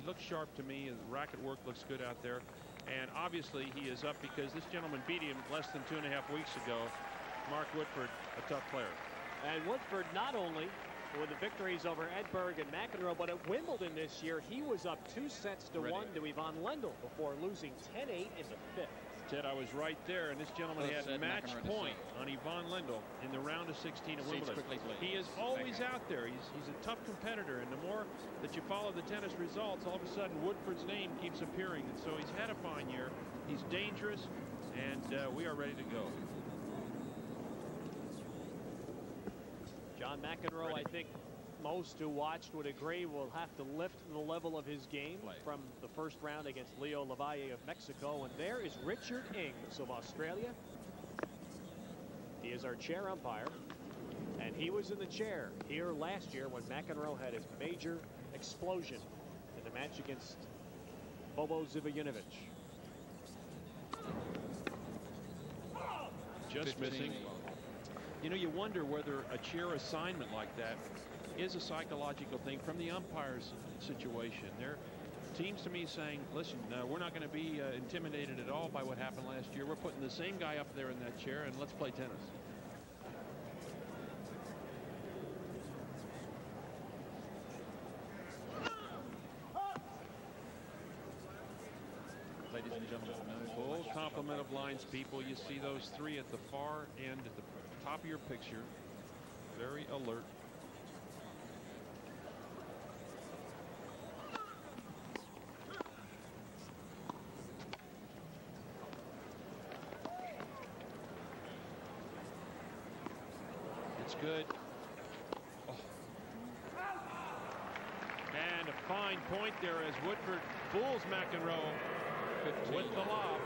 looks sharp to me, and racket work looks good out there. And obviously he is up because this gentleman beat him less than 2.5 weeks ago. Mark Woodforde, a tough player. And Woodforde not only with the victories over Edberg and McEnroe, but at Wimbledon this year, he was up 2-1 to Ivan Lendl before losing 10-8 in the 5th. Ted, I was right there, and this gentleman had match point on Ivan Lendl in the round of 16 at Wimbledon. He is always out there. He's a tough competitor, and the more that you follow the tennis results, all of a sudden Woodforde's name keeps appearing, and so he's had a fine year. He's dangerous, and we are ready to go. John McEnroe, I think most who watched would agree, will have to lift the level of his game from the first round against Leo Lavalle of Mexico. And there is Richard Ings of Australia. He is our chair umpire, and he was in the chair here last year when McEnroe had his major explosion in the match against Bobo Zivojinovic. Just missing. You know, you wonder whether a chair assignment like that is a psychological thing from the umpire's situation. There seems to me saying, listen, we're not going to be intimidated at all by what happened last year. We're putting the same guy up there in that chair, and let's play tennis. Ladies and gentlemen, full complement of lines, people. You see those three at the far end, at the top of your picture. Very alert. It's good. Oh. And a fine point there as Woodforde fools McEnroe with the lob.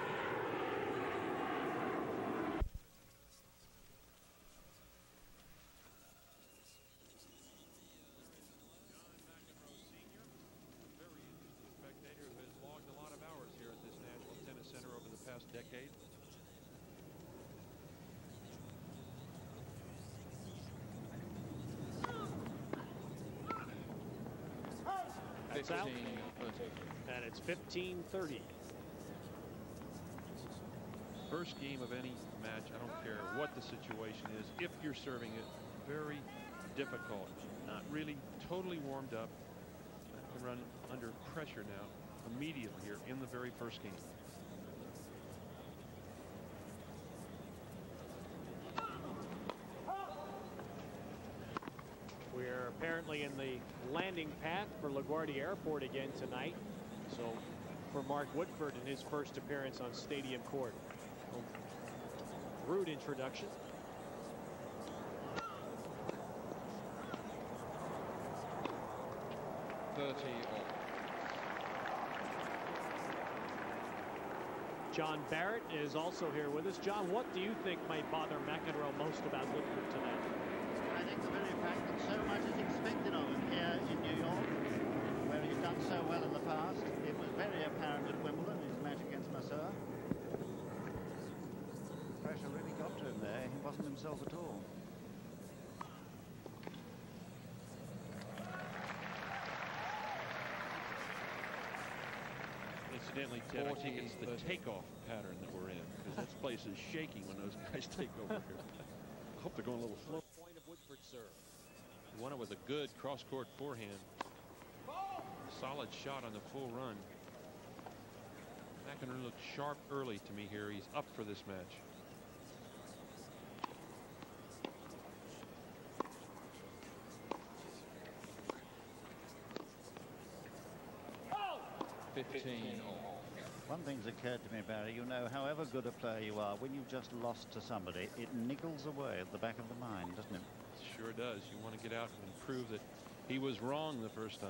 Decade. That's out, and it's 15-30. First game of any match, I don't care what the situation is, if you're serving it, very difficult. Not really totally warmed up. I can run under pressure now immediately here in the very first game. We're apparently in the landing path for LaGuardia Airport again tonight. So for Mark Woodforde in his first appearance on Stadium Court. Rude introduction. John Barrett is also here with us. John, what do you think might bother McEnroe most about Woodforde tonight? I think the very fact that so much is expected of him here in New York, where he's done so well in the past. It was very apparent at Wimbledon, his match against Masseur. Pressure really got to him there. He wasn't himself at all. Incidentally, Ted, I think it's the takeoff pattern that we're in, because this place is shaking when those guys take over here. I hope they're going a little slow. Point of Woodforde serve. He won it with a good cross-court forehand. Solid shot on the full run. McEnroe looked sharp early to me here. He's up for this match. One thing's occurred to me, Barry, you know, however good a player you are, when you've just lost to somebody, it niggles away at the back of the mind, doesn't it? Sure does. You want to get out and prove that he was wrong the first time.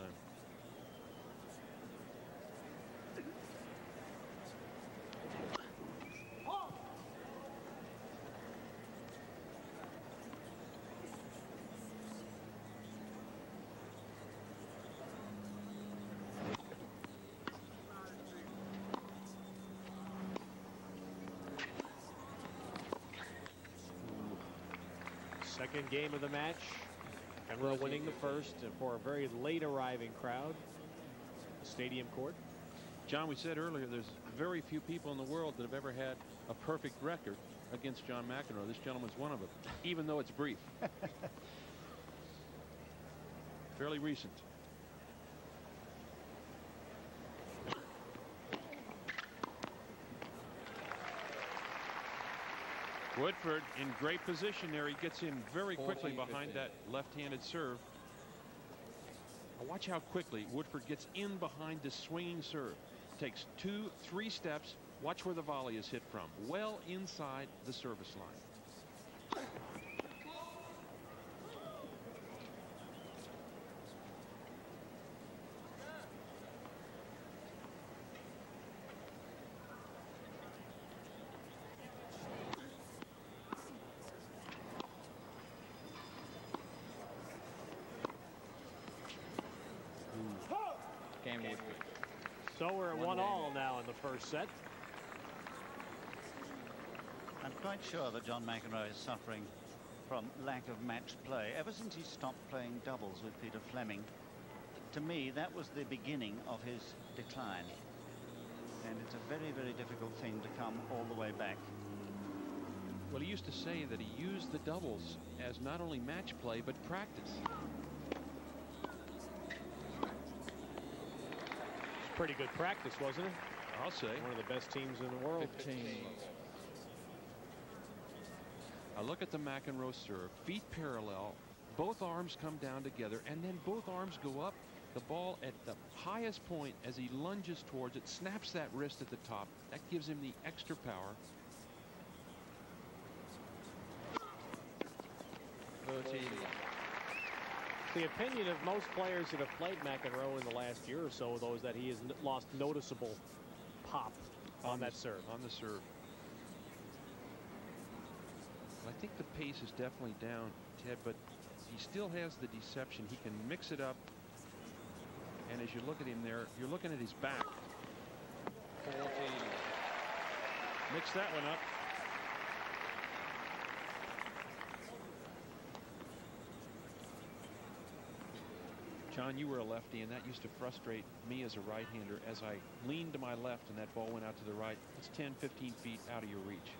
Second game of the match. McEnroe winning the first, and for a very late arriving crowd. stadium court. John, we said earlier there's very few people in the world that have ever had a perfect record against John McEnroe. This gentleman's one of them, even though it's brief. Fairly recent. Woodforde in great position there. He gets in very quickly behind that left-handed serve. Now watch how quickly Woodforde gets in behind this swinging serve. Takes 2-3 steps. Watch where the volley is hit from. Well inside the service line. So we're at 1-1 now in the first set. I'm quite sure that John McEnroe is suffering from lack of match play. Ever since he stopped playing doubles with Peter Fleming, to me, that was the beginning of his decline. And it's a very, very difficult thing to come all the way back. Well, he used to say that he used the doubles as not only match play, but practice. Pretty good practice, wasn't it? I'll say. One of the best teams in the world. 15. Now look at the McEnroe serve. Feet parallel. Both arms come down together, and then both arms go up. The ball at the highest point as he lunges towards it, snaps that wrist at the top. That gives him the extra power. 13. The opinion of most players that have played McEnroe in the last year or so, though, is that he has lost noticeable pop on that serve. On the serve. I think the pace is definitely down, Ted, but he still has the deception. He can mix it up. And as you look at him there, you're looking at his back. 14. Mix that one up. John, you were a lefty, and that used to frustrate me as a right-hander. As I leaned to my left and that ball went out to the right, it's 10, 15 feet out of your reach.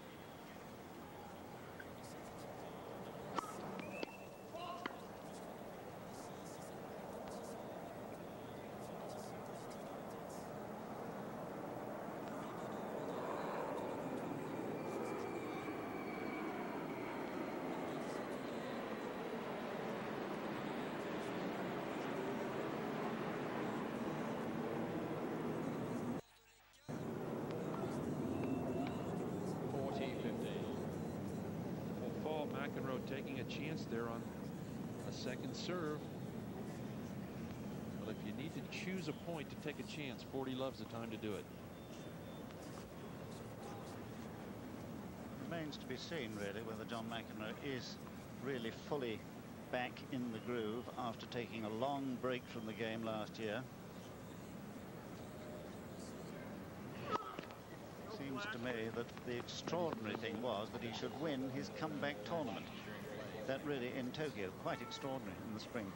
McEnroe taking a chance there on a second serve. Well, if you need to choose a point to take a chance, 40 loves the time to do it. Remains to be seen, really, whether John McEnroe is really fully back in the groove after taking a long break from the game last year. Seems to me that the extraordinary thing was that he should win his comeback tournament. That really, in Tokyo, quite extraordinary in the spring.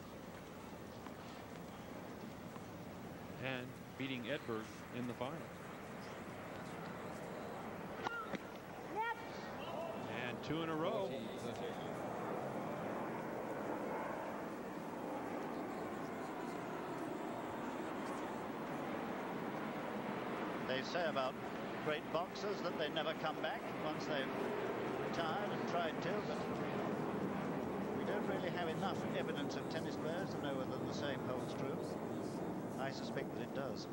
And beating Edberg in the final. And 2 in a row. They say about great boxers that they never come back once they've retired and tried to, but we don't really have enough evidence of tennis players to know whether the same holds true. I suspect that it does.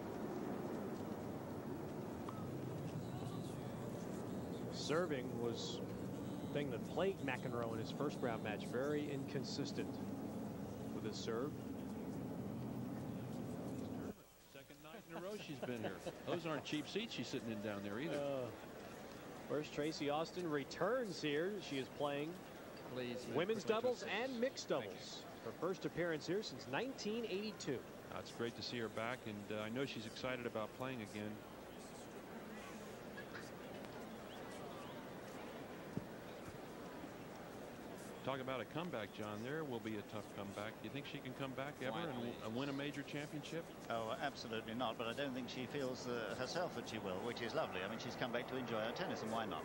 Serving was the thing that plagued McEnroe in his first round match. Very inconsistent with his serve. In a row she's been here. Those aren't cheap seats she's sitting in down there either. First, Tracy Austin returns here. She is playing women's doubles and mixed doubles. Her first appearance here since 1982. It's great to see her back, and I know she's excited about playing again. Talk about a comeback, John. There will be a tough comeback. Do you think she can come back ever and win a major championship? Oh, absolutely not. But I don't think she feels herself that she will, which is lovely. I mean, she's come back to enjoy her tennis, and why not?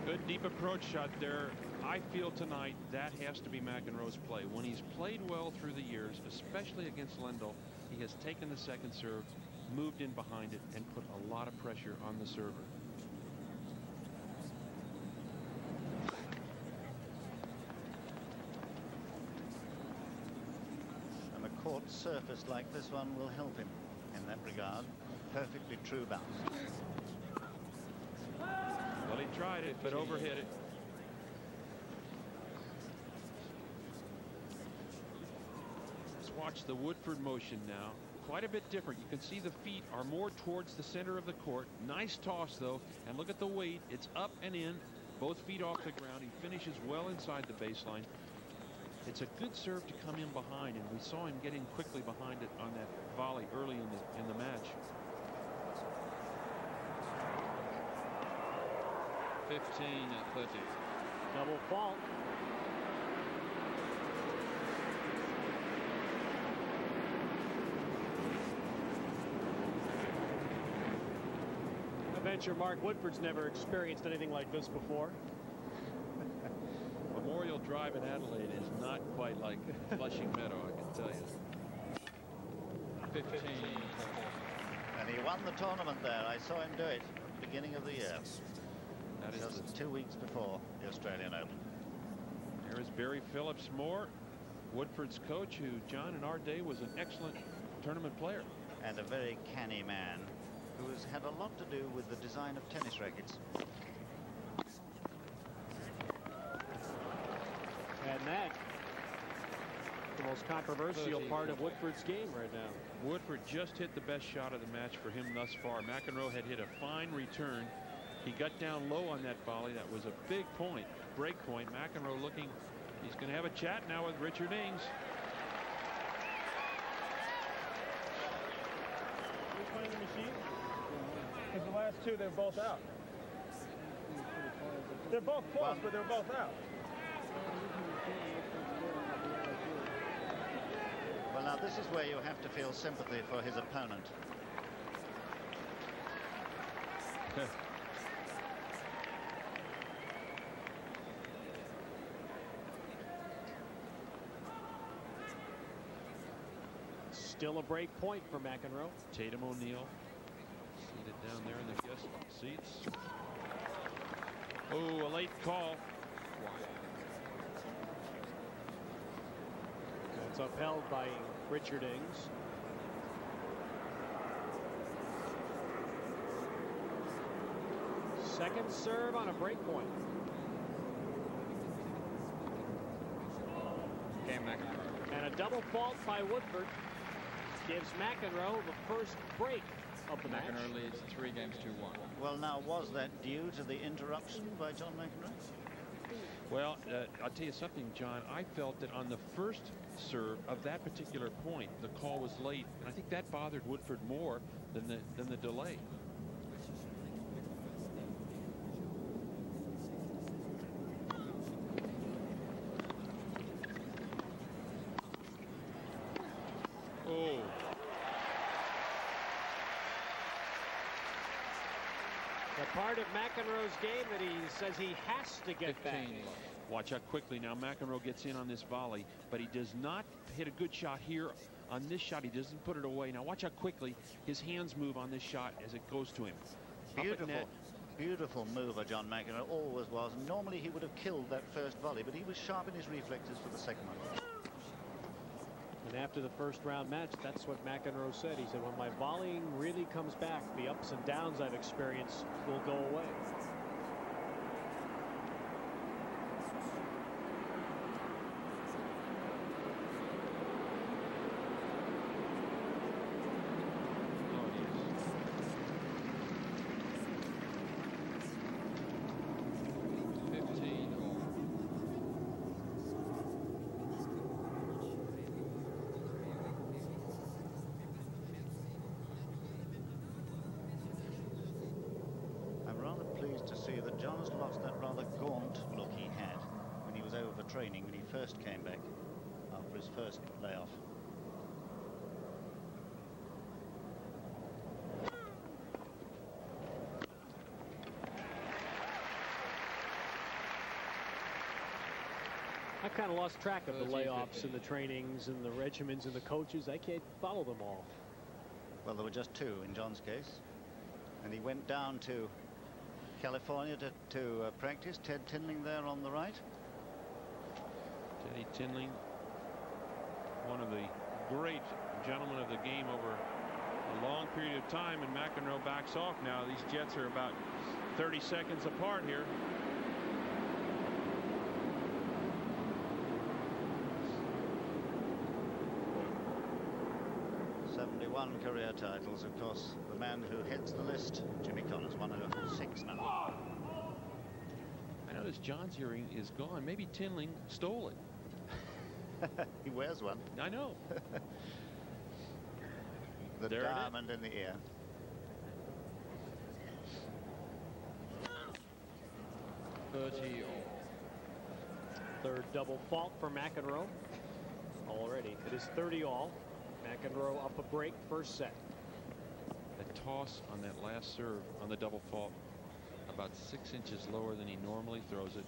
Good deep approach shot there. I feel tonight that has to be McEnroe's play. When he's played well through the years, especially against Lendl, he has taken the second serve, moved in behind it, and put a lot of pressure on the server. And a court surface like this one will help him in that regard. Perfectly true bounce. Well, he tried it, but overhit it. Let's watch the Woodforde motion now. Quite a bit different. You can see the feet are more towards the center of the court. Nice toss, though. And look at the weight. It's up and in. Both feet off the ground. He finishes well inside the baseline. It's a good serve to come in behind, and we saw him get in quickly behind it on that volley early in the match. 15-30. Double fault. I venture Mark Woodforde's never experienced anything like this before. Memorial Drive in Adelaide is not quite like Flushing Meadow, I can tell you. 15. And he won the tournament there. I saw him do it at the beginning of the year. That is just 2 weeks before the Australian Open. Here is Barry Phillips Moore, Woodforde's coach, who, John, in our day was an excellent tournament player. And a very canny man who has had a lot to do with the design of tennis rackets. And that, the most controversial part of Woodforde's game right now. Woodforde just hit the best shot of the match for him thus far. McEnroe had hit a fine return. He got down low on that volley. That was a big point, break point. McEnroe looking, he's going to have a chat now with Richard Ings. Who's playing the machine? Because the last two, they're both out. They're both close, but they're both out. Well, now this is where you have to feel sympathy for his opponent. Still a break point for McEnroe. Tatum O'Neal seated down there in the guest seats. Oh, a late call. That's upheld by Richard Ings. Second serve on a break point. Game McEnroe. And a double fault by Woodforde gives McEnroe the first break of the match. McEnroe leads 3 games to 1. Well, now, was that due to the interruption by John McEnroe? Well, I'll tell you something, John. I felt that on the first serve of that particular point, the call was late, and I think that bothered Woodforde more than the delay. Oh. The part of McEnroe's game that he says he has to get 15. back. Watch how quickly now McEnroe gets in on this volley, but he does not hit a good shot here. On this shot, he doesn't put it away. Now watch how quickly his hands move on this shot as it goes to him. Beautiful mover, John McEnroe always was. Normally he would have killed that first volley, but he was sharp in his reflexes for the second one. And after the first round match, that's what McEnroe said. He said, when my volleying really comes back, the ups and downs I've experienced will go away. first came back after his first layoff. I kind of lost track of the layoffs and the trainings and the regimens and the coaches. I can't follow them all. Well, there were just 2 in John's case. And he went down to California to practice. Ted Tinling there on the right. Teddy Tinling, one of the great gentlemen of the game over a long period of time, and McEnroe backs off now. These jets are about 30 seconds apart here. 71 career titles, of course. The man who heads the list, Jimmy Connors, 106 now. I notice John's earring is gone. Maybe Tinling stole it. He wears one. I know. The diamond in the ear. Third double fault for McEnroe already. It is 30 all. McEnroe up a break, first set. The toss on that last serve on the double fault, about 6 inches lower than he normally throws it.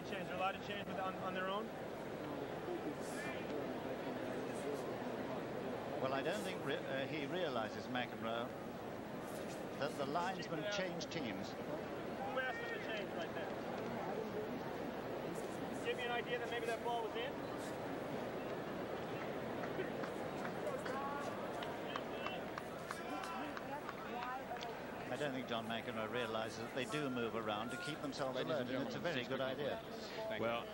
Change. They're allowed to change on their own? Well, I don't think he realizes, McEnroe, that the linesmen change teams. Who asked them to change right there? Give you an idea that maybe that ball was in? I don't think John McEnroe realizes that they do move around to keep themselves alert, and it's a very good idea. Well,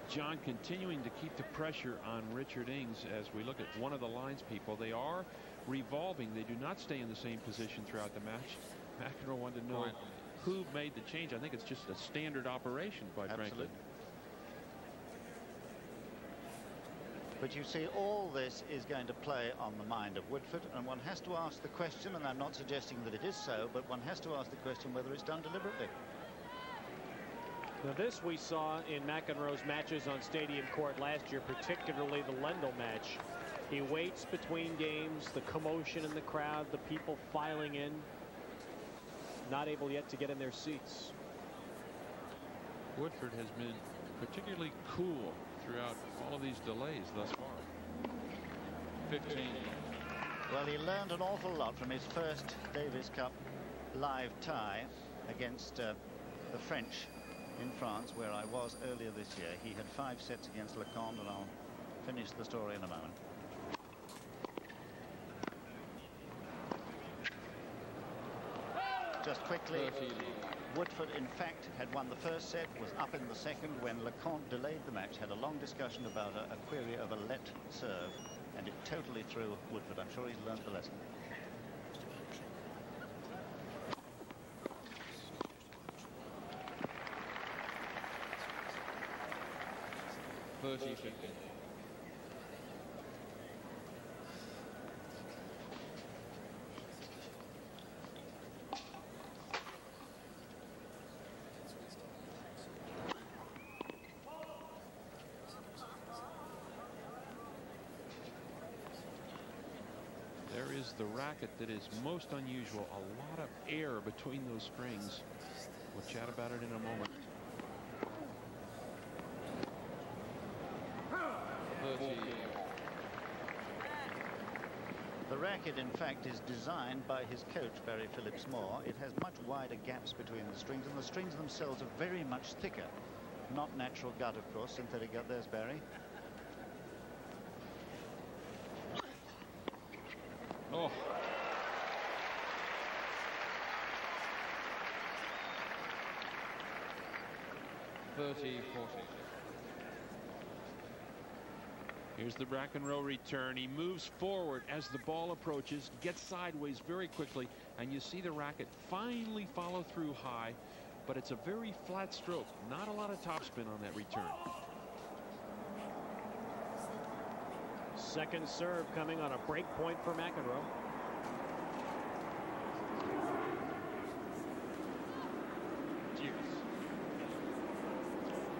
John continuing to keep the pressure on Richard Ings as we look at one of the lines people. They are revolving. They do not stay in the same position throughout the match. McEnroe wanted to know who made the change. I think it's just a standard operation, quite frankly. But you see, all this is going to play on the mind of Woodforde, and one has to ask the question, and I'm not suggesting that it is so, but one has to ask the question whether it's done deliberately. Now this we saw in McEnroe's matches on Stadium Court last year, particularly the Lendl match. He waits between games, the commotion in the crowd, the people filing in, not able yet to get in their seats. Woodforde has been particularly cool throughout all of these delays thus far. 15. Well, he learned an awful lot from his first Davis Cup live tie against the French in France, where I was earlier this year. He had 5 sets against Leconte, and I'll finish the story in a moment. Just quickly, Woodforde, in fact, had won the first set, was up in the second when Leconte delayed the match, had a long discussion about a query of a let serve, and it totally threw Woodforde. I'm sure he's learned the lesson. There is the racket that is most unusual. A lot of air between those springs. We'll chat about it in a moment. The racket, in fact, is designed by his coach, Barry Phillips-Moore. It has much wider gaps between the strings, and the strings themselves are very much thicker. Not natural gut, of course, synthetic gut. There's Barry. Oh. .30-40. Here's the McEnroe return. He moves forward as the ball approaches, gets sideways very quickly, and you see the racket finally follow through high, but it's a very flat stroke. Not a lot of topspin on that return. Second serve coming on a break point for McEnroe.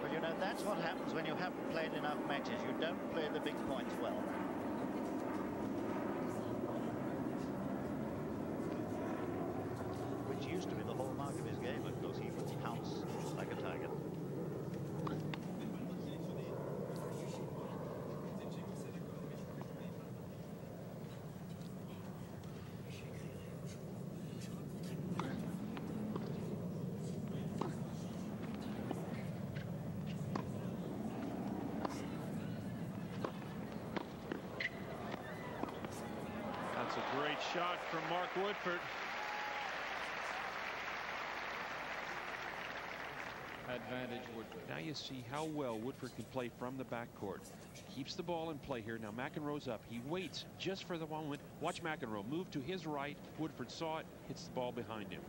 Well, you know, that's what happens when you haven't played enough matches. You don't play the big points well. Which used to be the hallmark of his game, of course. He would pounce like a tiger. That's a great shot from Mark Woodforde. Advantage Woodforde. Now you see how well Woodforde can play from the backcourt. Keeps the ball in play here. Now McEnroe's up. He waits just for the moment. Watch McEnroe move to his right. Woodforde saw it, hits the ball behind him.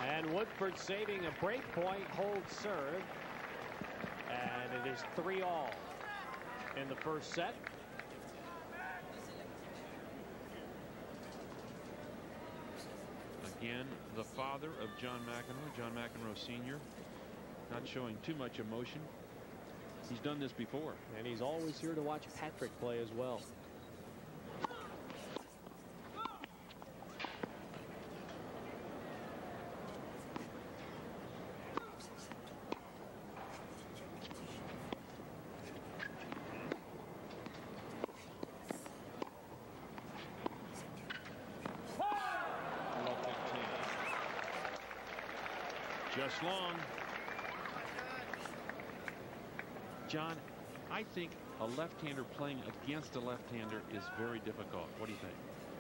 And Woodforde saving a break point, holds serve, and it is 3-all in the first set. Again, the father of John McEnroe, John McEnroe Sr., not showing too much emotion. He's done this before. And he's always here to watch Patrick play as well. Just long. John, I think a left-hander playing against a left-hander is very difficult. What do you think?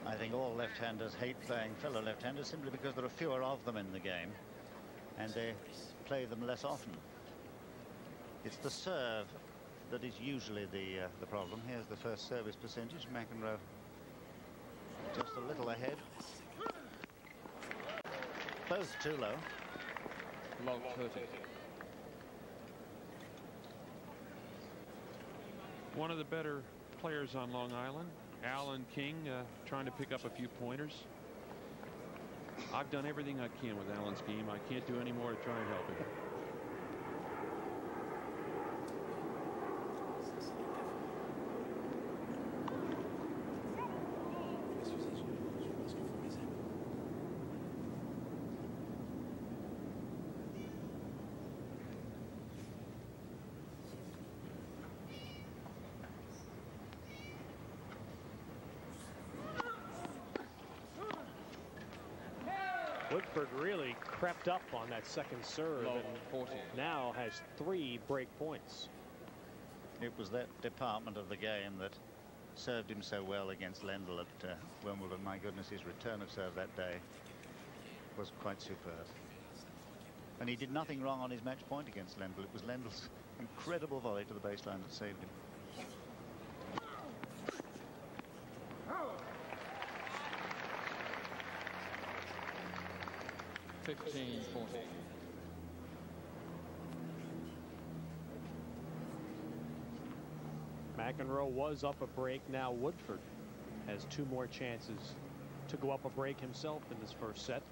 I think all left-handers hate playing fellow left-handers simply because there are fewer of them in the game and they play them less often. It's the serve that is usually the problem. Here's the first service percentage. McEnroe just a little ahead. Both too low. Low 30. One of the better players on Long Island, Alan King, trying to pick up a few pointers. I've done everything I can with Alan's game. I can't do any more to try and help him. Woodforde really crept up on that second serve and 40. now has 3 break points. It was that department of the game that served him so well against Lendl at Wimbledon. My goodness, his return of serve that day was quite superb. And he did nothing wrong on his match point against Lendl. It was Lendl's incredible volley to the baseline that saved him. McEnroe was up a break. Now Woodforde has 2 more chances to go up a break himself in this first set.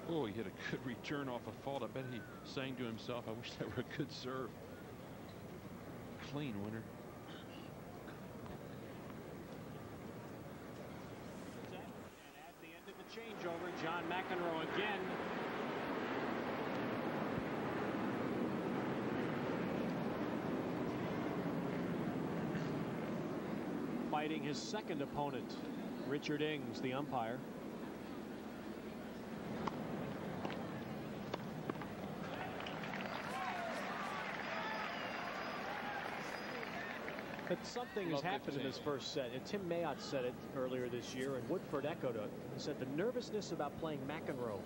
Oh, he hit a good return off a fault. I bet he's saying to himself, I wish that were a good serve. Clean winner. And at the end of the changeover, John McEnroe again. Fighting his second opponent, Richard Ings, the umpire. But something has happened in this first set. And Tim Mayotte said it earlier this year, and Woodforde echoed it. He said the nervousness about playing McEnroe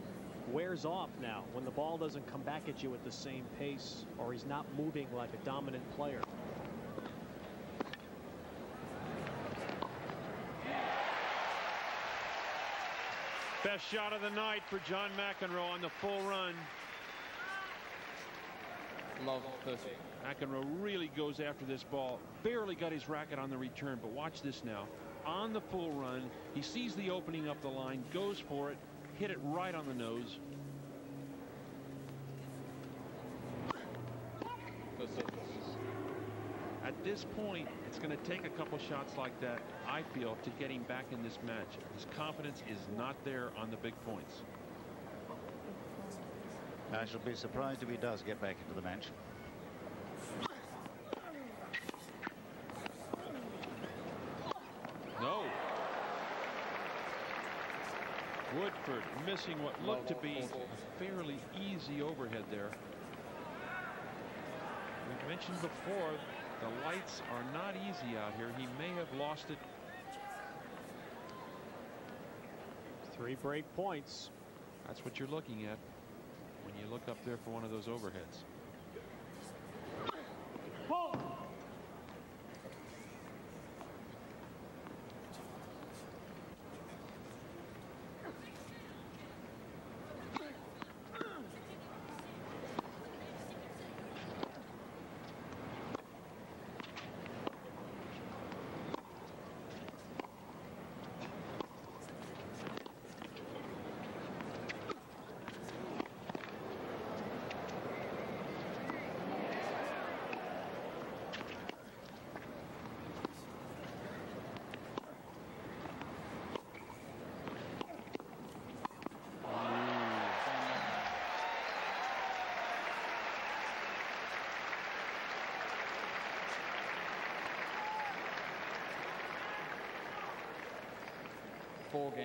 wears off now when the ball doesn't come back at you at the same pace, or he's not moving like a dominant player. Best shot of the night for John McEnroe on the full run. Love 30. McEnroe really goes after this ball. Barely got his racket on the return, but watch this now. On the full run, he sees the opening up the line, goes for it, hit it right on the nose. At this point, it's going to take a couple shots like that, I feel, to get him back in this match. His confidence is not there on the big points. I shall be surprised if he does get back into the match. No. Woodforde missing what looked to be a fairly easy overhead there. We mentioned before, the lights are not easy out here. He may have lost it. 3 break points. That's what you're looking at when you look up there for one of those overheads.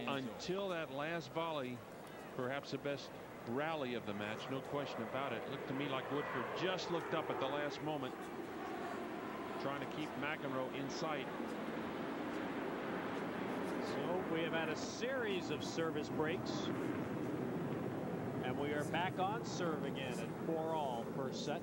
Until that last volley, perhaps the best rally of the match, no question about it. Looked to me like Woodforde just looked up at the last moment, trying to keep McEnroe in sight. So we have had a series of service breaks, and we are back on serve again at 4-all first set.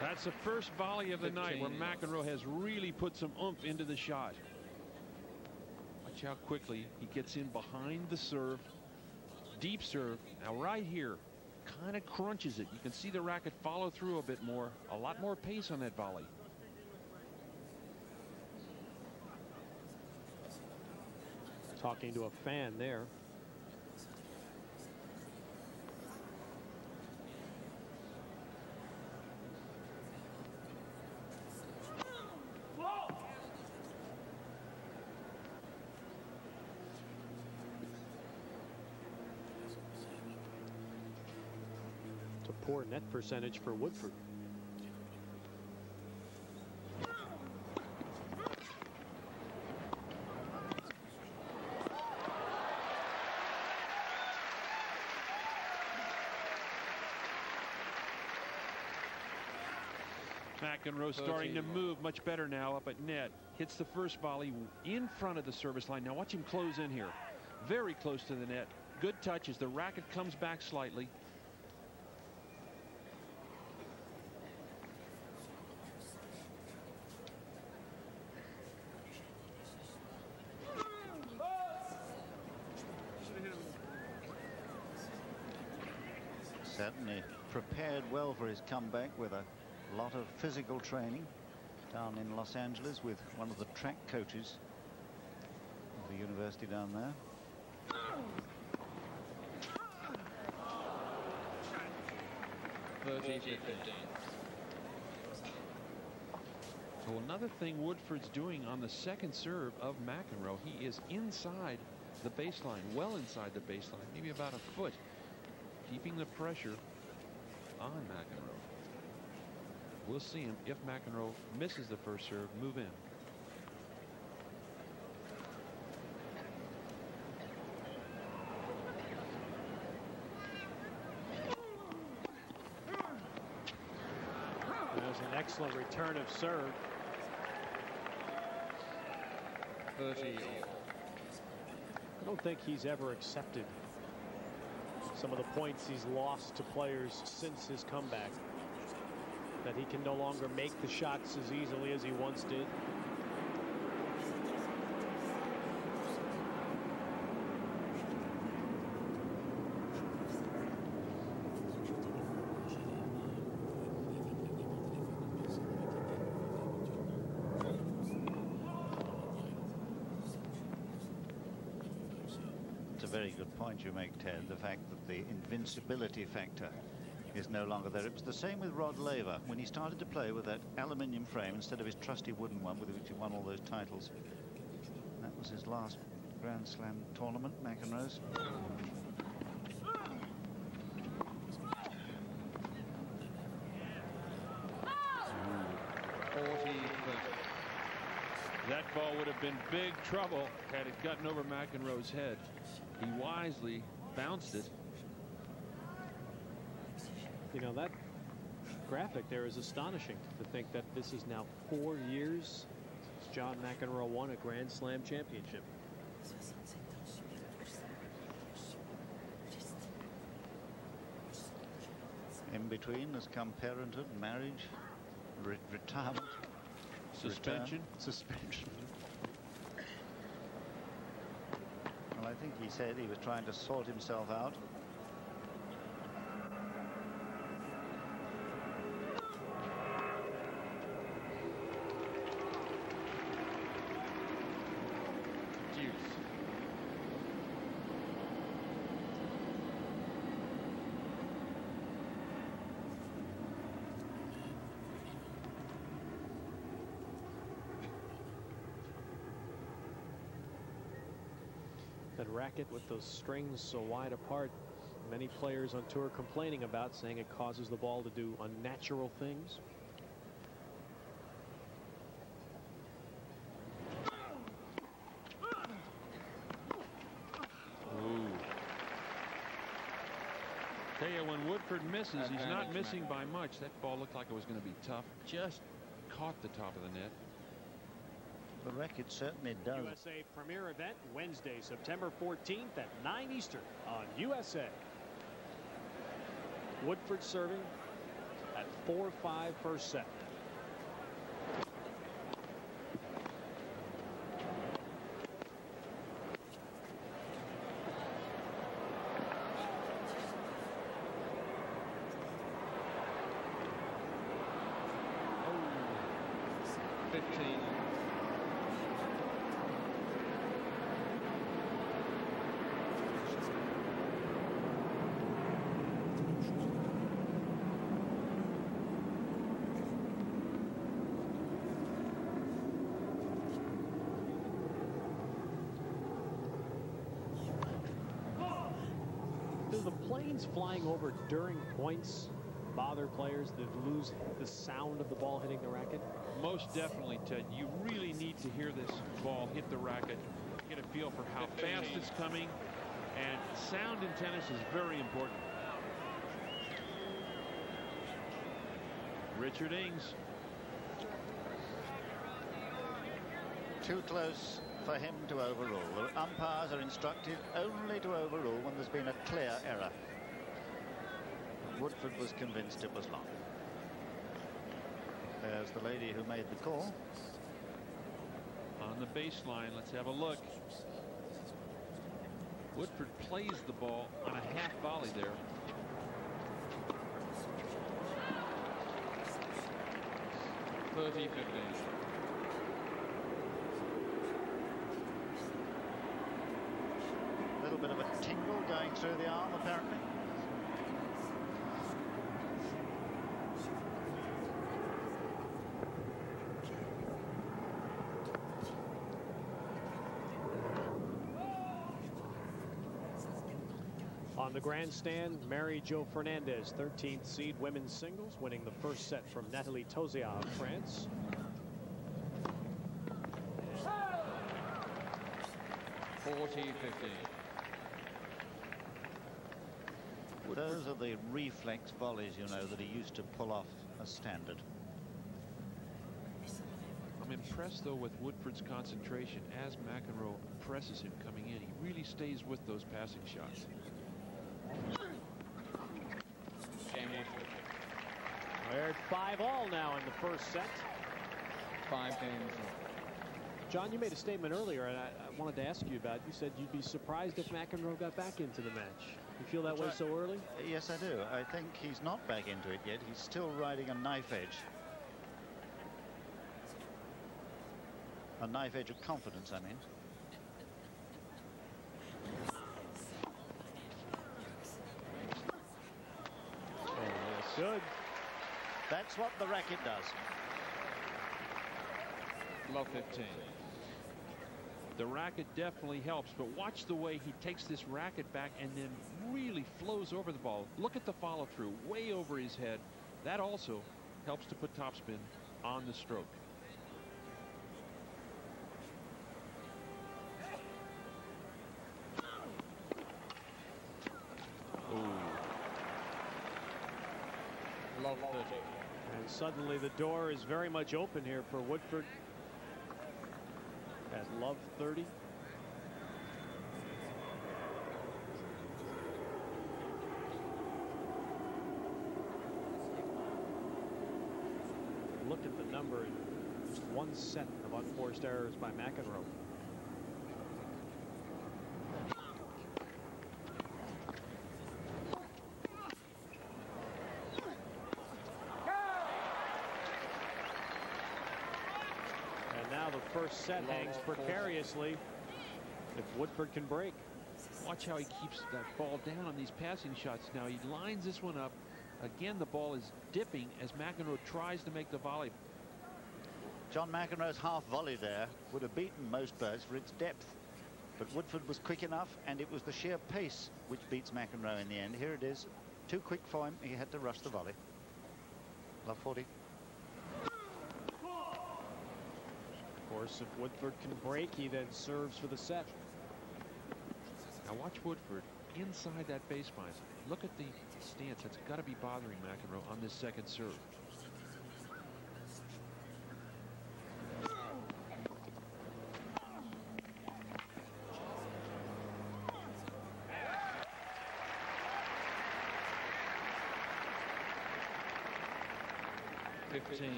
That's the first volley of the night where McEnroe has really put some oomph into the shot. Watch how quickly he gets in behind the serve. Deep serve. Now right here, kind of crunches it. You can see the racket follow through a bit more. A lot more pace on that volley. Talking to a fan there. Poor net percentage for Woodforde. McEnroe starting to move much better now up at net. Hits the first volley in front of the service line. Now watch him close in here. Very close to the net. Good touch as the racket comes back slightly. Certainly prepared well for his comeback with a lot of physical training down in Los Angeles with one of the track coaches of the university down there. So another thing Woodforde's doing on the second serve of McEnroe, he is inside the baseline, well inside the baseline, maybe about a foot, keeping the pressure on McEnroe. We'll see him, if McEnroe misses the first serve, move in. There's an excellent return of serve. 30. I don't think he's ever accepted some of the points he's lost to players since his comeback. That he can no longer make the shots as easily as he once did. It's a very good point you make, Ted, the fact that the invincibility factor is no longer there. It was the same with Rod Laver when he started to play with that aluminium frame instead of his trusty wooden one with which he won all those titles. That was his last Grand Slam tournament, McEnroe's. That ball would have been big trouble had it gotten over McEnroe's head. He wisely bounced it. You know, that graphic there is astonishing to think that this is now 4 years since John McEnroe won a Grand Slam championship. In between has come parenthood, marriage, retirement, suspension. Suspension. Well, I think he said he was trying to sort himself out. That racket with those strings so wide apart, many players on tour complaining about, saying it causes the ball to do unnatural things. Ooh. Tell you, when Woodforde misses, he's not missing by much. That ball looked like it was going to be tough. Just caught the top of the net. The racket certainly does. USA premier event Wednesday, September 14th at 9 Eastern on USA. Woodforde serving at 4-5 first set. Oh, 15. The planes flying over during points bother players that lose the sound of the ball hitting the racket? Most definitely, Ted. You really need to hear this ball hit the racket, get a feel for how fast it's coming, and sound in tennis is very important. Richard Ings. Too close for him to overrule. The umpires are instructed only to overrule when there's been a clear error. Woodforde was convinced it was long. There's the lady who made the call. On the baseline, let's have a look. Woodforde plays the ball on a half volley there. 30-15. A little bit of a tingle going through the arm, apparently. On the grandstand, Mary Jo Fernandez, 13th seed women's singles, winning the first set from Nathalie Tozia of France. Those are the reflex volleys, you know, that he used to pull off as standard. I'm impressed, though, with Woodforde's concentration as McEnroe presses him coming in. He really stays with those passing shots. We're at 5-all now in the first set. 5 games. John, you made a statement earlier, and I wanted to ask you about it. You said you'd be surprised if McEnroe got back into the match. You feel that way so early? Yes, I do. I think he's not back into it yet. He's still riding a knife edge. A knife edge of confidence, I mean. Oh, yes. Good. That's what the racket does. Love 15. The racket definitely helps, but watch the way he takes this racket back and then really flows over the ball. Look at the follow-through, way over his head. That also helps to put topspin on the stroke. Love 30. And suddenly the door is very much open here for Woodforde at love 30. Look at the number in just one set of unforced errors by McEnroe. First set hangs precariously if Woodforde can break. Watch how he keeps that ball down on these passing shots. Now he lines this one up. Again, the ball is dipping as McEnroe tries to make the volley. John McEnroe's half volley there would have beaten most birds for its depth. But Woodforde was quick enough, and it was the sheer pace which beats McEnroe in the end. Here it is. Too quick for him. He had to rush the volley. Love 40. Of course, if Woodforde can break, he then serves for the set. Now watch Woodforde inside that baseline. Look at the stance. That's got to be bothering McEnroe on this second serve.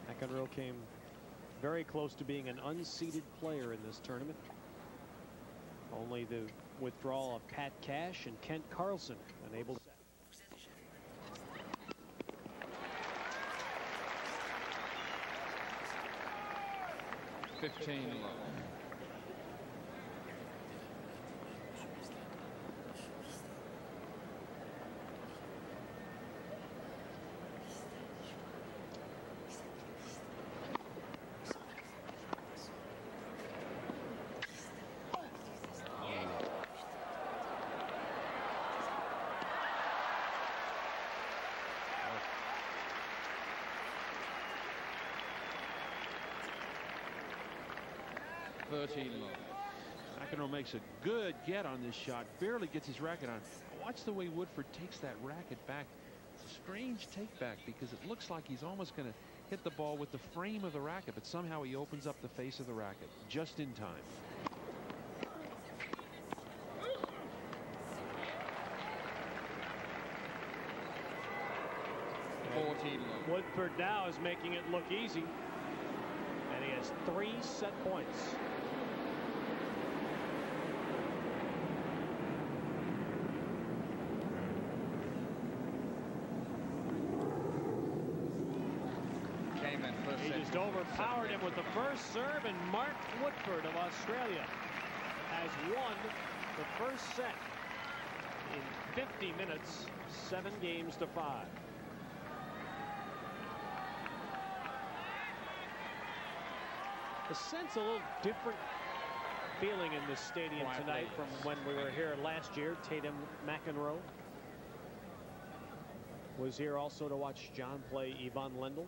McEnroe came very close to being an unseeded player in this tournament. Only the withdrawal of Pat Cash and Kent Carlson unable to. 15 love. McEnroe makes a good get on this shot, barely gets his racket on. Watch the way Woodforde takes that racket back. It's a strange take back because it looks like he's almost going to hit the ball with the frame of the racket, but somehow he opens up the face of the racket just in time. Woodforde now is making it look easy, and he has 3 set points. He just overpowered him with the first serve, and Mark Woodforde of Australia has won the first set in 50 minutes, 7 games to 5. The sense a little different feeling in this stadium tonight from when we were here last year. J.McEnroe was here also to watch John play Ivan Lendl.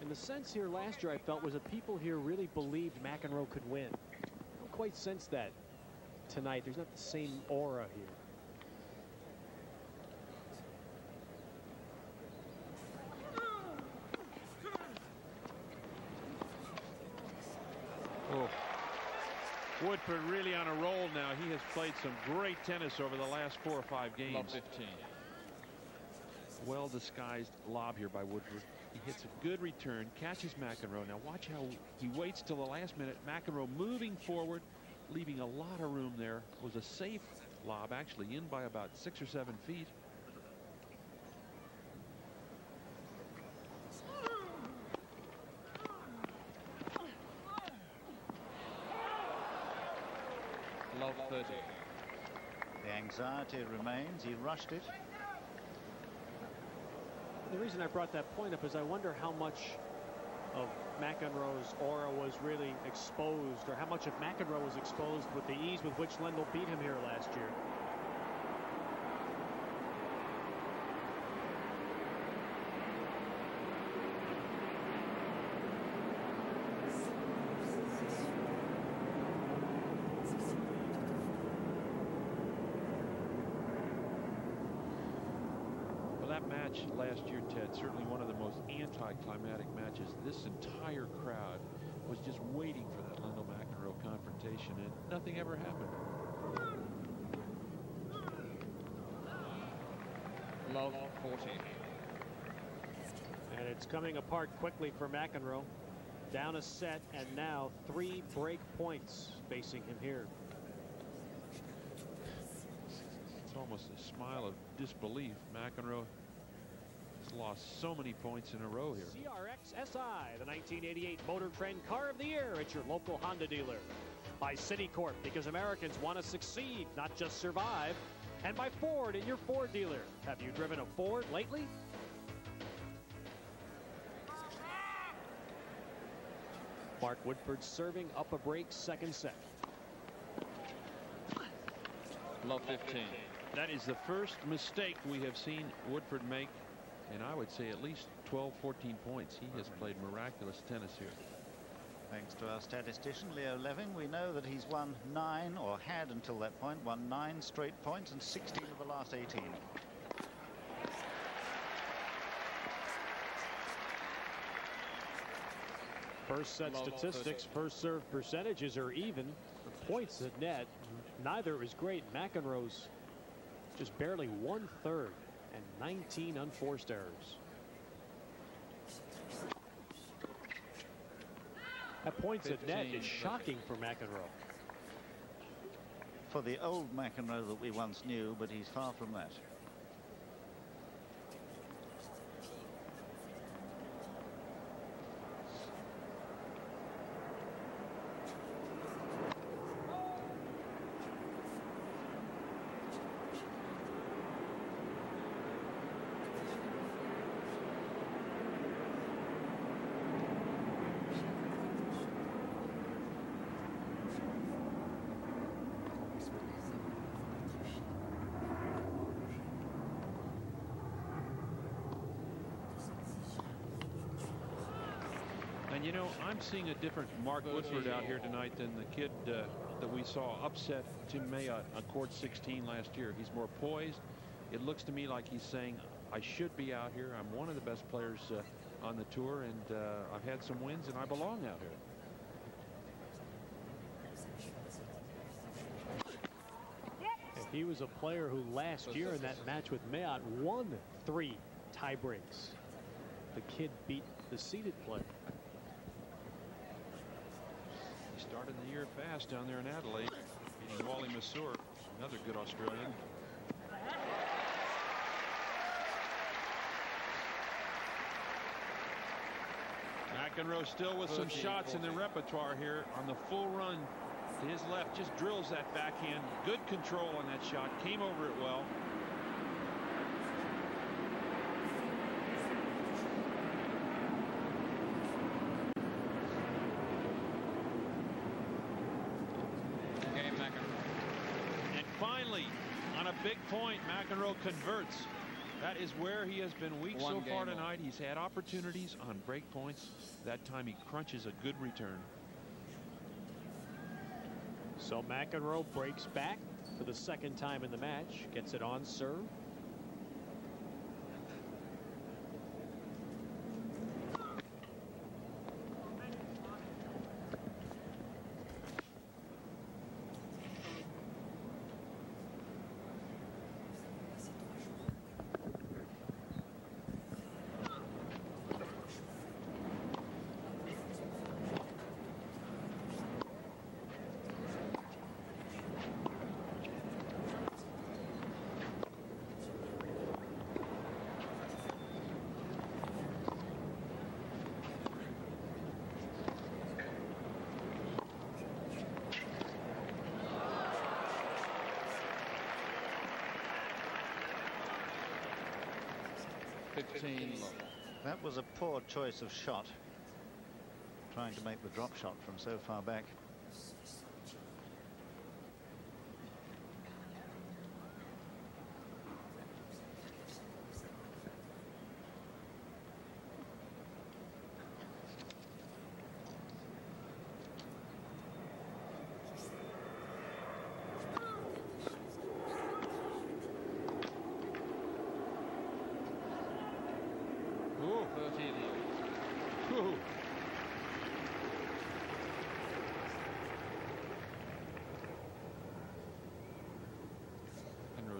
And the sense here last year, I felt, was that people here really believed McEnroe could win. I don't quite sense that tonight. There's not the same aura here. Oh. Woodforde really on a roll now. He has played some great tennis over the last 4 or 5 games. Love 15. Well disguised lob here by Woodforde. He hits a good return, catches McEnroe. Now watch how he waits till the last minute. McEnroe moving forward, leaving a lot of room there. It was a safe lob, actually, in by about 6 or 7 feet. Love 30. The anxiety remains. He rushed it. The reason I brought that point up is I wonder how much of McEnroe's aura was really exposed, or how much of McEnroe was exposed with the ease with which Lendl beat him here last year. Match last year, Ted, certainly one of the most anticlimactic matches. This entire crowd was just waiting for that Lendl-McEnroe confrontation, and nothing ever happened. Love 40. And it's coming apart quickly for McEnroe. Down a set, and now 3 break points facing him here. It's almost a smile of disbelief. McEnroe lost so many points in a row here. CRX SI, the 1988 Motor Trend Car of the Year at your local Honda dealer. By Citicorp, because Americans want to succeed, not just survive. And by Ford at your Ford dealer. Have you driven a Ford lately? Mark Woodforde serving up a break, second set. Love 15. That is the first mistake we have seen Woodforde make. And I would say at least 12, 14 points. He has played miraculous tennis here. Thanks to our statistician, Leo Levin, we know that he's won 9, or had until that point, won 9 straight points and 16 of the last 18. First set statistics, first serve percentages are even. The points at net, neither is great. McEnroe's just barely 1/3. And 19 unforced errors. That points at net is shocking for McEnroe. For the old McEnroe that we once knew, but he's far from that. And you know, I'm seeing a different Mark Woodforde out here tonight than the kid that we saw upset Tim Mayotte on court 16 last year. He's more poised. It looks to me like he's saying, I should be out here. I'm one of the best players on the tour, and I've had some wins, and I belong out here. And he was a player who last year in that match with Mayotte won 3 tie breaks. The kid beat the seeded player. He started the year fast down there in Adelaide, beating Wally Masur, another good Australian. McEnroe still with some shots in the repertoire here on the full run to his left. Just drills that backhand. Good control on that shot. Came over it well. And finally, on a big point, McEnroe converts. That is where he has been weak so far tonight. He's had opportunities on break points. That time he crunches a good return. So McEnroe breaks back for the second time in the match. Gets it on serve. That was a poor choice of shot, trying to make the drop shot from so far back.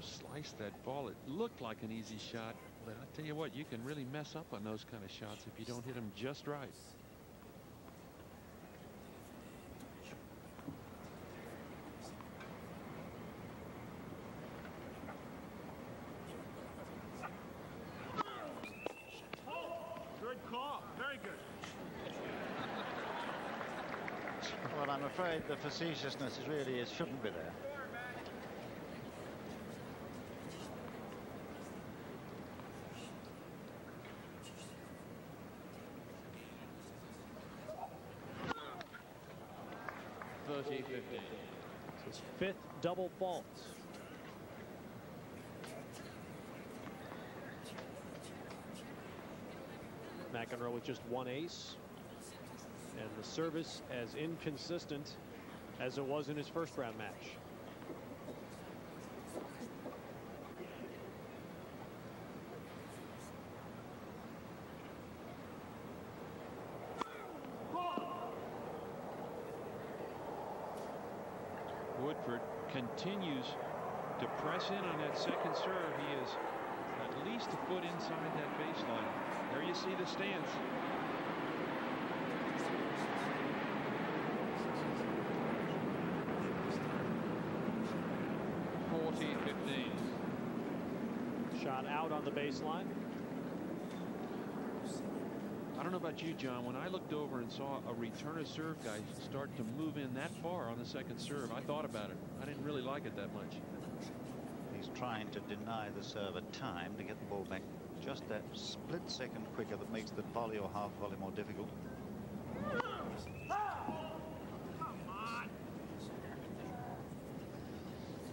Sliced that ball. It looked like an easy shot, but I tell you what, you can really mess up on those kind of shots if you don't hit them just right. Good call. Very good. Well, I'm afraid the facetiousness shouldn't be there. His fifth double fault. McEnroe with just one ace, and the service as inconsistent as it was in his first round match. Woodforde continues to press in on that second serve. He is at least a foot inside that baseline. There you see the stance. Shot out on the baseline. I don't know about you, John. When I looked over and saw a return of serve guy start to move in that far on the second serve, I thought about it. I didn't really like it that much. He's trying to deny the server time to get the ball back just that split second quicker that makes the volley or half volley more difficult.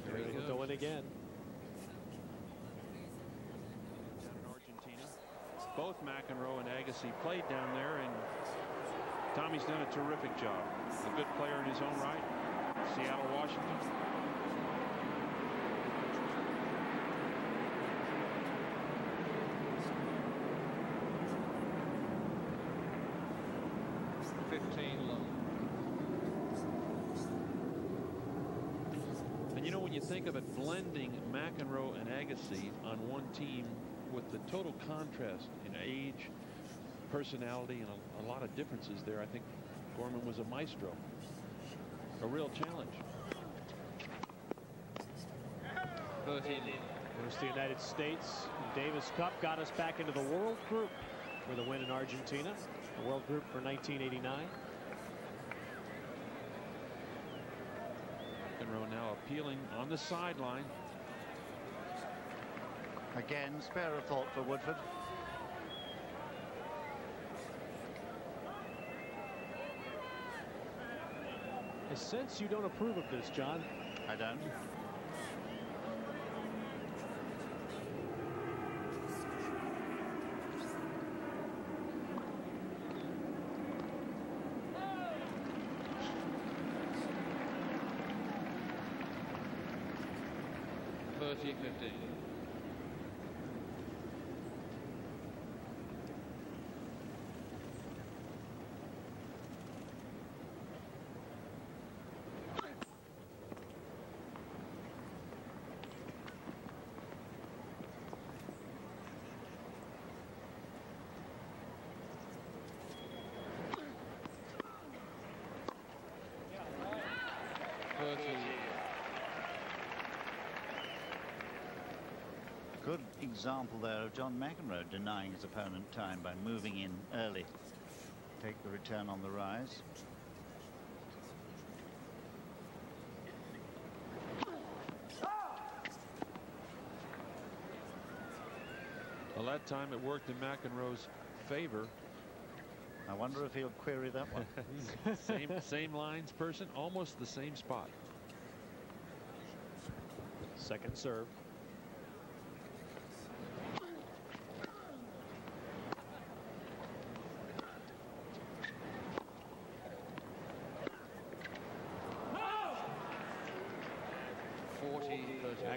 There he goes. Going again. Down in Argentina. Both McEnroe and Agassi played down there, and Tommy's done a terrific job. A good player in his own right. Seattle, Washington. And you know, when you think of it, blending McEnroe and Agassi on one team with the total contrast in age, personality, and a lot of differences there, I think Gorman was a maestro. A real challenge. There's the United States Davis Cup. Got us back into the World Group for the win in Argentina. the World Group for 1989. McEnroe now appealing on the sideline. Again, spare a thought for Woodforde. I sense you don't approve of this, John. I don't. Good example there of J. McEnroe denying his opponent time by moving in early. Take the return on the rise. Well, that time it worked in McEnroe's favor. I wonder if he'll query that one. same lines person, almost the same spot. Second serve.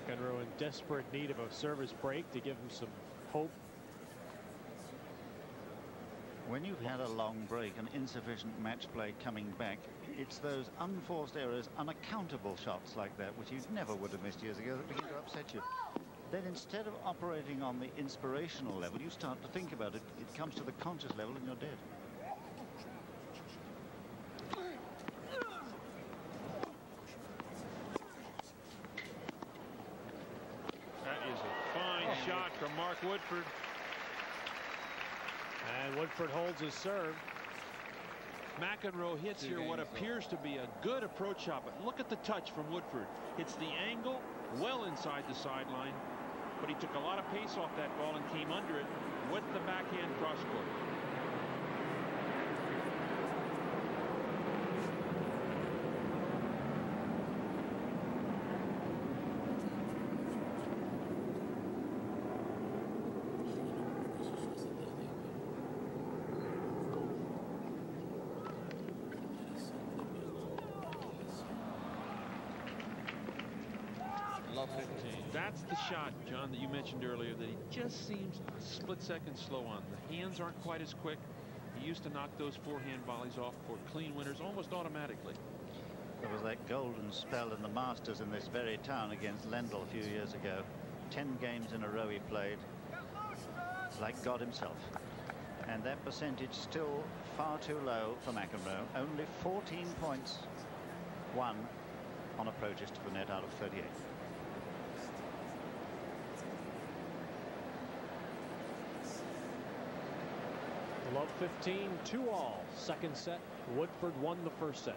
McEnroe in desperate need of a service break to give him some hope. When you've had a long break and insufficient match play coming back, it's those unforced errors, unaccountable shots like that, which you never would have missed years ago, that begin to upset you. Then instead of operating on the inspirational level, you start to think about it. It comes to the conscious level and you're dead. Shot from Mark Woodforde. And Woodforde holds his serve. McEnroe hits here what appears to be a good approach shot, but look at the touch from Woodforde. It's the angle well inside the sideline, but he took a lot of pace off that ball and came under it with the backhand cross court. That's the shot, John, that you mentioned earlier, that he just seems a split second slow on. The hands aren't quite as quick. He used to knock those forehand volleys off for clean winners almost automatically. There was that golden spell in the Masters in this very town against Lendl a few years ago. 10 games in a row he played like God himself. And that percentage still far too low for McEnroe. Only 14 points won on approaches to the net out of 38. Love 15, 2-all. Second set. Woodforde won the first set.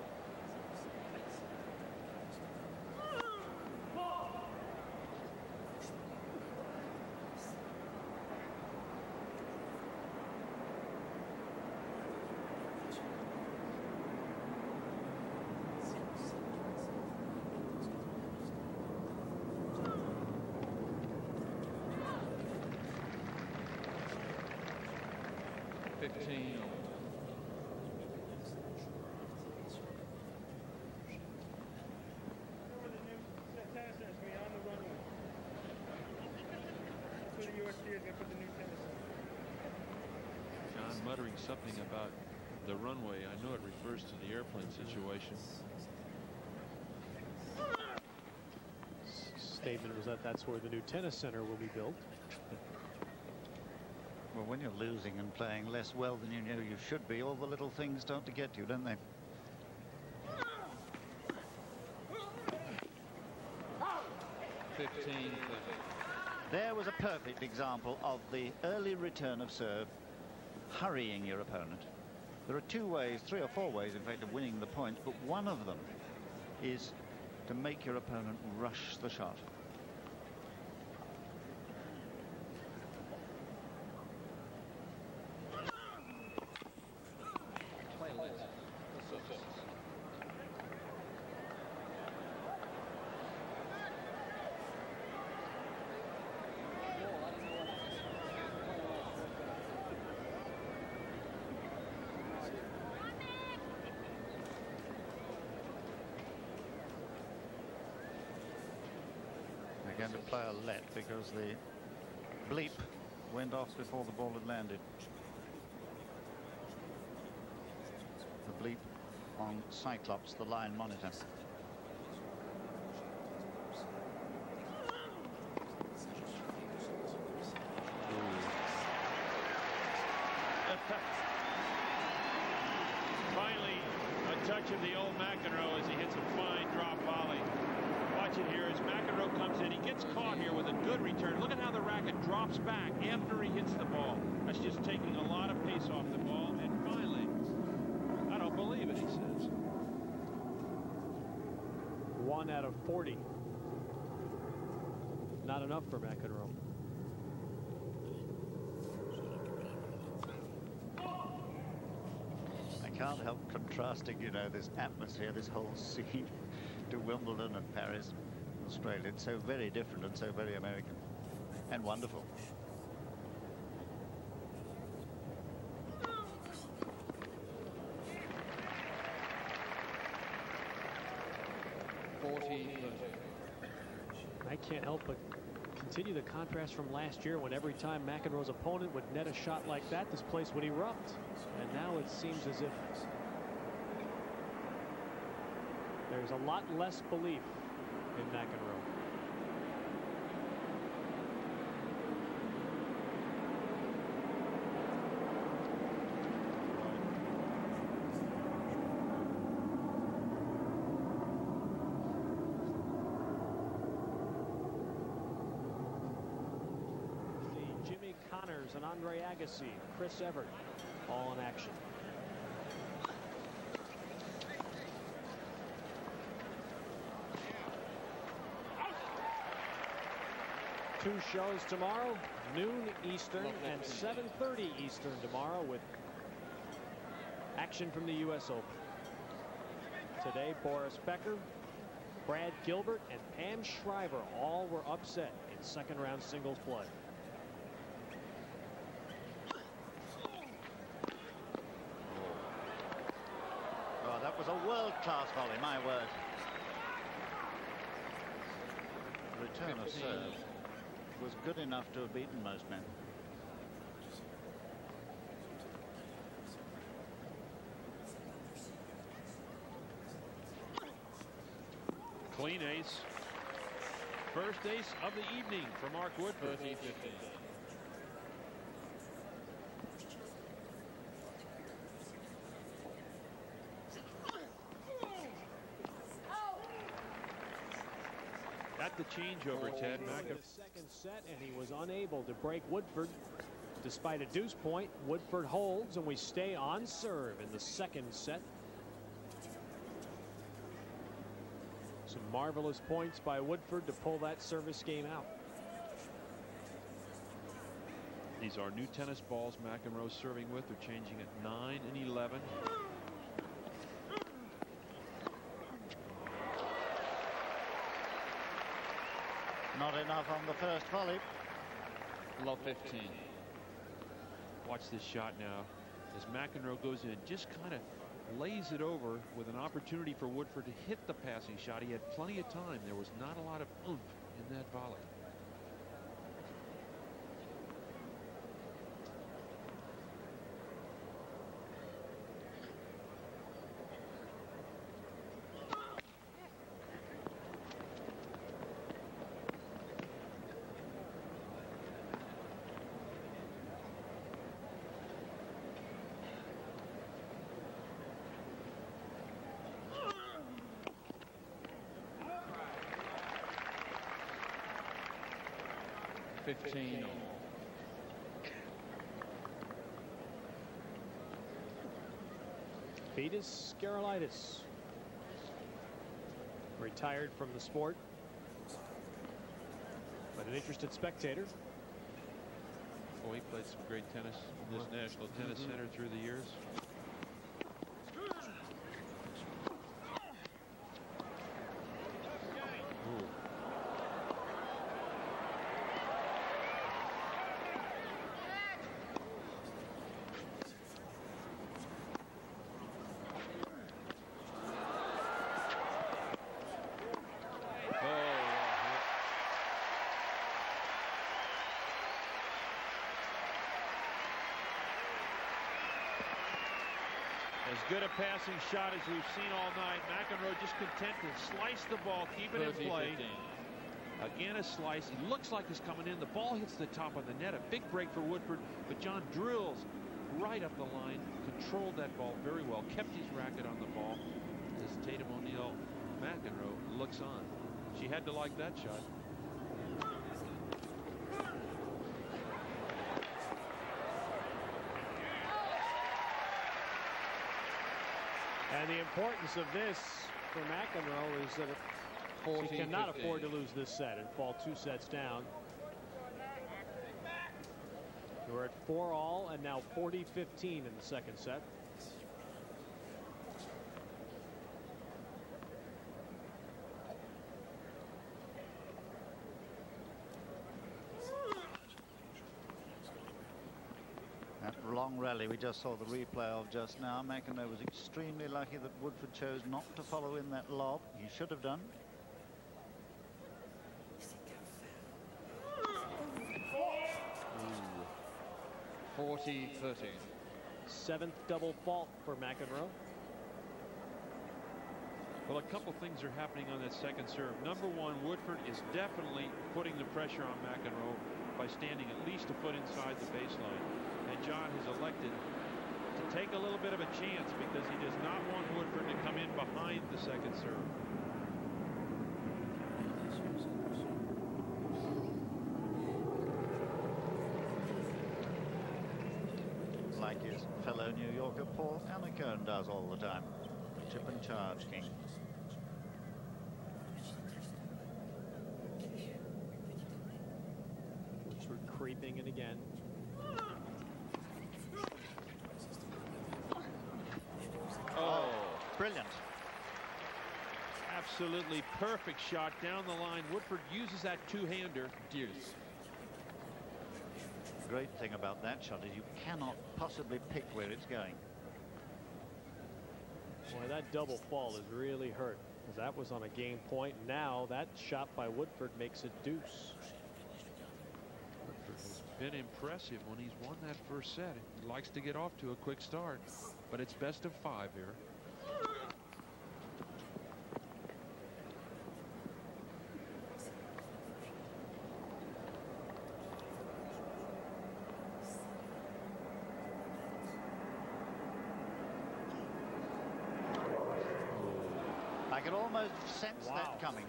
John muttering something about the runway. I know it refers to the airplane situation. Statement was that that's where the new tennis center will be built. Well, when you're losing and playing less well than you know you should be, all the little things start to get you, don't they? There was a perfect example of the early return of serve, hurrying your opponent. There are 2 ways, 3 or 4 ways, in fact, of winning the points, but one of them is to make your opponent rush the shot. Going to play a let because the bleep went off before the ball had landed. The bleep on Cyclops, the line monitor. Finally, a touch of the old McEnroe as he hits a fine drop volley. Watch it here as McEnroe comes in. He gets caught here with a good return. Look at how the racket drops back after he hits the ball. That's just taking a lot of pace off the ball. And finally, I don't believe it, he says. 1 out of 40. Not enough for McEnroe. I can't help contrasting, you know, this atmosphere, this whole scene to Wimbledon and Paris, Australia. It's so very different and so very American and wonderful. I can't help but continue the contrast from last year when every time McEnroe's opponent would net a shot like that, this place would erupt. And now it seems as if there's a lot less belief in McEnroe. See Jimmy Connors and Andre Agassi, Chris Evert, all in action. Two shows tomorrow, noon Eastern and 7:30 Eastern tomorrow, with action from the U.S. Open. Today, Boris Becker, Brad Gilbert, and Pam Shriver all were upset in second-round singles play. Oh, that was a world-class volley, my word. Return of serve was good enough to have beaten most men. Clean ace. First ace of the evening for Mark Woodforde. 30-15. At the changeover, Ted. The second set, and he was unable to break Woodforde. Despite a deuce point, Woodforde holds, and we stay on serve in the second set. Some marvelous points by Woodforde to pull that service game out. These are new tennis balls McEnroe's serving with. They're changing at 9 and 11. Not enough on the first volley. Love 15. Watch this shot now as McEnroe goes in, just kind of lays it over with an opportunity for Woodforde to hit the passing shot. He had plenty of time. There was not a lot of oomph in that volley. Fetus Scarolitis retired from the sport, but an interested spectator. Oh, he played some great tennis in this National Tennis Center through the years. As good a passing shot as we've seen all night. McEnroe just content to slice the ball, keep it in play. 15. Again, a slice. He looks like he's coming in. The ball hits the top of the net. A big break for Woodforde, but John drills right up the line, controlled that ball very well, kept his racket on the ball as Tatum O'Neal McEnroe looks on. She had to like that shot. And the importance of this for McEnroe is that he cannot afford to lose this set and fall 2 sets down. We're at 4-all and now 40-15 in the second set. That long rally we just saw the replay of just now. McEnroe was extremely lucky that Woodforde chose not to follow in that lob. He should have done. Ooh. 40-30. 7th double fault for McEnroe. Well, a couple things are happening on that second serve. Number one, Woodforde is definitely putting the pressure on McEnroe by standing at least a foot inside the baseline. And John has elected to take a little bit of a chance because he does not want Woodforde to come in behind the second serve. Like his fellow New Yorker Paul Annacone does all the time. Chip and charge king. Woodforde creeping in again. Oh, brilliant. Absolutely perfect shot down the line. Woodforde uses that two-hander. Deuce. The great thing about that shot is you cannot possibly pick where it's going. Boy, that double fault has really hurt, because that was on a game point. Now that shot by Woodforde makes it deuce. Woodforde has been impressive when he's won that first set. He likes to get off to a quick start, but it's best of 5 here. I could almost sense that coming.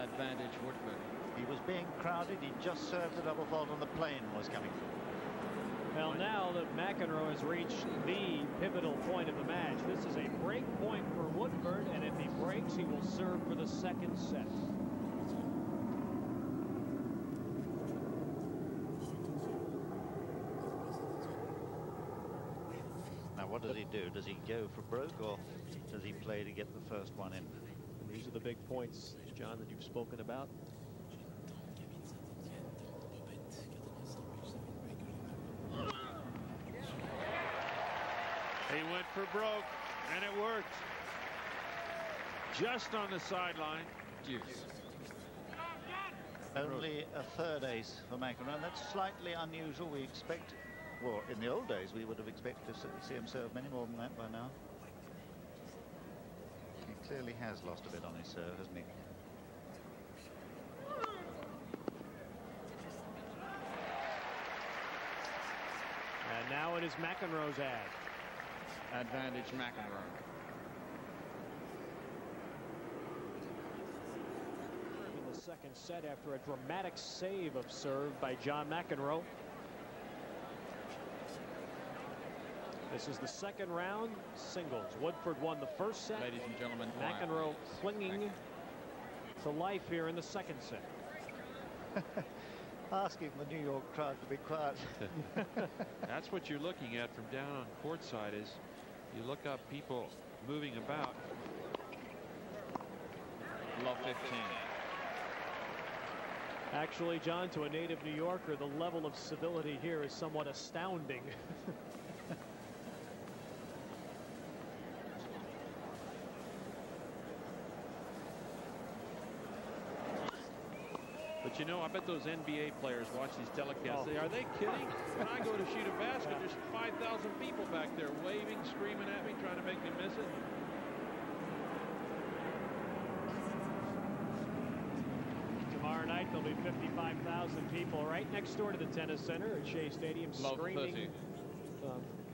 Advantage Woodforde. He was being crowded. He just served the double fault and the plane was coming. Well, now that McEnroe has reached the pivotal point of the match, this is a break point for Woodforde, and if he breaks, he will serve for the second set. Now, what does he do? Does he go for broke, or does he play to get the first one in? And these are the big points, John, that you've spoken about. He went for broke, and it worked. Just on the sideline. Deuce. Only a third ace for McEnroe. That's slightly unusual. We expect, well, in the old days, we would have expected to see him serve many more than that by now. He clearly has lost a bit on his serve, hasn't he? And now it is McEnroe's ad. Advantage McEnroe. In the second set after a dramatic save of serve by John McEnroe. This is the second round singles. Woodforde won the first set. Ladies and gentlemen, McEnroe clinging to life here in the second set. Asking the New York crowd to be quiet. That's what you're looking at from down on courtside. Is you look up people moving about. Love 15. Actually, John, to a native New Yorker, the level of civility here is somewhat astounding. But you know, I bet those NBA players watch these telecasts. Are they kidding? When I go to shoot a basket, there's 5,000 people back there waving, screaming at me, trying to make me miss it. Tomorrow night, there'll be 55,000 people right next door to the tennis center at Shea Stadium, screaming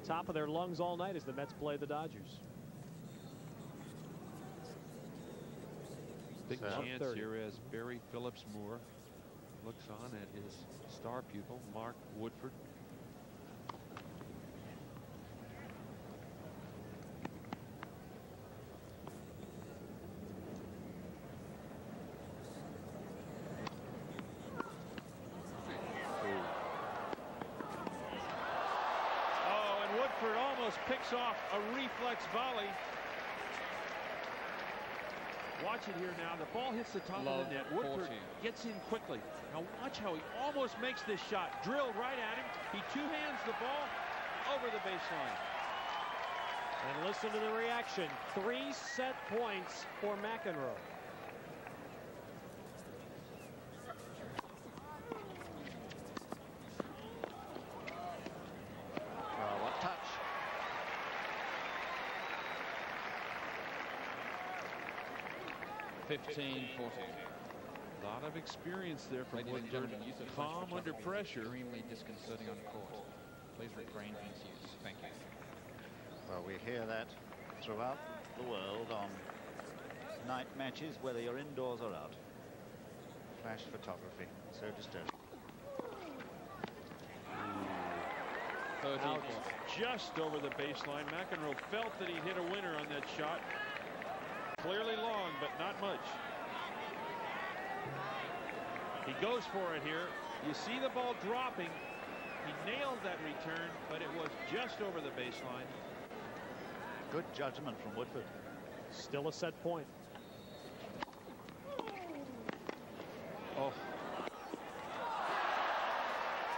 top of their lungs all night as the Mets play the Dodgers. Big chance here as Barry Phillips Moore looks on at his star pupil, Mark Woodforde. Oh, and Woodforde almost picks off a reflex volley. Watch it here now. The ball hits the top of the net. Woodforde gets in quickly. Now watch how he almost makes this shot. Drilled right at him. He two-hands the ball over the baseline. And listen to the reaction. 3 set points for McEnroe. Oh, what touch. A lot of experience there from Woodforde. Calm under pressure. Extremely disconcerting on court. Please refrain from its use. Thank you. Well, we hear that throughout the world on night matches, whether you're indoors or out. Flash photography, so disturbing. Out just over the baseline. McEnroe felt that he hit a winner on that shot. Clearly long, but not much. He goes for it here. You see the ball dropping. He nailed that return, but it was just over the baseline. Good judgment from Woodforde. Still a set point. Oh.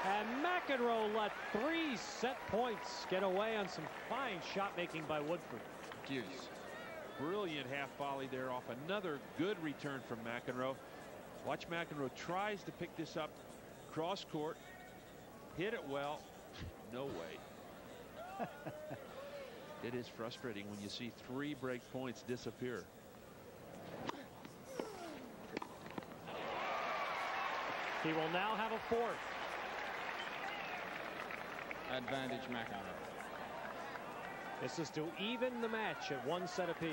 And McEnroe let 3 set points get away on some fine shot making by Woodforde. Deuce. Brilliant half volley there off another good return from McEnroe. Watch McEnroe tries to pick this up cross court. Hit it well. No way. It is frustrating when you see 3 break points disappear. He will now have a 4th. Advantage McEnroe. This is to even the match at 1 set apiece.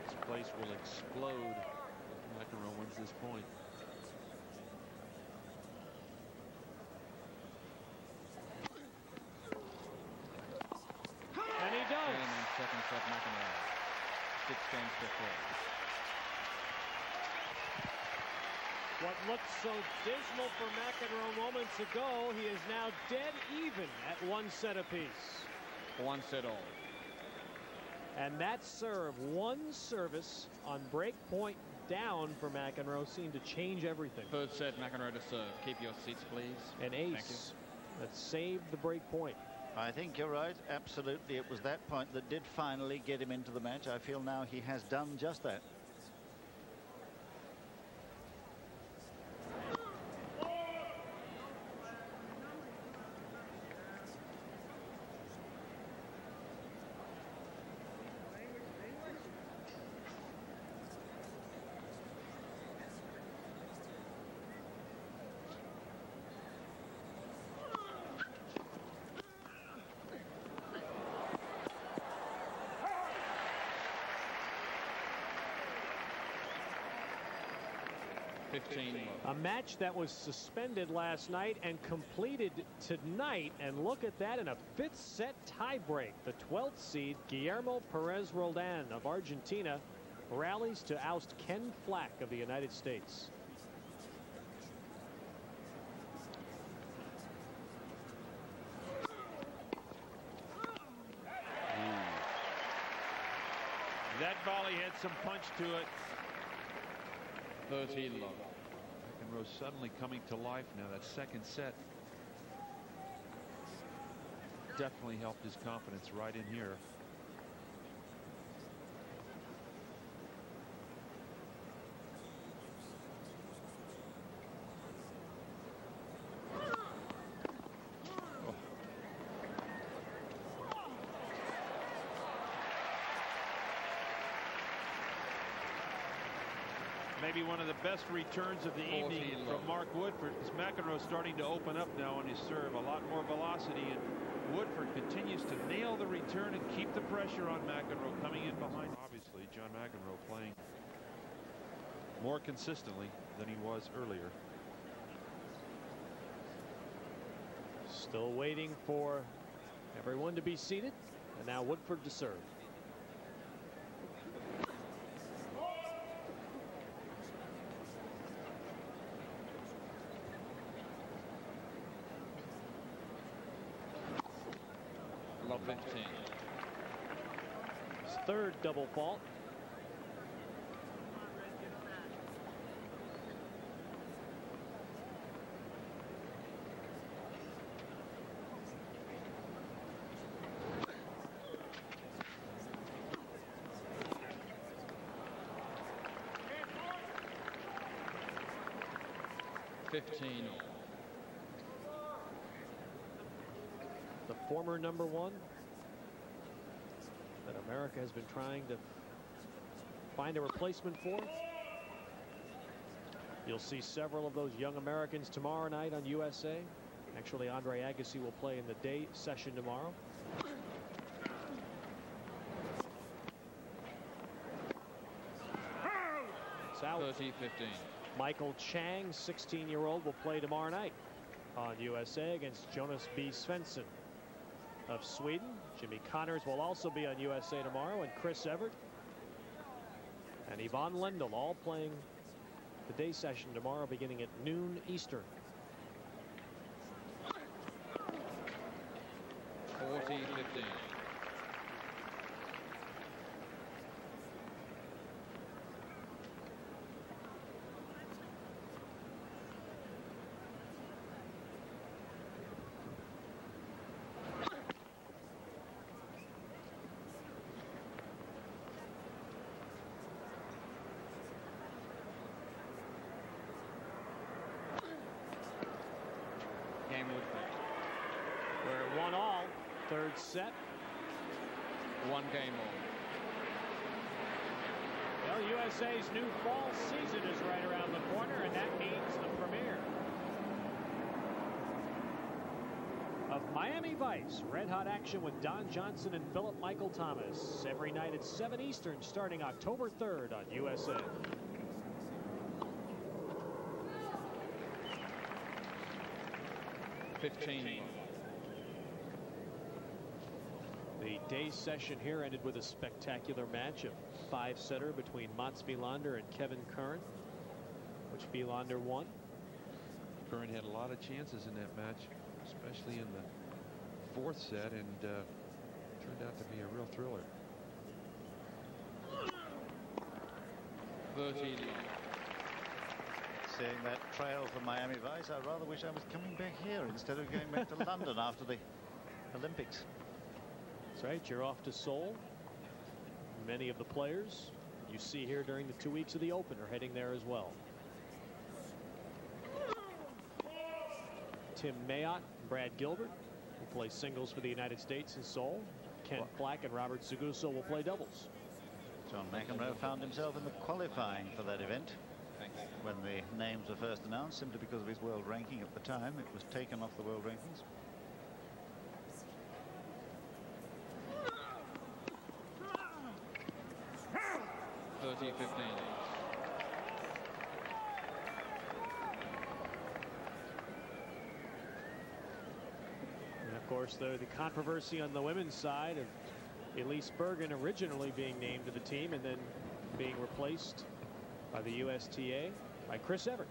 This place will explode if McEnroe wins this point. And he does. Second set McEnroe. 6 games to 4. What looked so dismal for McEnroe moments ago, he is now dead even at 1 set apiece. 1 set all. And that serve, 1 service on break point down for McEnroe, seemed to change everything. 3rd set McEnroe to serve. Keep your seats, please. An ace that saved the break point. I think you're right. Absolutely. It was that point that did finally get him into the match. I feel now he has done just that. 15. A match that was suspended last night and completed tonight. And look at that in a 5th set tiebreak. The 12th seed, Guillermo Perez Roldan of Argentina, rallies to oust Ken Flack of the United States. That volley had some punch to it. 13 love. McEnroe suddenly coming to life now. That second set definitely helped his confidence right in here. Maybe one of the best returns of the evening from Mark Woodforde, as McEnroe starting to open up now on his serve. A lot more velocity, and Woodforde continues to nail the return and keep the pressure on McEnroe coming in behind. Obviously, John McEnroe playing more consistently than he was earlier. Still waiting for everyone to be seated, and now Woodforde to serve. Love 15. His 3rd double fault. The former #1 that America has been trying to find a replacement for. You'll see several of those young Americans tomorrow night on USA. Actually, Andre Agassi will play in the day session tomorrow. It's out. 30-15. Michael Chang, 16-year-old, will play tomorrow night on USA against Jonas B. Svensson of Sweden. Jimmy Connors will also be on USA tomorrow, and Chris Evert and Yvonne Lendl all playing the day session tomorrow beginning at noon Eastern. 40-15. We're 1-all, 3rd set. 1 game all. Well, USA's new fall season is right around the corner, and that means the premiere of Miami Vice. Red hot action with Don Johnson and Philip Michael Thomas every night at 7 Eastern starting October 3rd on USA. The day session here ended with a spectacular match, a 5-setter between Mats Wilander and Kevin Curran, which Wilander won. Curran had a lot of chances in that match, especially in the 4th set, and turned out to be a real thriller. 13. Seeing that trail from Miami Vice, I rather wish I was coming back here instead of going back to London after the Olympics. That's right, you're off to Seoul. Many of the players you see here during the 2 weeks of the Open are heading there as well. Tim Mayotte and Brad Gilbert will play singles for the United States in Seoul. Ken Flack and Robert Seguso will play doubles. John McEnroe found himself in the qualifying for that event when the names were first announced, simply because of his world ranking at the time. It was taken off the world rankings. course, the controversy on the women's side of Elise Bergen originally being named to the team and then being replaced by the USTA by Chris Evert.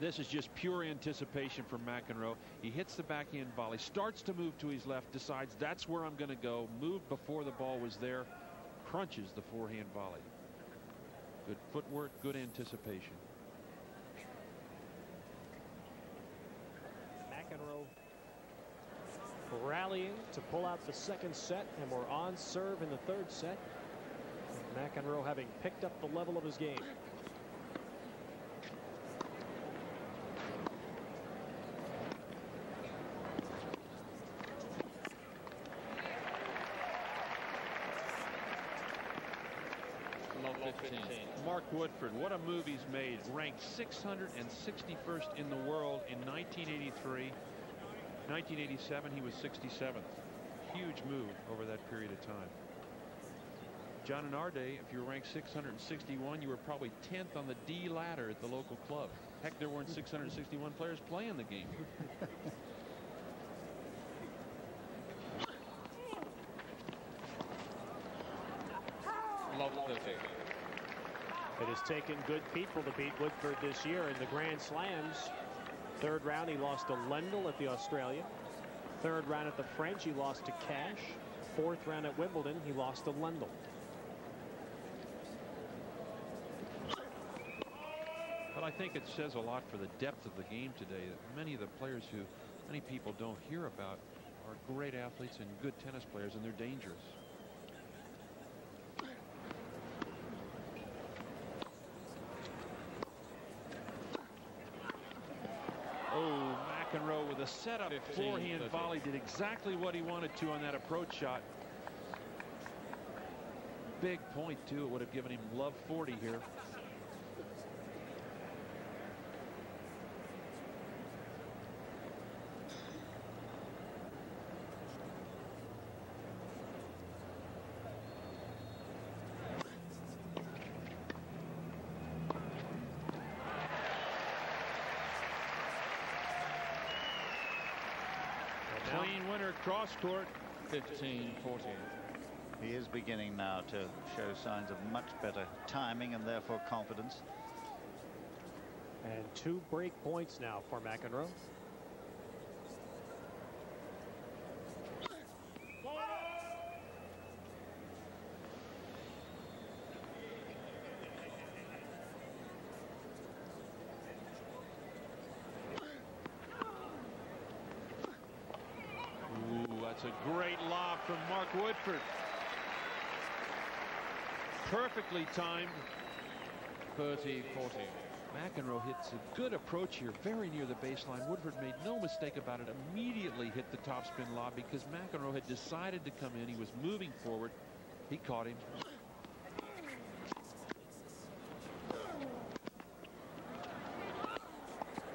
This is just pure anticipation from McEnroe. He hits the backhand volley, starts to move to his left, decides that's where I'm going to go, moved before the ball was there, crunches the forehand volley. Good footwork, good anticipation. McEnroe rallying to pull out the second set, and we're on serve in the third set. McEnroe having picked up the level of his game. Mark Woodforde, what a move he's made. Ranked 661st in the world in 1983. 1987, he was 67th. Huge move over that period of time. John, in our day, if you were ranked 661, you were probably 10th on the D ladder at the local club. Heck, there weren't 661 players playing the game. It has taken good people to beat Woodforde this year in the Grand Slams. Third round, he lost to Lendl at the Australia. Third round at the French, he lost to Cash. Fourth round at Wimbledon, he lost to Lendl. But I think it says a lot for the depth of the game today that many of the players who many people don't hear about are great athletes and good tennis players, and they're dangerous. Oh, McEnroe with a setup forehand volley did exactly what he wanted to on that approach shot. Big point, too. It would have given him love 40 here. Clean winner, cross court, 15-14. He is beginning now to show signs of much better timing and therefore confidence. And 2 break points now for McEnroe. That's a great lob from Mark Woodforde. Perfectly timed. 30-40. McEnroe hits a good approach here, very near the baseline. Woodforde made no mistake about it. Immediately hit the topspin lob because McEnroe had decided to come in. He was moving forward. He caught him.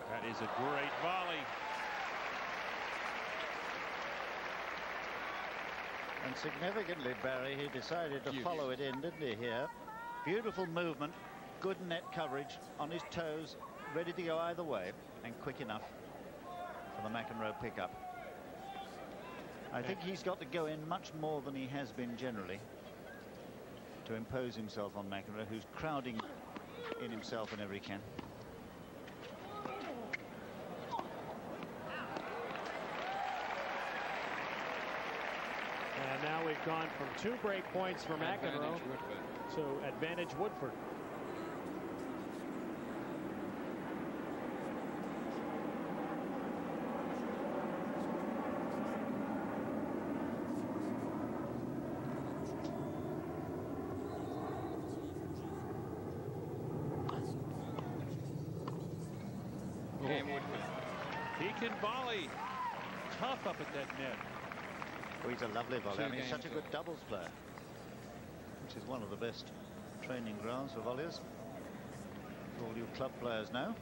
That is a great volley. And significantly, Barry, he decided to follow it in, didn't he, here? Beautiful movement, good net coverage, on his toes, ready to go either way, and quick enough for the McEnroe pickup. I think he's got to go in much more than he has been generally to impose himself on McEnroe, who's crowding in himself whenever he can. And now we've gone from 2 break points for McEnroe to advantage Woodforde. He can volley. Tough up at that net. Oh, he's a lovely volley. I mean, he's such a good doubles player, which is one of the best training grounds for volleys. All you club players know.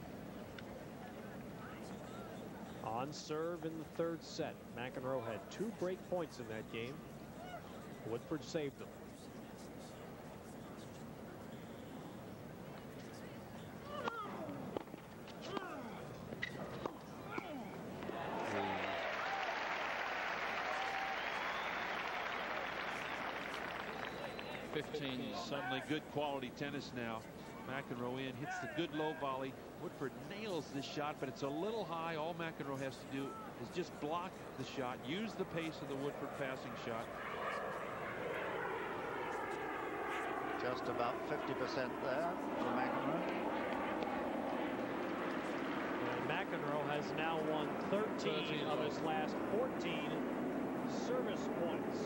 On serve in the third set. McEnroe had 2 break points in that game. Woodforde saved them. Suddenly good quality tennis now. McEnroe in, hits the good low volley. Woodforde nails this shot, but it's a little high. All McEnroe has to do is just block the shot, use the pace of the Woodforde passing shot. Just about 50% there for McEnroe. And McEnroe has now won 13 of his last 14 service points.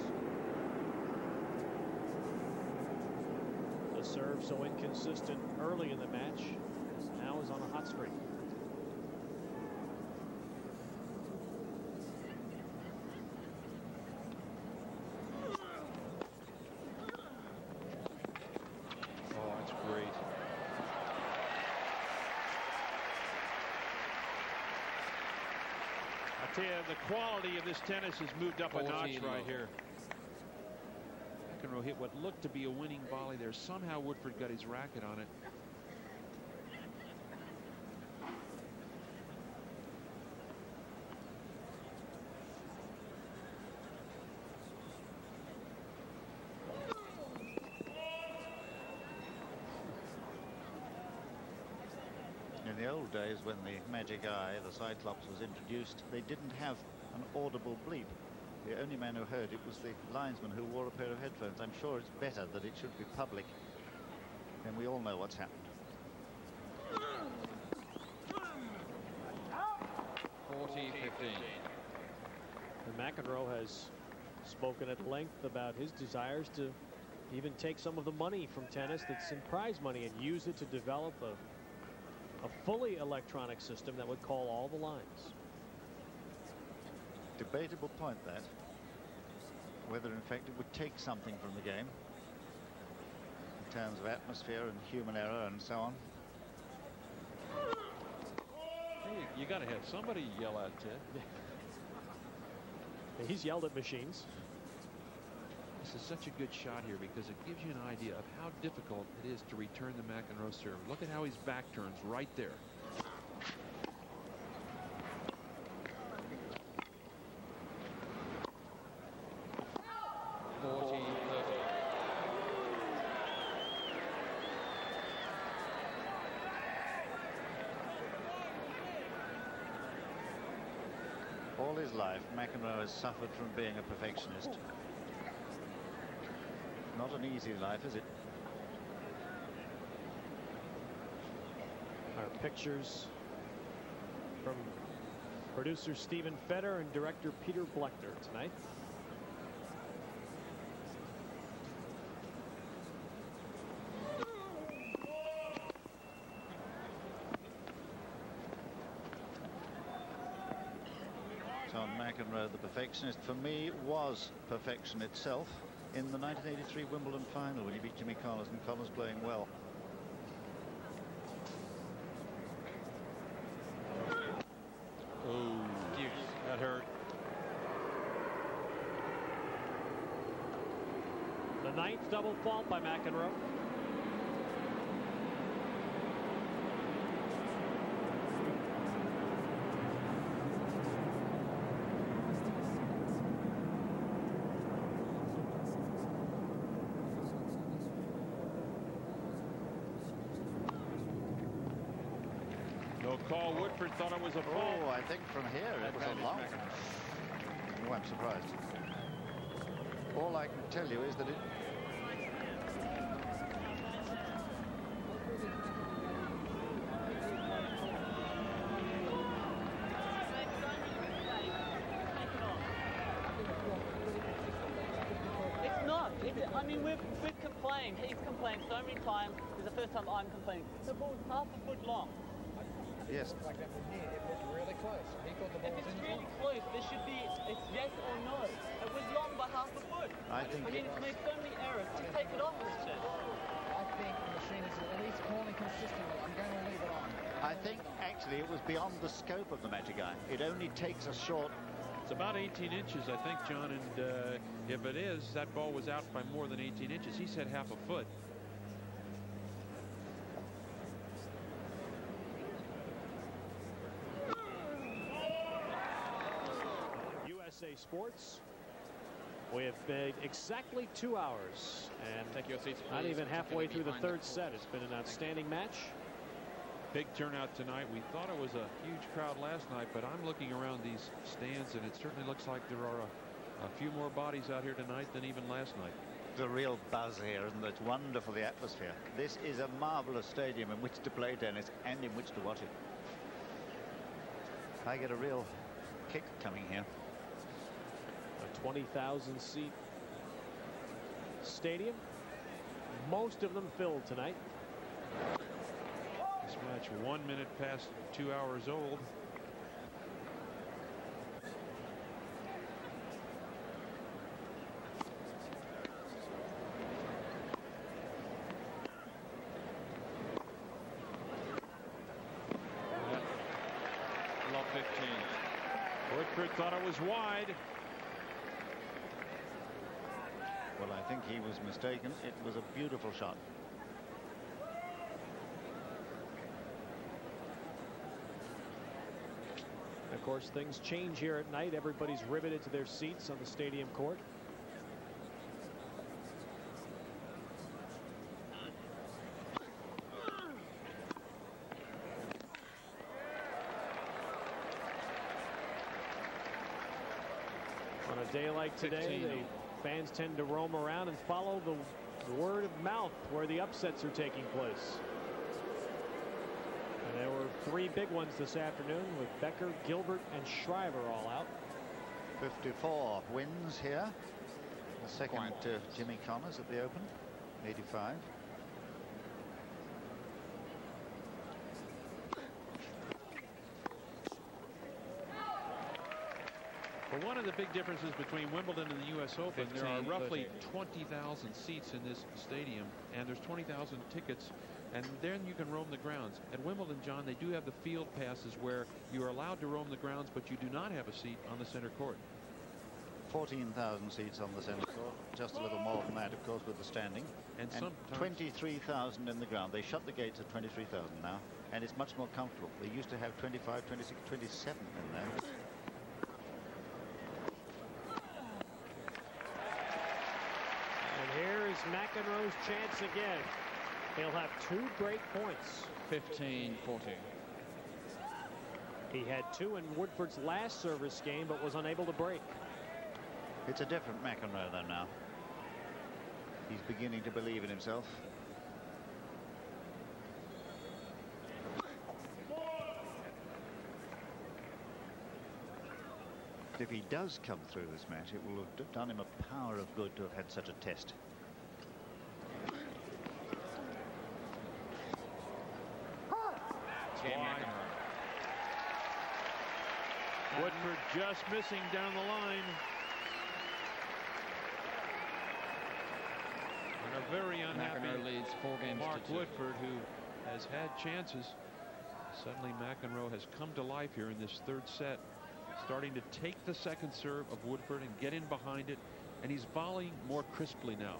The serve so inconsistent early in the match, now is on a hot streak. The quality of this tennis has moved up a notch right here. McEnroe hit what looked to be a winning volley there. Somehow Woodforde got his racket on it. In the old days, when the magic eye, the Cyclops, was introduced, they didn't have an audible bleep. The only man who heard it was the linesman who wore a pair of headphones. I'm sure it's better that it should be public, and we all know what's happened. 40-15. And McEnroe has spoken at length about his desires to even take some of the money from tennis that's in prize money and use it to develop a fully electronic system that would call all the lines. Debatable point, that. Whether, in fact, it would take something from the game in terms of atmosphere and human error and so on. Hey, you got to have somebody yell at Ted. He's yelled at machines. This is such a good shot here because it gives you an idea of how difficult it is to return the McEnroe serve. Look at how his back turns right there. All his life, McEnroe has suffered from being a perfectionist. Not an easy life, is it? Our pictures from producer Stephen Feder and director Peter Blechter tonight. John McEnroe, the perfectionist, for me was perfection itself in the 1983 Wimbledon final when he beat Jimmy Connors, and Connors playing well. Oh, that hurt. The 9th double fault by McEnroe. Call. Woodforde thought it was a fault. Oh, I think from here it was a long. Oh, I'm surprised. All I can tell you is that it. It's not. I mean, we've complained. He's complained so many times. It's the first time I'm complaining. The ball's half a foot long. Yes. Like that from here, it was really close. He thought the ball was If it's in really close, there should be, it's yes or no. It was long by half a foot. I think I mean, it's made so many errors. To take it off, Richard. I think machine is at least calling consistently, I'm going to leave it on. I think actually it was beyond the scope of the Magic Eye. It only takes a short. It's about 18 inches, I think, John, and if it is, that ball was out by more than 18 inches. He said half a foot. USA Sports. We have been exactly 2 hours, and take your seats, not even halfway through the third set. It's been an outstanding match. Big turnout tonight. We thought it was a huge crowd last night, but I'm looking around these stands, and it certainly looks like there are a few more bodies out here tonight than even last night. The real buzz here, isn't it? It's wonderful, the atmosphere. This is a marvelous stadium in which to play tennis and in which to watch it. I get a real kick coming here. A 20,000 seat stadium, most of them filled tonight. This match 1 minute past 2 hours old. Love 15. Woodforde thought it was wide. Well, I think he was mistaken. It was a beautiful shot. Of course, things change here at night. Everybody's riveted to their seats on the stadium court. On a day like today, the fans tend to roam around and follow the word of mouth where the upsets are taking place. And there were 3 big ones this afternoon with Becker, Gilbert, and Shriver all out. 54 wins here. The second to Jimmy Connors at the Open, 85. Well, one of the big differences between Wimbledon and the U.S. Open, there are roughly 20,000 seats in this stadium, and there's 20,000 tickets, and then you can roam the grounds. At Wimbledon, John, they do have the field passes where you are allowed to roam the grounds, but you do not have a seat on the center court. 14,000 seats on the center court, just a little more than that, of course, with the standing. And 23,000 in the ground. They shut the gates at 23,000 now, and it's much more comfortable. They used to have 25, 26, 27 in there. McEnroe's chance again. He'll have 2 break points. 15-14. He had 2 in Woodforde's last service game, but was unable to break. It's a different McEnroe though now. He's beginning to believe in himself. If he does come through this match, it will have done him a power of good to have had such a test. Woodforde just missing down the line. And a very unhappy leads 4 games Mark to 2. Woodforde, who has had chances. Suddenly McEnroe has come to life here in this third set, starting to take the second serve of Woodforde and get in behind it, and he's volleying more crisply now.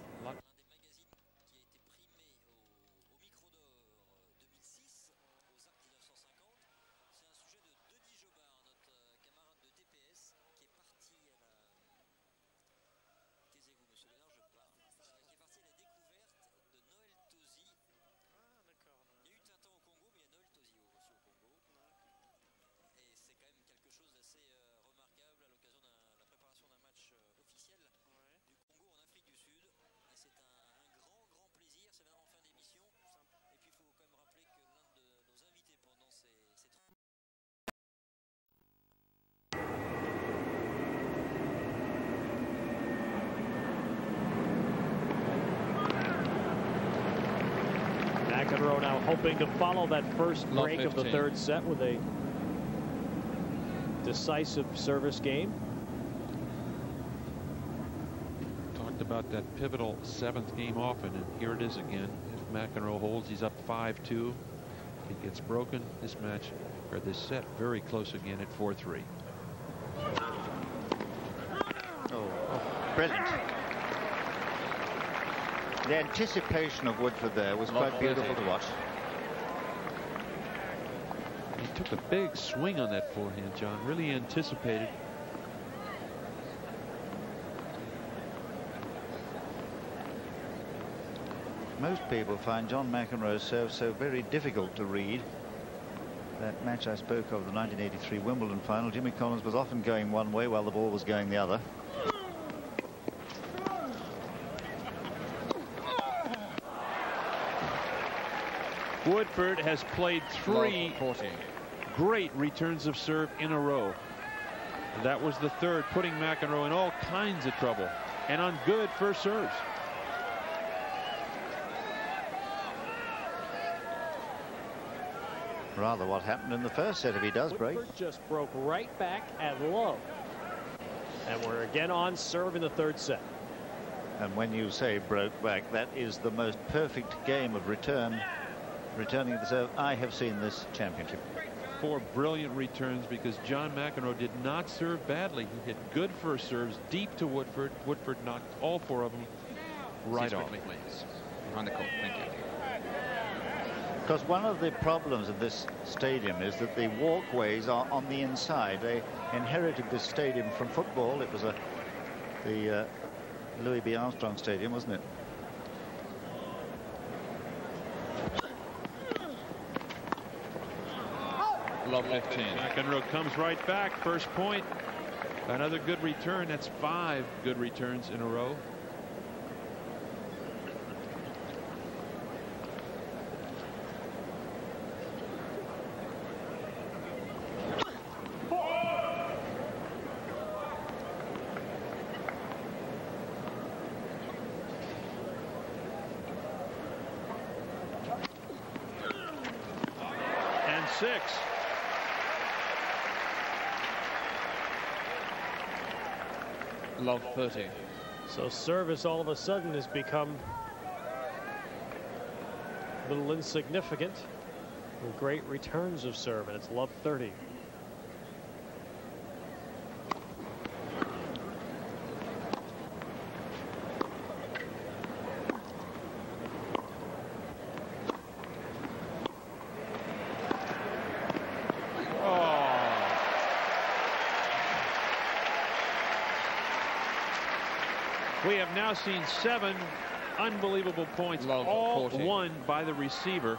McEnroe now hoping to follow that first break of the third set with a decisive service game. Talked about that pivotal 7th game often, and here it is again. McEnroe holds, he's up 5-2. If he gets broken, this match, or this set, very close again at 4-3. Brilliant. The anticipation of Woodforde there was quite beautiful to watch. He took a big swing on that forehand, John. Really anticipated. Most people find John McEnroe's serve so very difficult to read. That match I spoke of, the 1983 Wimbledon final, Jimmy Collins was often going one way while the ball was going the other. Woodforde has played 3 great returns of serve in a row. That was the third, putting McEnroe in all kinds of trouble and on good first serves. Rather what happened in the first set if he does break. Woodforde just broke right back at low. And we're again on serve in the third set. And when you say broke back, that is the most perfect game of returning the serve I have seen this championship. 4 brilliant returns because John McEnroe did not serve badly. He hit good first serves deep to Woodforde. Woodforde knocked all 4 of them right off. Please. Behind the court. Thank you. Because one of the problems of this stadium is that the walkways are on the inside. They inherited this stadium from football. It was the Louis B. Armstrong Stadium, wasn't it? Love 15. McEnroe comes right back. First point. Another good return. That's 5 good returns in a row. And 6. Love 30. So service all of a sudden has become a little insignificant with great returns of serve, and it's love 30. We have now seen 7 unbelievable points, all 14. won by the receiver.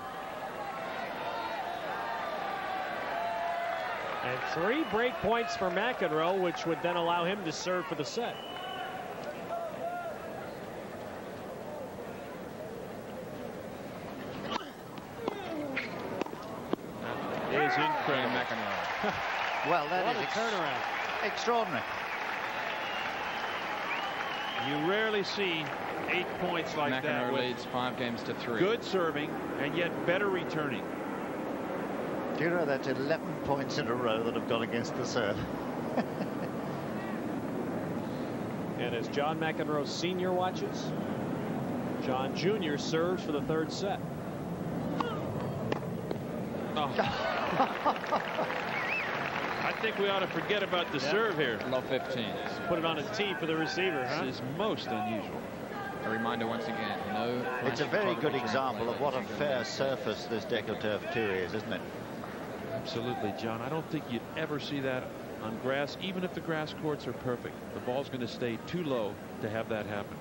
And 3 break points for McEnroe, which would then allow him to serve for the set. That is incredible. McEnroe. Well, that What is a turnaround. extraordinary. You rarely see 8 points like that. McEnroe With leads 5 games to 3. good serving and yet better returning. Do you know that's 11 points in a row that have gone against the serve? And as John McEnroe Sr. watches, John Jr. serves for the third set. I think we ought to forget about the serve here. Love 15. Put it on a tee for the receiver, huh? This is most unusual. A reminder once again, no. It's a very good example of what a fair surface this DecoTurf 2 is, isn't it? Absolutely, John. I don't think you'd ever see that on grass, even if the grass courts are perfect. The ball's going to stay too low to have that happen.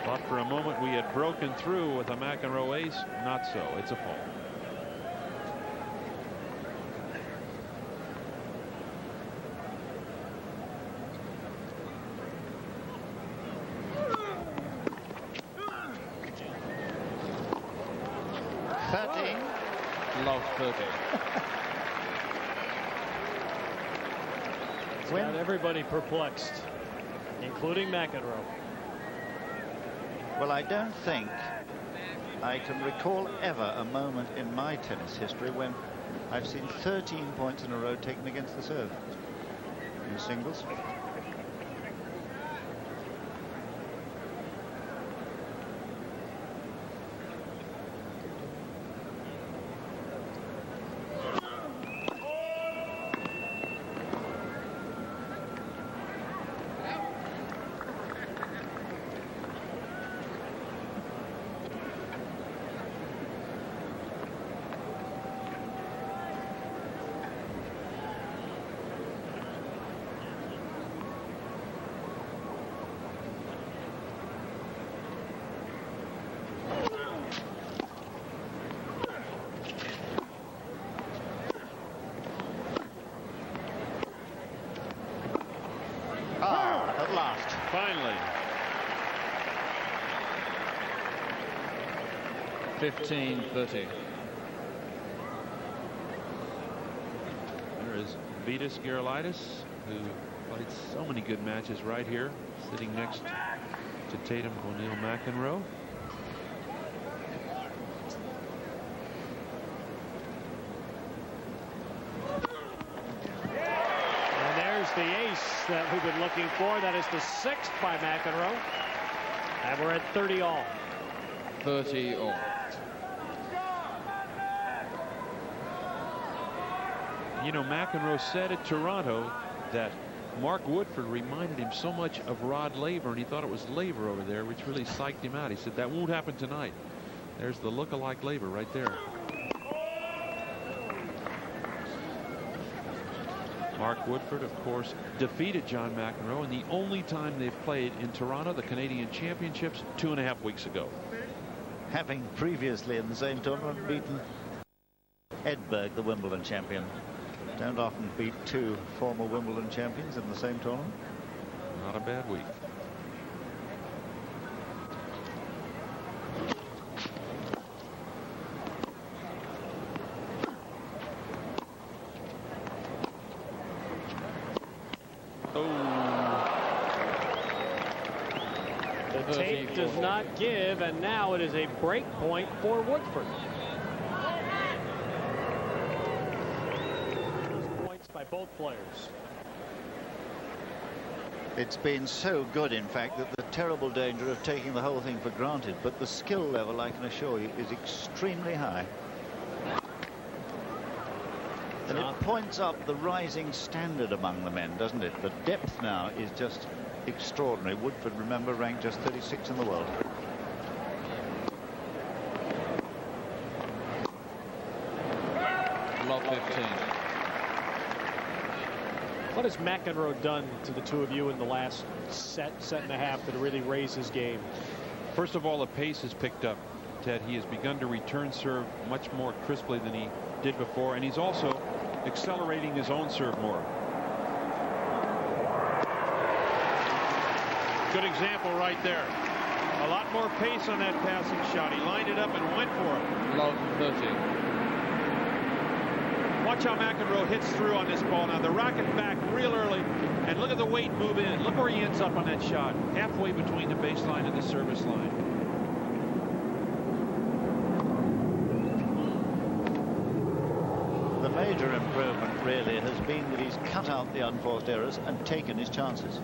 Thought for a moment we had broken through with a McEnroe ace. Not so. It's a fault. Love 30. It's got everybody perplexed, including McEnroe. Well, I don't think I can recall ever a moment in my tennis history when I've seen 13 points in a row taken against the serve in singles. Finally. 15-30. There is Vitas Gerulaitis, who played so many good matches right here, sitting next to Tatum O'Neill McEnroe. And there's the ace that we've been looking for. That is the 6th by McEnroe. And we're at 30 all. 30 all. You know, McEnroe said at Toronto that Mark Woodforde reminded him so much of Rod Laver, and he thought it was Laver over there, which really psyched him out. He said that won't happen tonight. There's the look-alike Laver right there. Mark Woodforde, of course, defeated John McEnroe, and the only time they've played in Toronto, the Canadian Championships, 2.5 weeks ago. Having previously in the same tournament beaten Edberg, the Wimbledon champion. Don't often beat two former Wimbledon champions in the same tournament. Not a bad week. The tape does not give, and now it is a break point for Woodforde. Points by both players. It's been so good, in fact, that the terrible danger of taking the whole thing for granted, but the skill level, I can assure you, is extremely high. And it points up the rising standard among the men, doesn't it? The depth now is just extraordinary. Woodforde, remember, ranked just 36 in the world. Love 15. What has McEnroe done to the two of you in the last set and a half to really raise his game? First of all, the pace has picked up, Ted. He has begun to return serve much more crisply than he did before, and he's also accelerating his own serve more. Good example right there. A lot more pace on that passing shot. He lined it up and went for it. Love 30. Watch how McEnroe hits through on this ball now. The rocket back real early, and look at the weight move in. Look where he ends up on that shot. Halfway between the baseline and the service line. The major improvement really has been that he's cut out the unforced errors and taken his chances.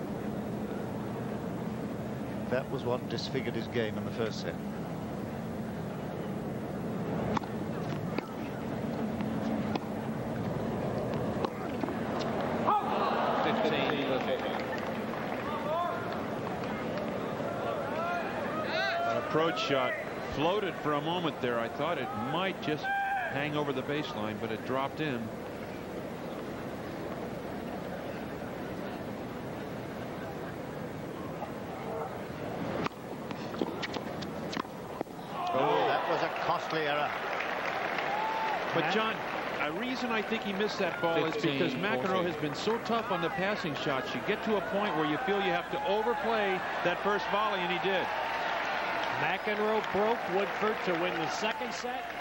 That was what disfigured his game in the first set. An approach shot floated for a moment there. I thought it might just hang over the baseline, but it dropped in. Error. But John, a reason I think he missed that ball is because McEnroe has been so tough on the passing shots. You get to a point where you feel you have to overplay that first volley, and he did. McEnroe broke Woodforde to win the second set.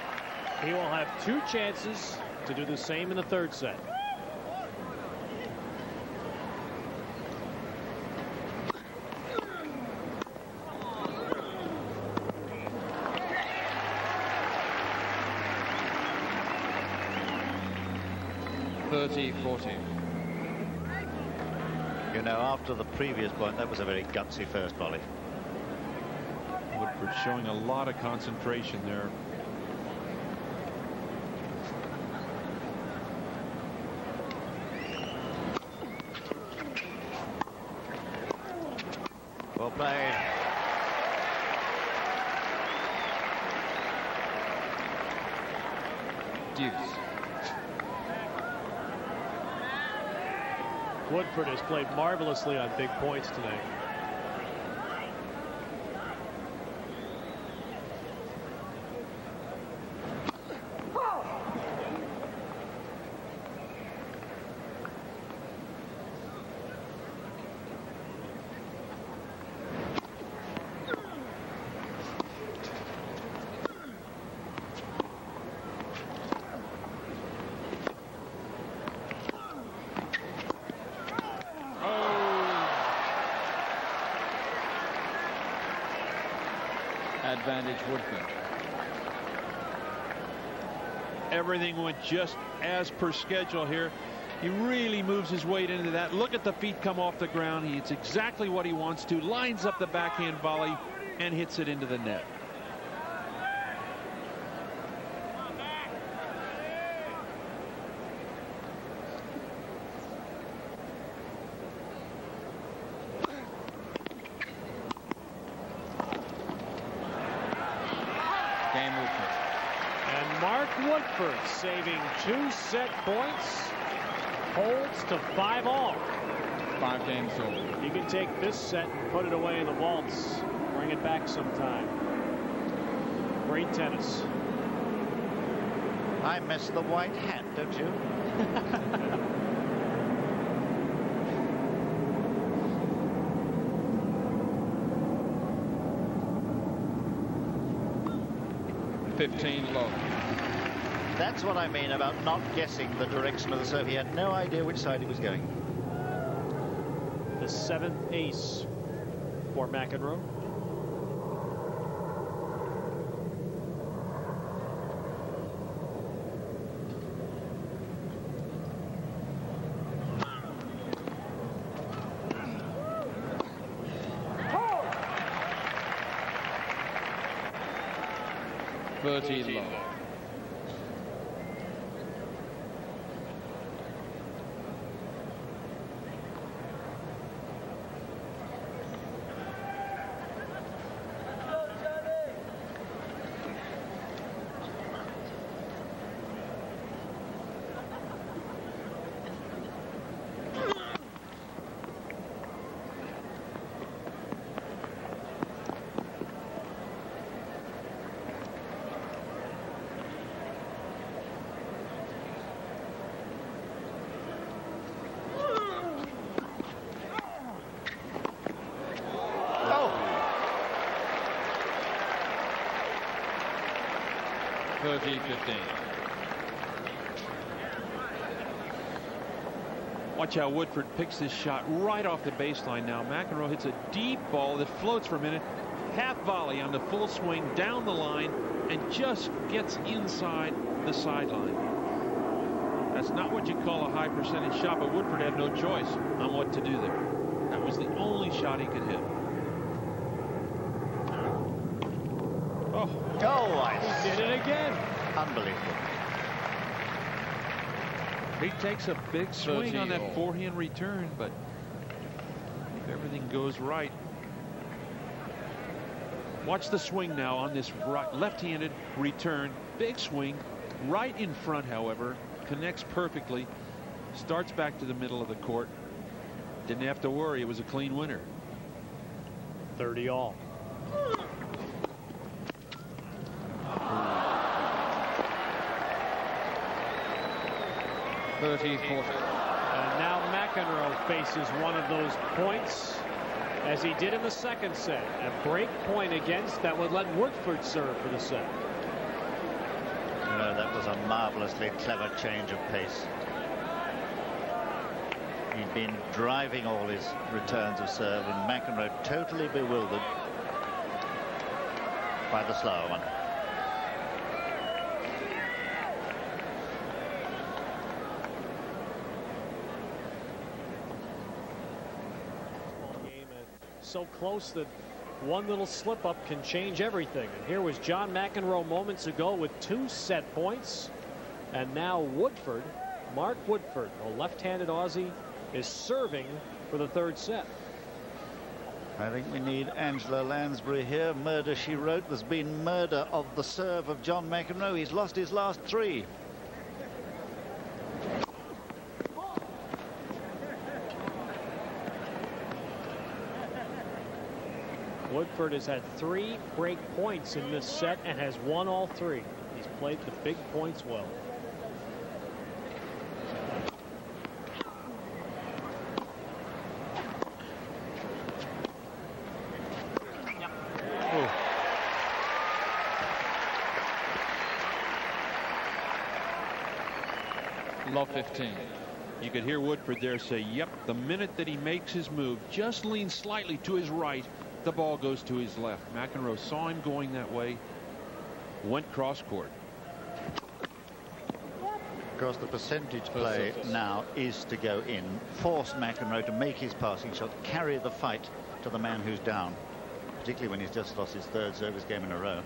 He will have 2 chances to do the same in the third set. You know, after the previous point, that was a very gutsy first volley. Woodforde showing a lot of concentration there. Well played. Deuce. Woodforde has played marvelously on big points tonight. advantage, Woodforde. Everything went just as per schedule here. He really moves his weight into that. Look at the feet come off the ground. It's exactly what he wants to. Lines up the backhand volley and hits it into the net. And Mark Woodforde saving 2 set points. Holds to 5-all. 5 games all. You can take this set and put it away in the vaults. Bring it back sometime. Great tennis. I miss the white hat, don't you? Low. That's what I mean about not guessing the direction of the serve. He had no idea which side he was going. The 7th ace for McEnroe. Low. Watch how Woodforde picks this shot right off the baseline now. McEnroe hits a deep ball that floats for a minute. Half volley on the full swing down the line and just gets inside the sideline. That's not what you call a high percentage shot, but Woodforde had no choice on what to do there. That was the only shot he could hit. Oh, he did it again. Unbelievable. He takes a big swing on that forehand return, but if everything goes right. Watch the swing now on this left-handed return. Big swing. Right in front, however. Connects perfectly. Starts back to the middle of the court. Didn't have to worry. It was a clean winner. 30-all. And now McEnroe faces one of those points, as he did in the second set. A break point against that would let Woodforde serve for the set. No, that was a marvelously clever change of pace. He'd been driving all his returns of serve, and McEnroe totally bewildered by the slower one. So close that one little slip up can change everything. And here was John McEnroe moments ago with 2 set points. And now Woodforde, Mark Woodforde, a left-handed Aussie, is serving for the 3rd set. I think we need Angela Lansbury here. Murder, she wrote. There's been murder of the serve of John McEnroe. He's lost his last 3. Woodforde has had 3 break points in this set and has won all 3. He's played the big points well. Love 15. You could hear Woodforde there say, yep, the minute that he makes his move, just leans slightly to his right, the ball goes to his left. McEnroe saw him going that way, went cross court. Of course, the percentage play now is to go in, force McEnroe to make his passing shot, carry the fight to the man who's down, particularly when he's just lost his third service game in a row.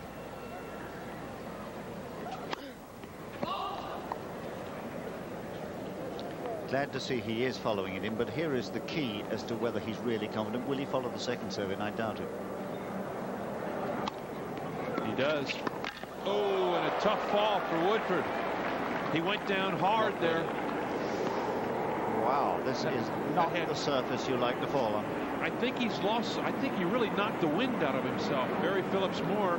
Glad to see he is following it in, but here is the key as to whether he's really confident. Will he follow the second serve in? I doubt it. He does. Oh, and a tough fall for Woodforde. He went down hard there. Wow, this is not the surface you like to fall on. I think he's lost. I think he really knocked the wind out of himself. Barry Phillips-Moore.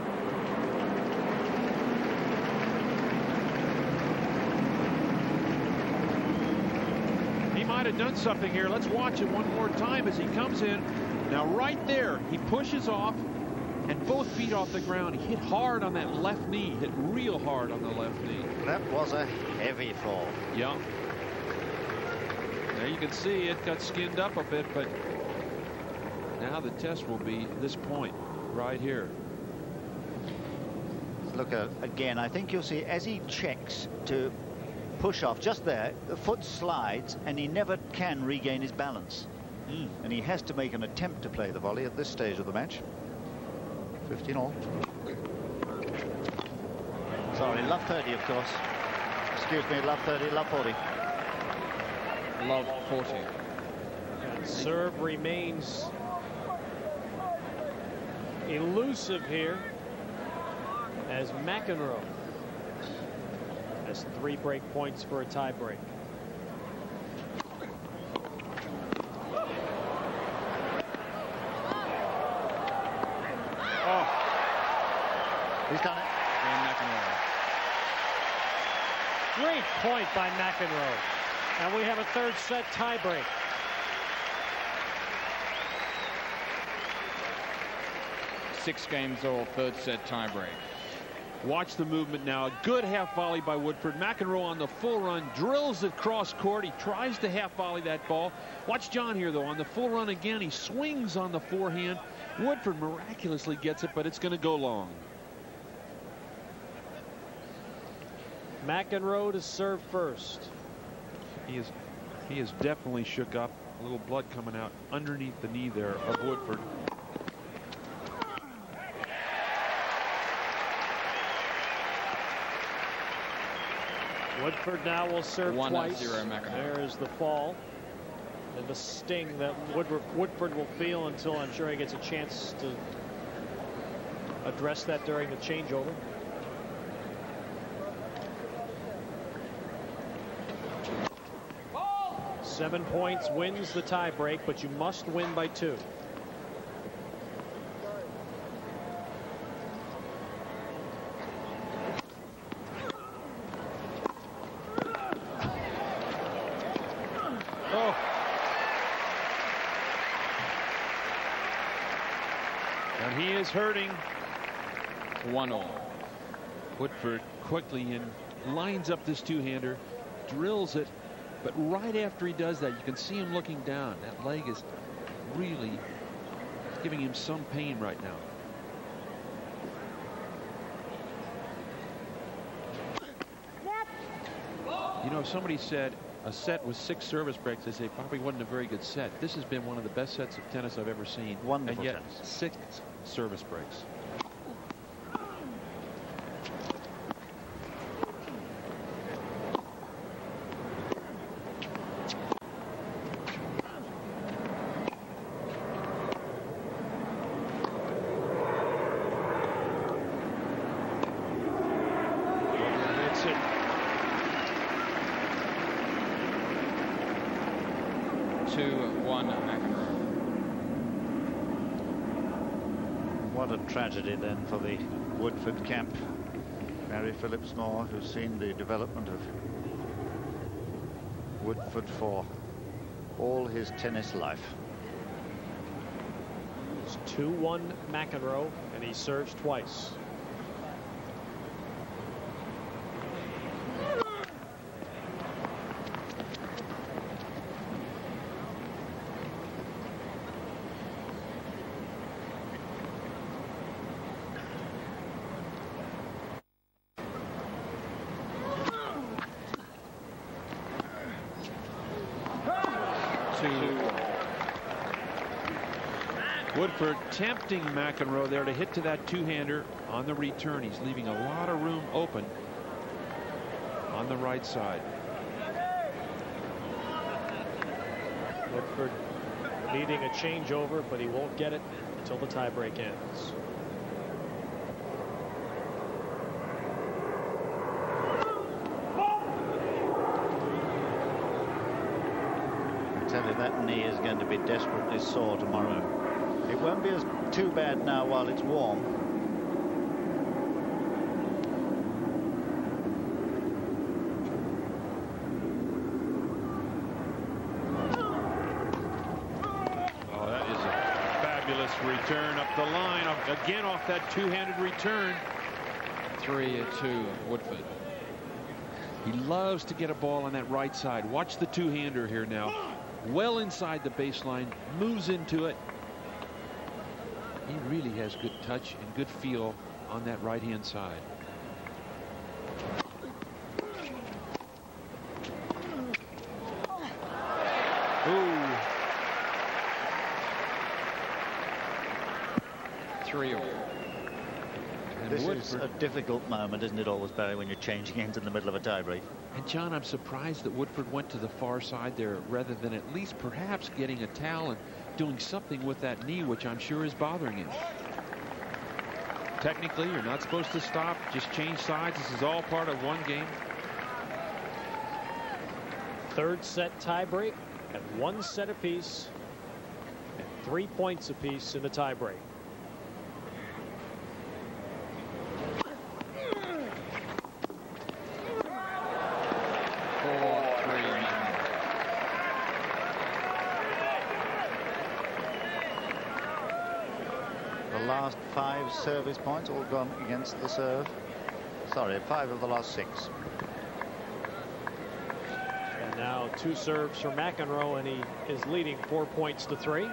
He might have done something here. Let's watch it one more time as he comes in. Now right there, he pushes off and both feet off the ground. He hit hard on that left knee, hit real hard on the left knee. That was a heavy fall. Yeah. There you can see it got skinned up a bit, but now the test will be this point right here. Look again, I think you'll see as he checks to push off just there, the foot slides and he never can regain his balance. And he has to make an attempt to play the volley at this stage of the match. 15 all. Sorry, love 30, of course. Excuse me, love 30, love 40. Love 40. Serve remains elusive here as McEnroe has 3 break points for a tie break. He's done it. And McEnroe. Great point by McEnroe. And we have a third set tiebreak. Six games all, third set tiebreak. Watch the movement now. A good half volley by Woodforde. McEnroe on the full run, drills it cross court. He tries to half volley that ball. Watch John here, though. On the full run again, he swings on the forehand. Woodforde miraculously gets it, but it's going to go long. McEnroe to serve first. He is definitely shook up. A little blood coming out underneath the knee there of Woodforde. Woodforde now will serve twice. 1-0 McEnroe. There's the fall and the sting that Woodforde will feel until I'm sure he gets a chance to address that during the changeover. Oh! 7 points wins the tie break, but you must win by 2. Hurting. 1-all. Woodforde quickly in, lines up this two-hander, drills it, but right after he does that, you can see him looking down. That leg is really giving him some pain right now. You know, if somebody said a set with 6 service breaks, they say probably wasn't a very good set. This has been one of the best sets of tennis I've ever seen. Wonderful and yet tennis. 6 service breaks. That's it. 2-1 McEnroe. What a tragedy then for the Woodforde camp. Barry Phillips-Moore, who's seen the development of Woodforde for all his tennis life. It's 2-1 McEnroe, and he serves twice. Woodforde tempting McEnroe there to hit to that two-hander on the return. He's leaving a lot of room open on the right side. Woodforde needing a changeover, but he won't get it until the tiebreak ends. I tell you, that knee is going to be desperately sore tomorrow. It won't be too bad now while it's warm. Oh, that is a fabulous return up the line. Again off that two-handed return. 3-2 Woodforde. He loves to get a ball on that right side. Watch the two-hander here now. Well inside the baseline, moves into it. He really has good touch and good feel on that right-hand side. Ooh. 3-all. This is a difficult moment, isn't it always, Barry, when you're changing ends in the middle of a tiebreak? And John, I'm surprised that Woodforde went to the far side there rather than at least perhaps getting a towel and doing something with that knee, which I'm sure is bothering him. Technically, you're not supposed to stop, just change sides. This is all part of one game. Third set tiebreak at 1 set apiece and 3 points apiece in the tiebreak. Last 5 service points all gone against the serve. Sorry, 5 of the last 6. And now 2 serves for McEnroe, and he is leading 4 points to 3.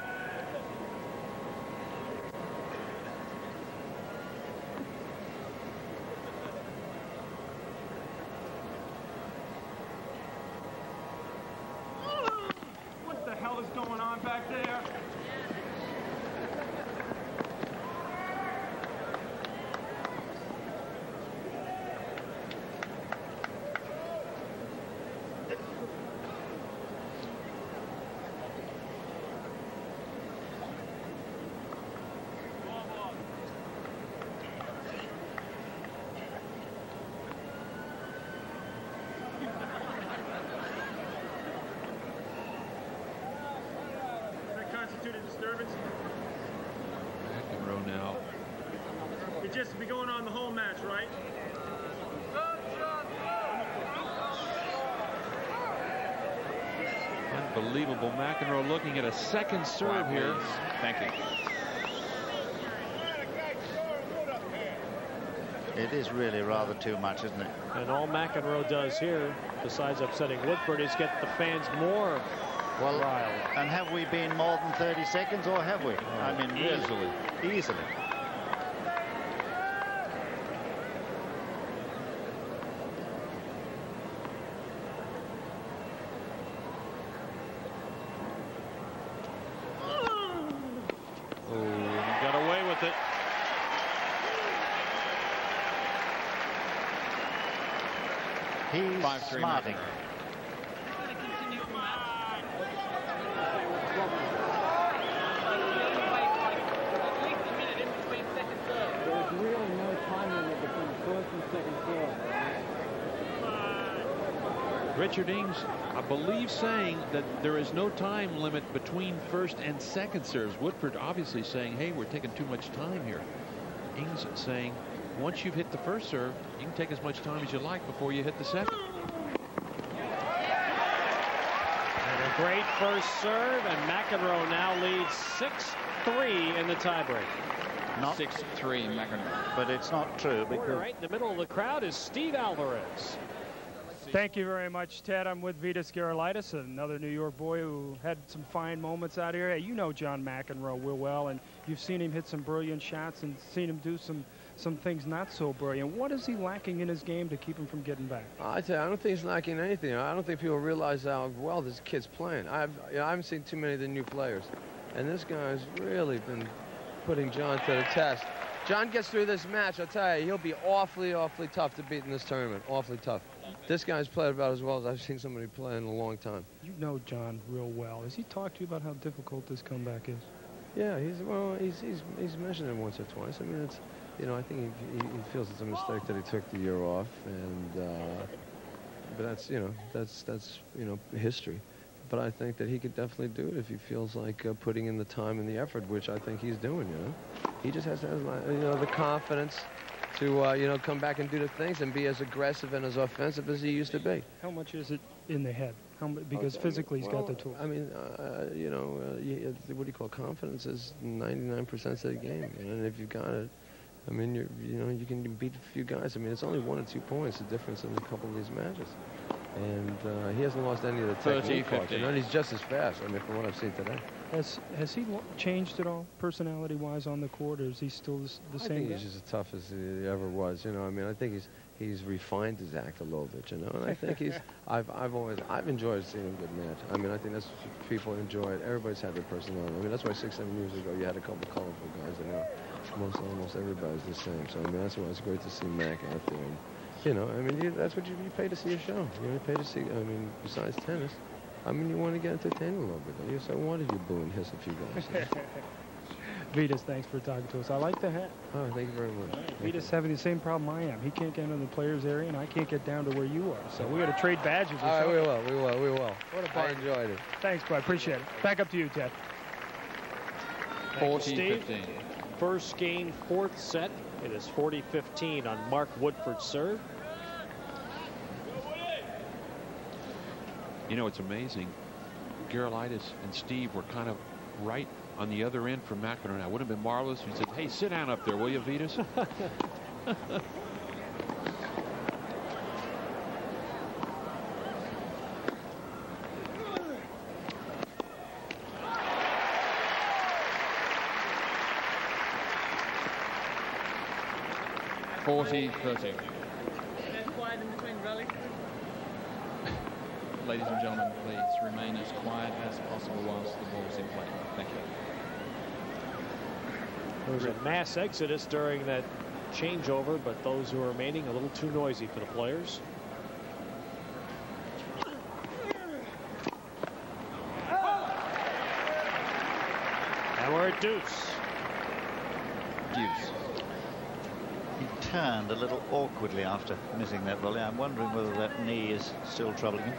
What the hell is going on back there? A disturbance. McEnroe now. It just be going on the whole match, right? Unbelievable. McEnroe looking at a second serve here. Thank you. It is really rather too much, isn't it? And all McEnroe does here, besides upsetting Woodforde, is get the fans more riled. And have we been more than 30 seconds, or have we? I mean, easily. Easily. Oh, he got away with it. He's smarting. There's really no time limit between first and second serve. Richard Ings, I believe, saying that there is no time limit between first and second serves. Woodforde obviously saying, hey, we're taking too much time here. Ings saying, once you've hit the first serve, you can take as much time as you like before you hit the second. And a great first serve, and McEnroe now leads 6-3 in the tiebreak. Not 6-3 McEnroe. But it's not true, because Right in the middle of the crowd is Steve Alvarez. Thank you very much, Ted. I'm with Vitas Gerulaitis, another New York boy who had some fine moments out here. Hey, you know John McEnroe real well, and you've seen him hit some brilliant shots and seen him do some things not so brilliant. What is he lacking in his game to keep him from getting back? I tell you, I don't think he's lacking anything. I don't think people realize how well this kid's playing. I haven't seen too many of the new players. And this guy's really been putting John to the test. John gets through this match, I'll tell you, he'll be awfully, awfully tough to beat in this tournament. Awfully tough. This guy's played about as well as I've seen somebody play in a long time. You know John real well. Has he talked to you about how difficult this comeback is? Yeah, he's mentioned it once or twice. I mean, it's, you know, I think he feels it's a mistake that he took the year off, and but that's, you know, that's you know, history. But I think that he could definitely do it if he feels like putting in the time and the effort, which I think he's doing, you know. He just has to have, you know, the confidence to, you know, come back and do the things and be as aggressive and as offensive as he used to be. How much is it in the head? Because physically he's got the tools. I mean, you know, what do you call confidence is 99% of the game, you know, and if you've got it, I mean, you know, you can beat a few guys. I mean, it's only 1 or 2 points the difference in a couple of these matches. And he hasn't lost any of the technique parts. You know, and he's just as fast, I mean, from what I've seen today. Has he changed at all, personality-wise, on the court, or is he still the same? I think he's just as tough as he ever was. You know, I mean, I think he's refined his act a little bit. You know, and I think he's. I've enjoyed seeing a good match. I mean, I think that's what people enjoy. Everybody's had their personality. I mean, that's why 6, 7 years ago you had a couple of colorful guys. You know, almost everybody's the same. So I mean, that's why it's great to see Mac out there. And, you know, I mean, that's what you pay to see a show. You pay to see. I mean, besides tennis. I mean, you want to get entertained a little bit, don't you? So why did you boo and hiss a few guys? Vitas, thanks for talking to us. I like the hat. Oh, thank you very much. Vitas having the same problem I am. He can't get into the players' area, and I can't get down to where you are. So we got to trade badges. All right, we will. What a I enjoyed it. Thanks, bud. Appreciate it. Back up to you, Ted. 40-15. First game, 4th set. It is 40-15 on Mark Woodford's serve. You know, it's amazing. Gerolaitis and Steve were kind of right on the other end from McEnroe. Now, wouldn't have been marvelous if he said, hey, sit down up there, will you, Vitas? Ladies and gentlemen, please remain as quiet as possible whilst the ball's in play. Thank you. There was a mass exodus during that changeover, but those who are remaining a little too noisy for the players. And we're at deuce. Deuce. He turned a little awkwardly after missing that volley. I'm wondering whether that knee is still troubling him.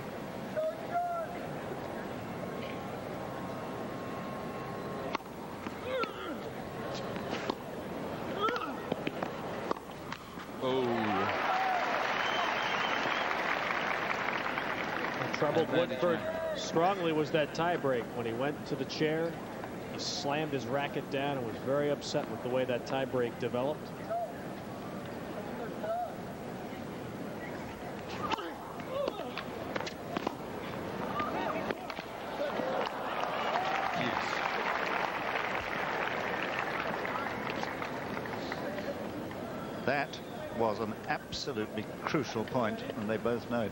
Troubled Woodford strongly was that tie break. When he went to the chair, he slammed his racket down and was very upset with the way that tie break developed. That was an absolutely crucial point, and they both know it.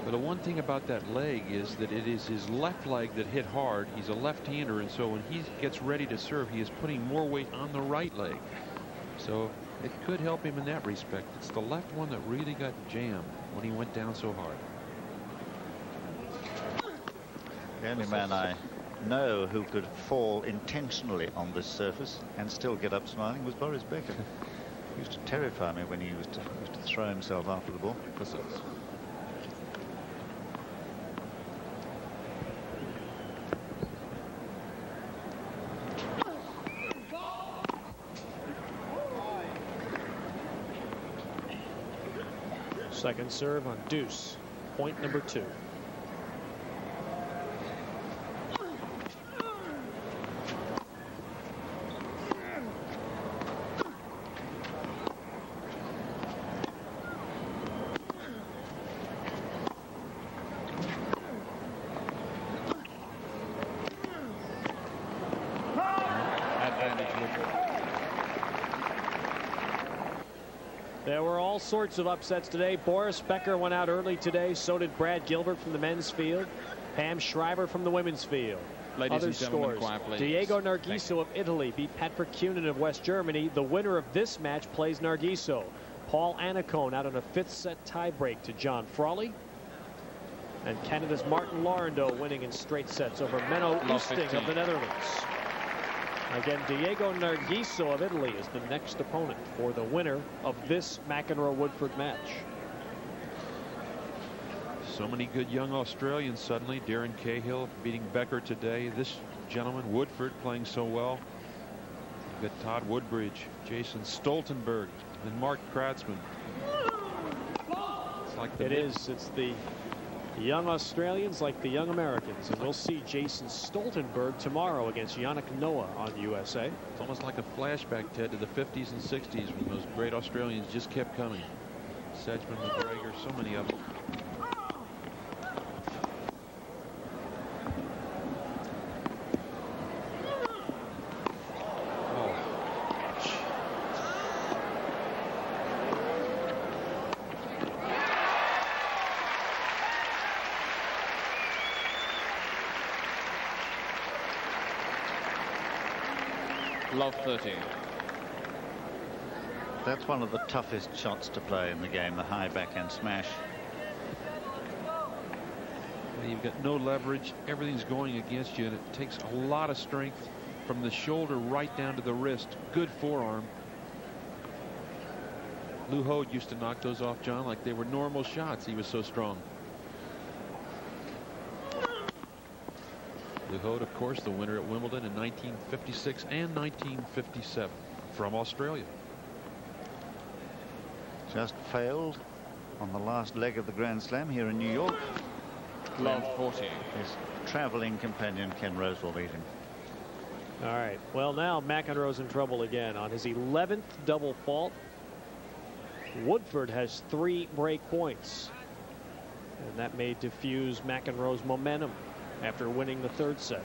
But the one thing about that leg is that it is his left leg that hit hard. He's a left-hander, and so when he gets ready to serve, he is putting more weight on the right leg. So it could help him in that respect. It's the left one that really got jammed when he went down so hard. The only man I know who could fall intentionally on this surface and still get up smiling was Boris Becker. He used to terrify me when he used to throw himself after the ball. Second serve on deuce. Point number 2. There were all sorts of upsets today. Boris Becker went out early today. So did Brad Gilbert from the men's field. Pam Shriver from the women's field. Ladies Other and gentlemen, scores. quiet, please. Diego Nargiso of Italy beat Patrick Kunin of West Germany. The winner of this match plays Nargiso. Paul Annacone out on a 5th set tiebreak to John Frawley. And Canada's Martin Laurendo winning in straight sets over Menno Oosting of the Netherlands. Again, Diego Nargiso of Italy is the next opponent for the winner of this McEnroe-Woodforde match. So many good young Australians suddenly. Darren Cahill beating Becker today. This gentleman, Woodforde, playing so well. You've got Todd Woodbridge, Jason Stoltenberg, and Mark Kratzmann. It's like It's the young Australians like the young Americans. And we'll see Jason Stoltenberg tomorrow against Yannick Noah on USA. It's almost like a flashback, Ted, to the 50s and 60s when those great Australians just kept coming. Sedgman, McGregor, so many of them. Love 30. That's one of the toughest shots to play in the game, the high backhand smash. You've got no leverage. Everything's going against you, and it takes a lot of strength from the shoulder right down to the wrist. Good forearm. Lou Hode used to knock those off, John, like they were normal shots. He was so strong. Lou Hode, of course, the winner at Wimbledon in 1956 and 1957 from Australia. Just failed on the last leg of the Grand Slam here in New York. Love 40. His traveling companion Ken Rose will beat him. All right. Well, now McEnroe's in trouble again on his 11th double fault. Woodforde has 3 break points, and that may diffuse McEnroe's momentum after winning the 3rd set.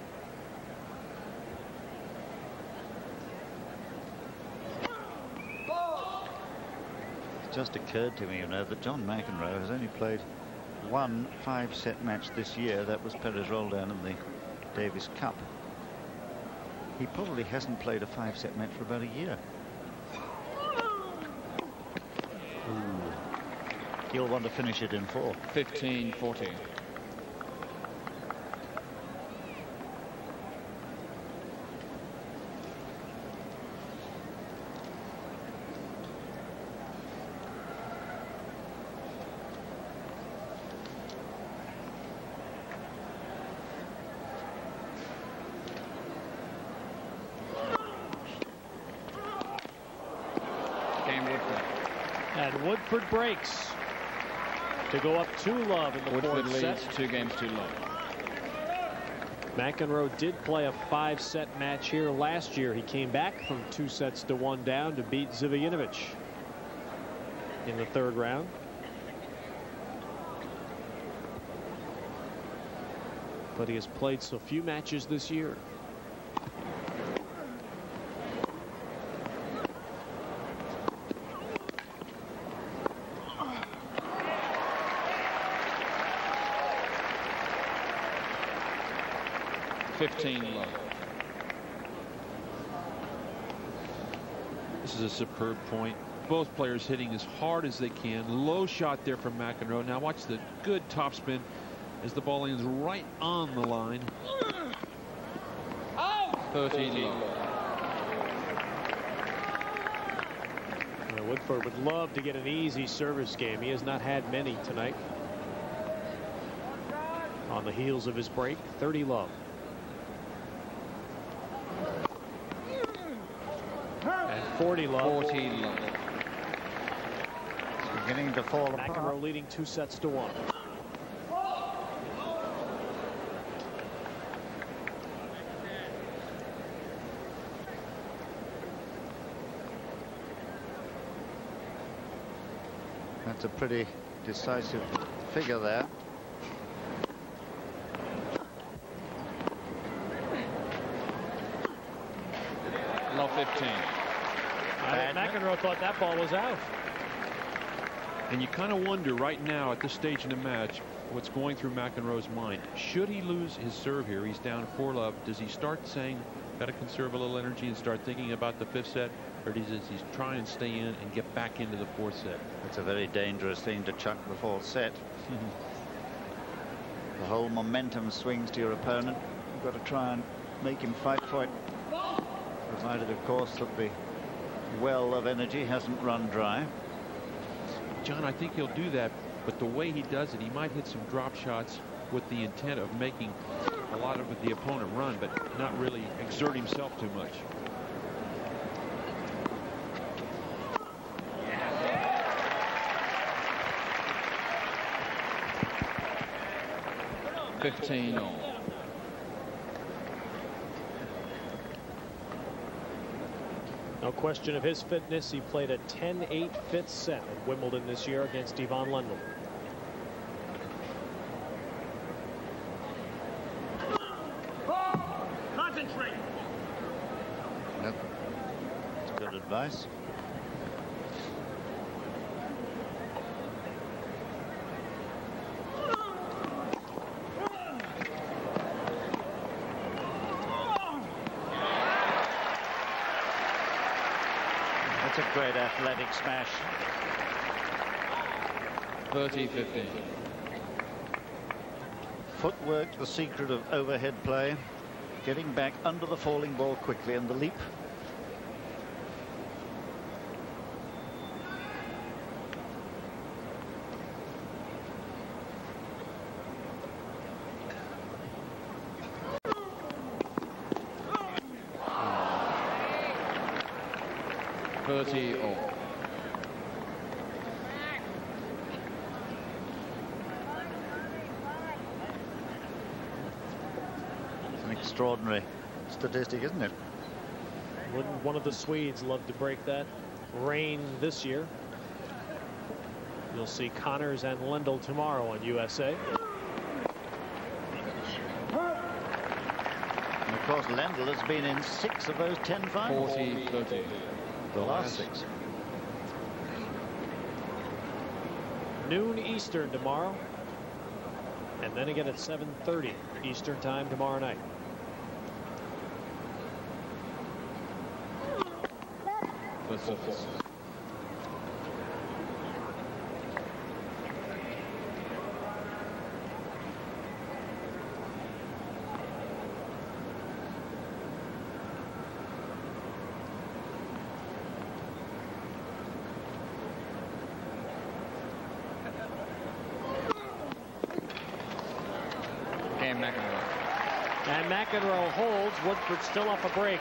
It just occurred to me, you know, that John McEnroe has only played 1 5-set match this year. That was Perez Roldan in the Davis Cup. He probably hasn't played a 5-set match for about a year. Ooh. He'll want to finish it in 4. 15-40. And Woodforde breaks to go up 2-love in the Woodforde 4th set. leads 2 games to love. McEnroe did play a 5-set match here last year. He came back from 2 sets to 1 down to beat Zivijinovic in the 3rd round. But he has played so few matches this year. Love. This is a superb point. Both players hitting as hard as they can. Low shot there from McEnroe. Now watch the good topspin as the ball lands right on the line. 13 love. Woodforde would love to get an easy service game. He has not had many tonight. On the heels of his break, 30 love. And 40 love. 40 love. It's beginning to fall apart. McEnroe leading 2 sets to 1. That's a pretty decisive figure there. Love 15. McEnroe thought that ball was out. And you kind of wonder right now at this stage in the match, what's going through McEnroe's mind. Should he lose his serve here, he's down 4-love. Does he start saying, got to conserve a little energy and start thinking about the 5th set? Or does he try and stay in and get back into the 4th set? It's a very dangerous thing to chuck the 4th set. The whole momentum swings to your opponent. You've got to try and make him fight for it. Provided, of course, that the well of energy hasn't run dry. John, I think he'll do that, but the way he does it, he might hit some drop shots with the intent of making a lot of the opponent run, but not really exert himself too much. No question of his fitness. He played a 10-8 5th set at Wimbledon this year against Yvonne Lendl. Concentrate. Yep. That's good advice. That's a great athletic smash. 30-15. Footwork, the secret of overhead play. Getting back under the falling ball quickly, and the leap. Extraordinary statistic, isn't it? Wouldn't one of the Swedes love to break that reign this year? You'll see Connors and Lendl tomorrow on USA. And of course, Lendl has been in 6 of those 10 finals. 40-30. The last 6. Noon Eastern tomorrow, and then again at 7:30 Eastern time tomorrow night. And McEnroe holds. Woodforde still up a break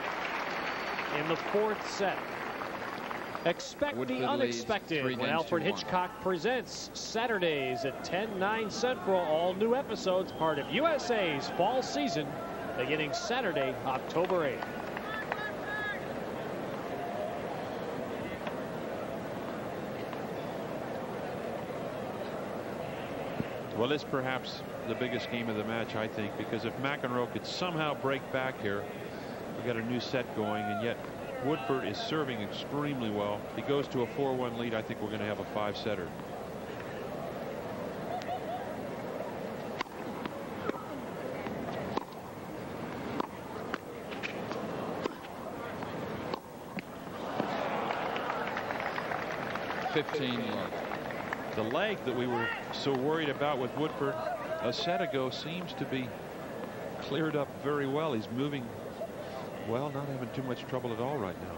in the 4th set. Expect Woodforde the unexpected when Alfred Hitchcock presents Saturdays at 10/9 Central. All new episodes, part of USA's fall season, beginning Saturday, October 8th. Well, it's perhaps the biggest game of the match, I think, because if McEnroe could somehow break back here, we got a new set going, and yet Woodforde is serving extremely well. If he goes to a 4-1 lead, I think we're going to have a 5-setter. The leg that we were so worried about with Woodforde a set ago seems to be cleared up very well. He's moving well, not having too much trouble at all right now.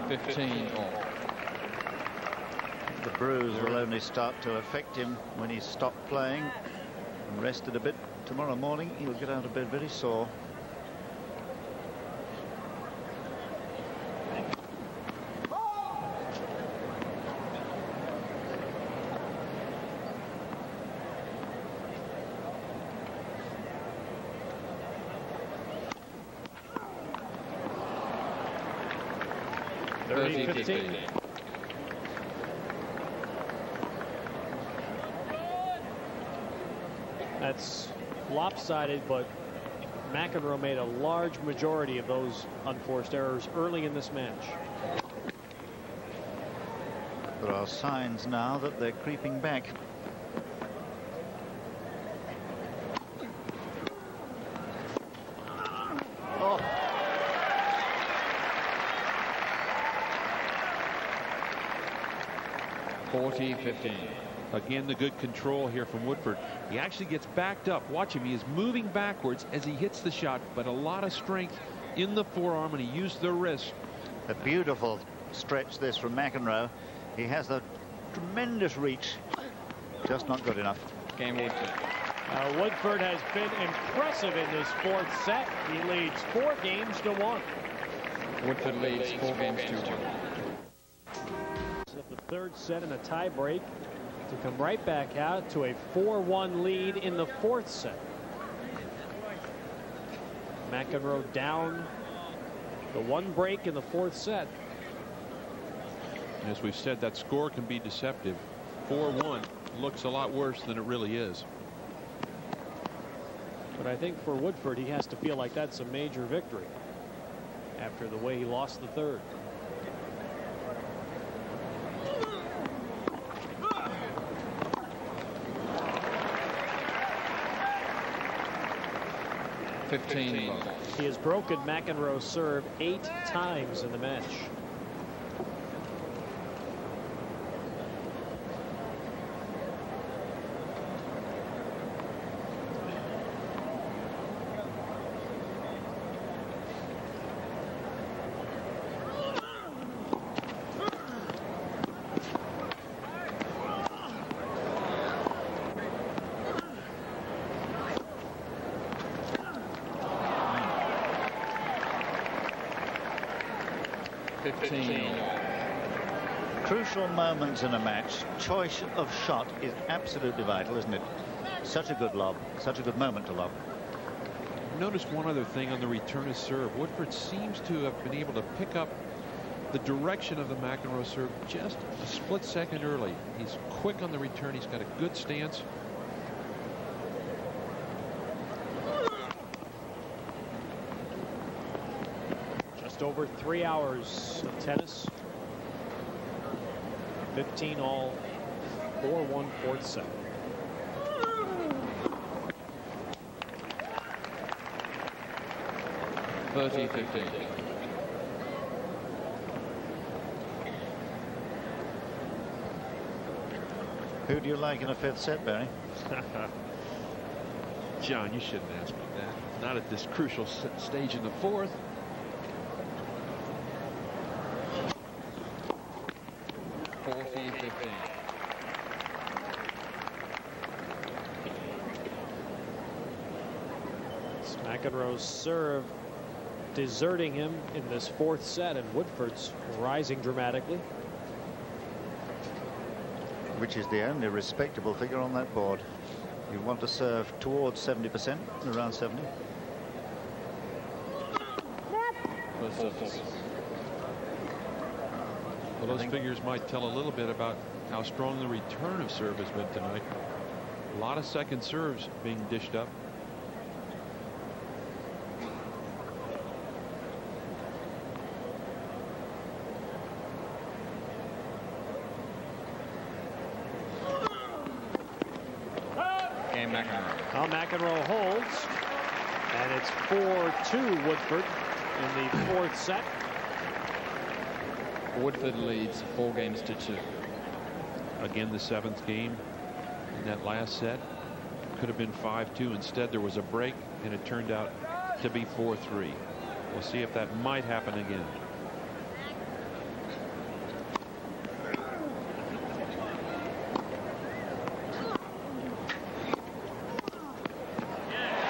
15 all. The bruise will only start to affect him when he's stopped playing and rested a bit. Tomorrow morning he'll get out of bed very sore. That's lopsided, but McEnroe made a large majority of those unforced errors early in this match. There are signs now that they're creeping back. Oh. (40-15). Again, the good control here from Woodforde. He actually gets backed up. Watch him. He is moving backwards as he hits the shot, but a lot of strength in the forearm, and he used the wrist. A beautiful stretch this from McEnroe. He has a tremendous reach, just not good enough. Game Woodforde. Woodforde has been impressive in this fourth set. He leads 4 games to 1. Woodforde leads 4 games to 1. The third set in a tie break to come right back out to a 4-1 lead in the fourth set. McEnroe down the 1 break in the fourth set. As we've said, that score can be deceptive. 4-1 looks a lot worse than it really is. But I think for Woodforde, he has to feel like that's a major victory after the way he lost the third. He has broken McEnroe's serve 8 times in the match. Crucial moments in a match. Choice of shot is absolutely vital, isn't it? Such a good lob, such a good moment to lob. Notice one other thing on the return of serve. Woodforde seems to have been able to pick up the direction of the McEnroe serve just a split second early. He's quick on the return. He's got a good stance. Just over 3 hours of tennis. 15 all, 4-1 fourth set. Who do you like in a fifth set, Barry? John, you shouldn't ask me that. Not at this crucial stage in the fourth. McEnroe's serve deserting him in this fourth set, and Woodforde's rising dramatically. Which is the only respectable figure on that board. You want to serve towards 70%, around 70. Well, those figures might tell a little bit about how strong the return of serve has been tonight. A lot of second serves being dished up. Well, McEnroe holds, and it's 4-2 Woodforde in the fourth set. Woodforde leads 4 games to 2. Again, the 7th game in that last set could have been 5-2. Instead, there was a break, and it turned out to be 4-3. We'll see if that might happen again.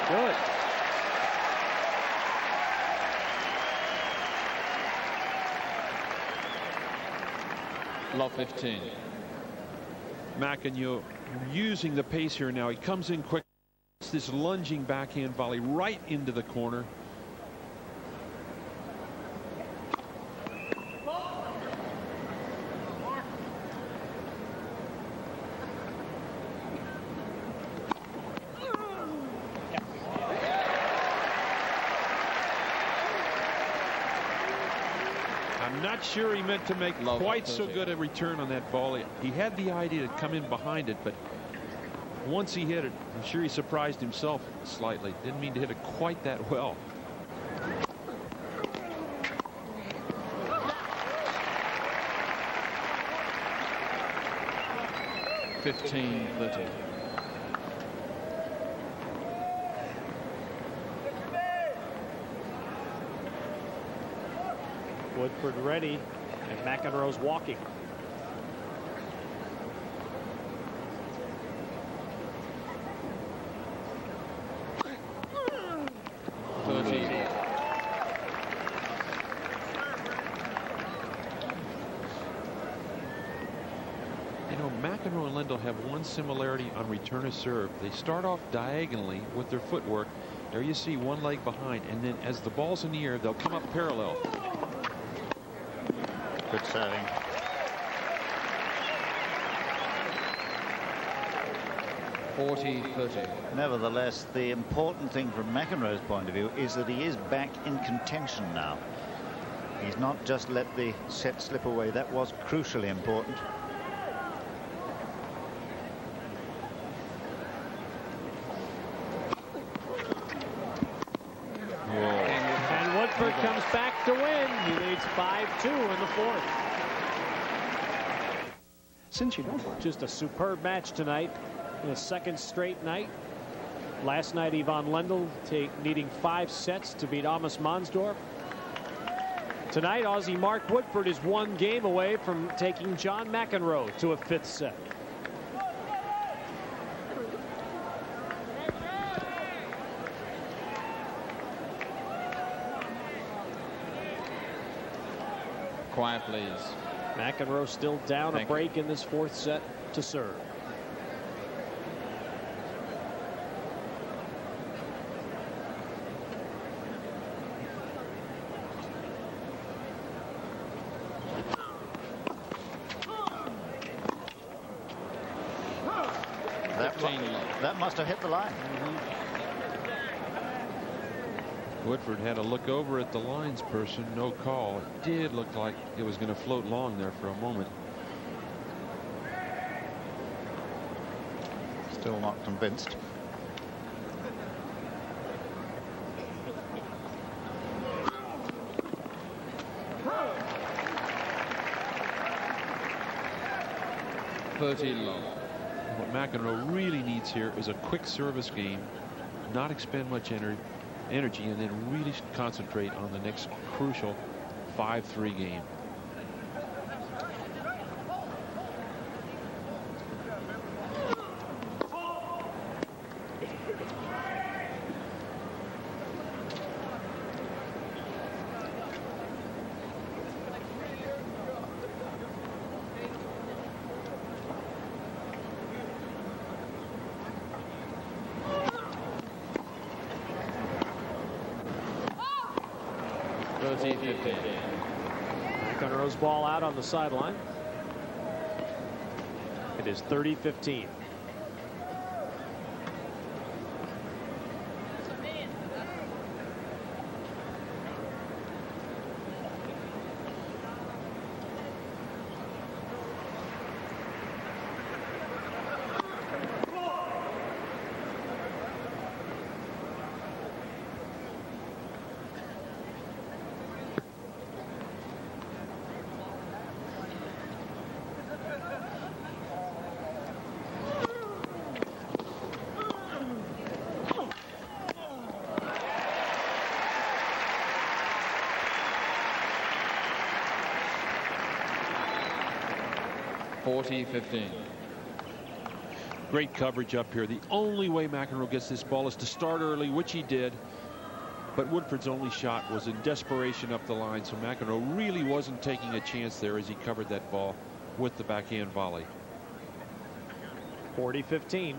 Good. Love 15. McEnroe using the pace here now. He comes in quick. It's this lunging backhand volley right into the corner. I'm not sure he meant to make quite so good a return on that ball. He had the idea to come in behind it, but once he hit it, I'm sure he surprised himself slightly. Didn't mean to hit it quite that well. (15-30). Woodforde ready, and McEnroe's walking. You know, McEnroe and Lendl have one similarity on return of serve. They start off diagonally with their footwork. There you see one leg behind, and then as the ball's in the air, they'll come up parallel. Good serving. Nevertheless, the important thing from McEnroe's point of view is that he is back in contention now. He's not just let the set slip away. That was crucially important. And Woodforde comes back to win. He leads 5-2 in the fourth. Since you don't, just a superb match tonight in a second straight night. Last night, Ivan Lendl needing 5 sets to beat Amos Monsdorf. Tonight, Aussie Mark Woodforde is 1 game away from taking John McEnroe to a 5th set. Quiet, please. McEnroe still down a break in this 4th set to serve. That must have hit the line. Woodforde had a look over at the lines person, no call. It did look like it was going to float long there for a moment. Still not convinced. What McEnroe really needs here is a quick service game, not expend much energy, and then really concentrate on the next crucial 5-3 game. McEnroe's ball out on the sideline. It is 30-15. Great coverage up here. The only way McEnroe gets this ball is to start early, which he did. But Woodforde's only shot was in desperation up the line, so McEnroe really wasn't taking a chance there as he covered that ball with the backhand volley. 40-15.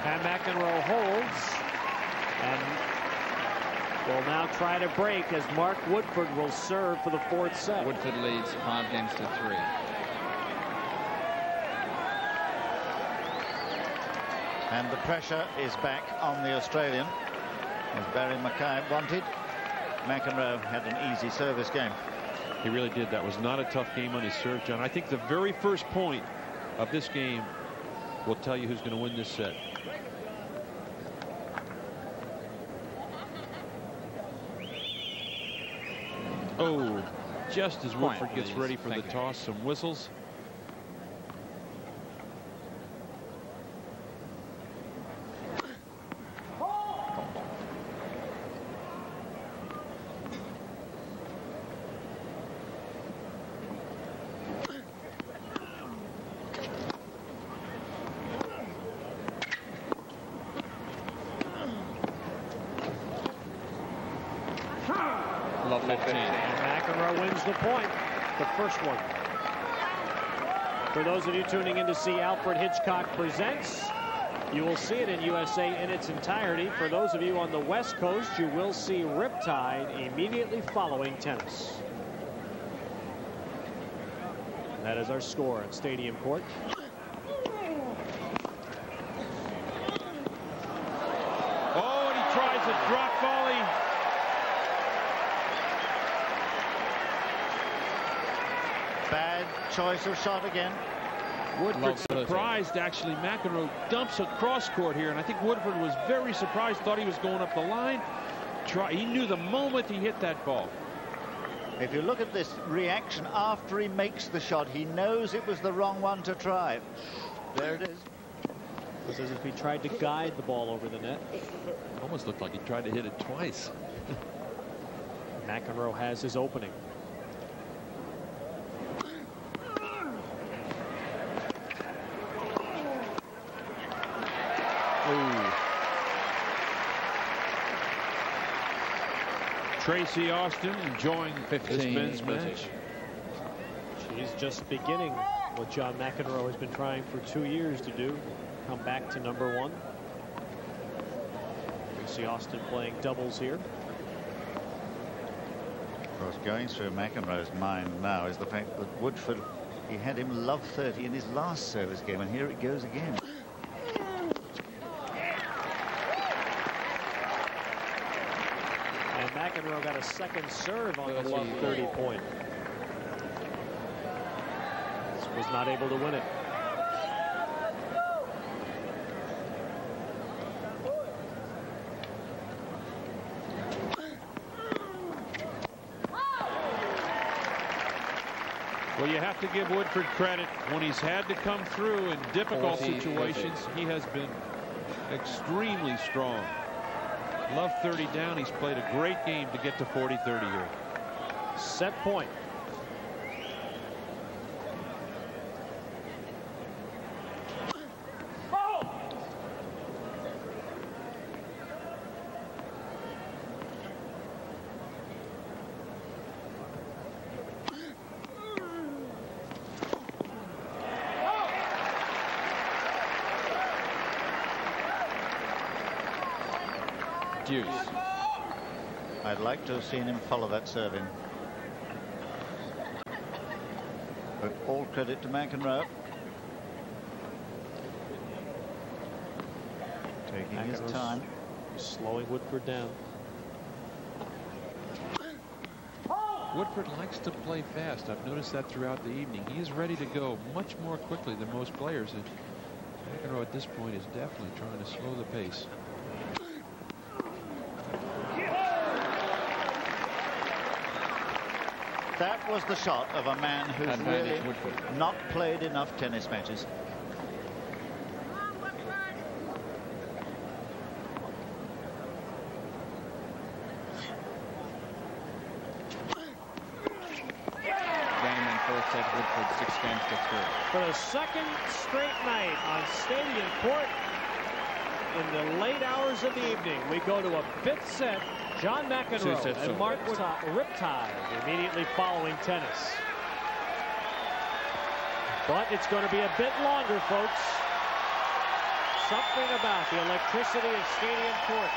And McEnroe holds. And will now try to break as Mark Woodforde will serve for the 4th set. Woodforde leads 5 games to 3. And the pressure is back on the Australian, as Barry Mackay wanted. McEnroe had an easy service game. He really did. That was not a tough game on his serve, John. I think the very first point of this game will tell you who's going to win this set. Oh, just as Woodforde gets ready for the toss, some whistles. Love 15. And McEnroe wins the point, the first one. For those of you tuning in to see Alfred Hitchcock Presents, you will see it in USA in its entirety. For those of you on the West Coast, you will see Riptide immediately following tennis. And that is our score at Stadium Court. Oh, and he tries a drop volley. Bad choice of shot again. Woodforde surprised, actually. McEnroe dumps across court here, and I think Woodforde was very surprised, thought he was going up the line. He knew the moment he hit that ball. If you look at this reaction after he makes the shot, he knows it was the wrong one to try. There it is. It was as if he tried to guide the ball over the net. Almost looked like he tried to hit it twice. McEnroe has his opening. Tracy Austin enjoying this men's match. She's just beginning what John McEnroe has been trying for 2 years to do. Come back to #1. Tracy Austin playing doubles here. Of course, going through McEnroe's mind now is the fact that Woodforde, he had him love 30 in his last service game, and here it goes again. McEnroe got a second serve on the love 30 point. Was not able to win it. Well, you have to give Woodforde credit. When he's had to come through in difficult situations, he has been extremely strong. Love 30 down. He's played a great game to get to 40-30 here. Set point. Deuce. I'd like to have seen him follow that serve in. But all credit to McEnroe. Taking his time. Slowing Woodforde down. Woodforde likes to play fast. I've noticed that throughout the evening. He is ready to go much more quickly than most players. And McEnroe at this point is definitely trying to slow the pace. That was the shot of a man who's really not played enough tennis matches. Game in first set, Woodforde 6 games to 3. For the second straight night on Stadium Court in the late hours of the evening, we go to a 5th set. John McEnroe and Mark Riptide immediately following tennis. But it's going to be a bit longer, folks. Something about the electricity of Stadium Court.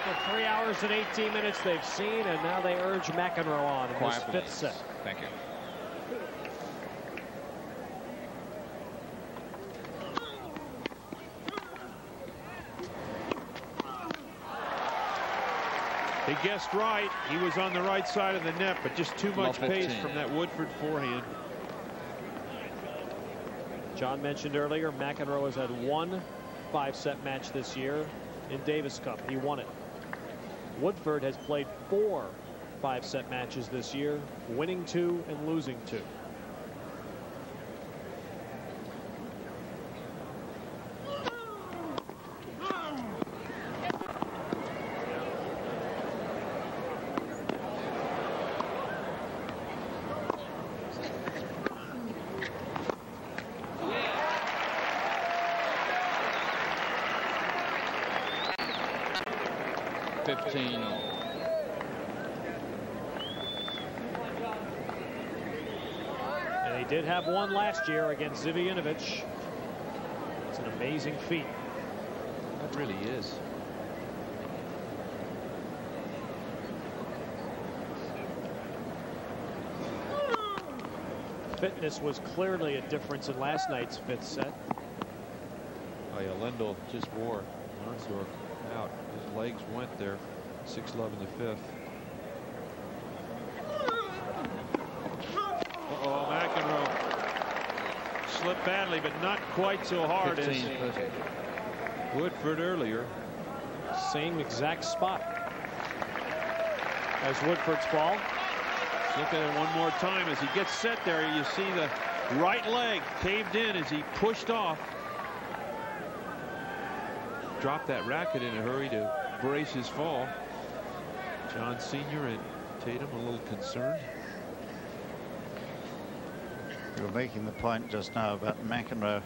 the 3 hours and 18 minutes they've seen, and now they urge McEnroe on in this fifth set. Thank you. He guessed right. He was on the right side of the net, but just too much pace from that Woodforde forehand. John mentioned earlier, McEnroe has had one 5-set match this year in Davis Cup. He won it. Woodforde has played 4 5-set matches this year, winning 2 and losing 2. And he did have one last year against Zivianovich. It's an amazing feat. That really is. Fitness was clearly a difference in last night's 5th set. Oh yeah, Lendl just wore Arnsdorf out. His legs went there. 6-love in the 5th. Uh-oh, McEnroe slipped badly, but not quite so hard as Woodforde earlier. Same exact spot as Woodforde's ball. Look at it one more time as he gets set there. You see the right leg caved in as he pushed off. Dropped that racket in a hurry to brace his fall. John Sr. and Tatum a little concerned. You were making the point just now about McEnroe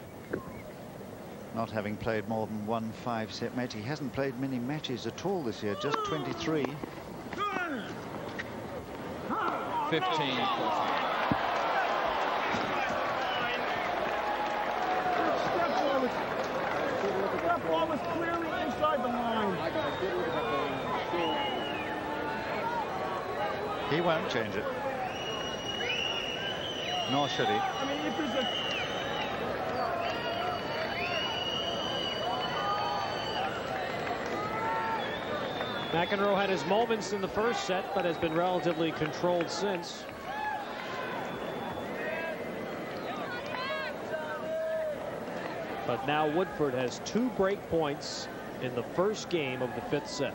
not having played more than one 5-set match. He hasn't played many matches at all this year, just 23. 15. That ball was clearly inside the line. He won't change it. Nor should he. I mean, if there's a... McEnroe had his moments in the first set, but has been relatively controlled since. But now Woodforde has 2 break points in the first game of the 5th set.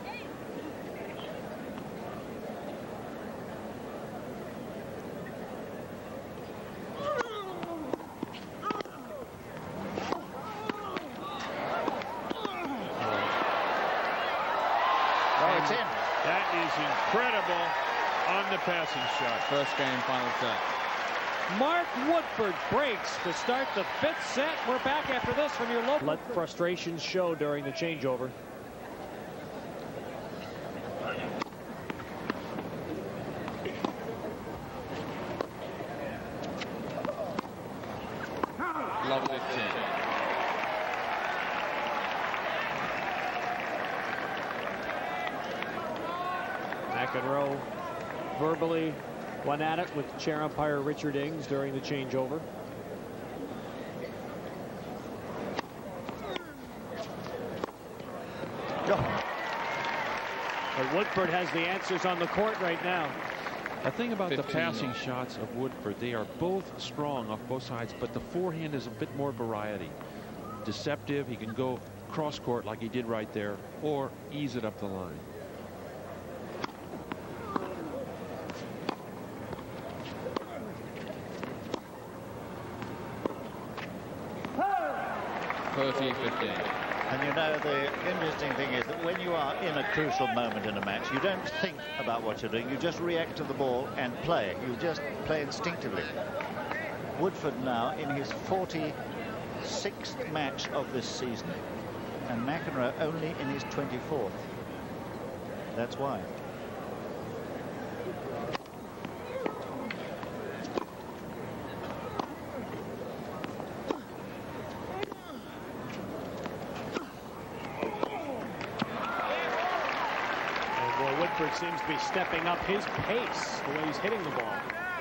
Incredible on the passing shot. First game, final set. Mark Woodforde breaks to start the 5th set. We're back after this from your local. Let frustrations show during the changeover. Love 15. McEnroe verbally went at it with chair umpire Richard Ings during the changeover. But Woodforde has the answers on the court right now. The thing about the passing shots of Woodforde, they are both strong off both sides, but the forehand is a bit more variety. Deceptive, he can go cross court like he did right there, or ease it up the line. And you know, the interesting thing is that when you are in a crucial moment in a match, you don't think about what you're doing. You just react to the ball and play. You just play instinctively. Woodforde now in his 46th match of this season, and McEnroe only in his 24th. That's why. Woodforde seems to be stepping up his pace the way he's hitting the ball.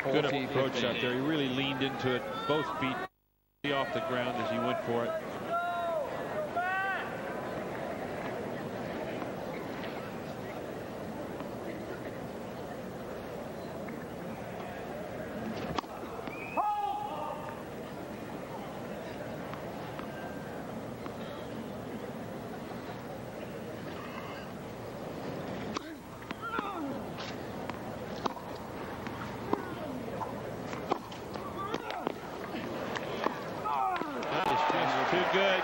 Good approach out there. He really leaned into it. Both feet off the ground as he went for it. Too good.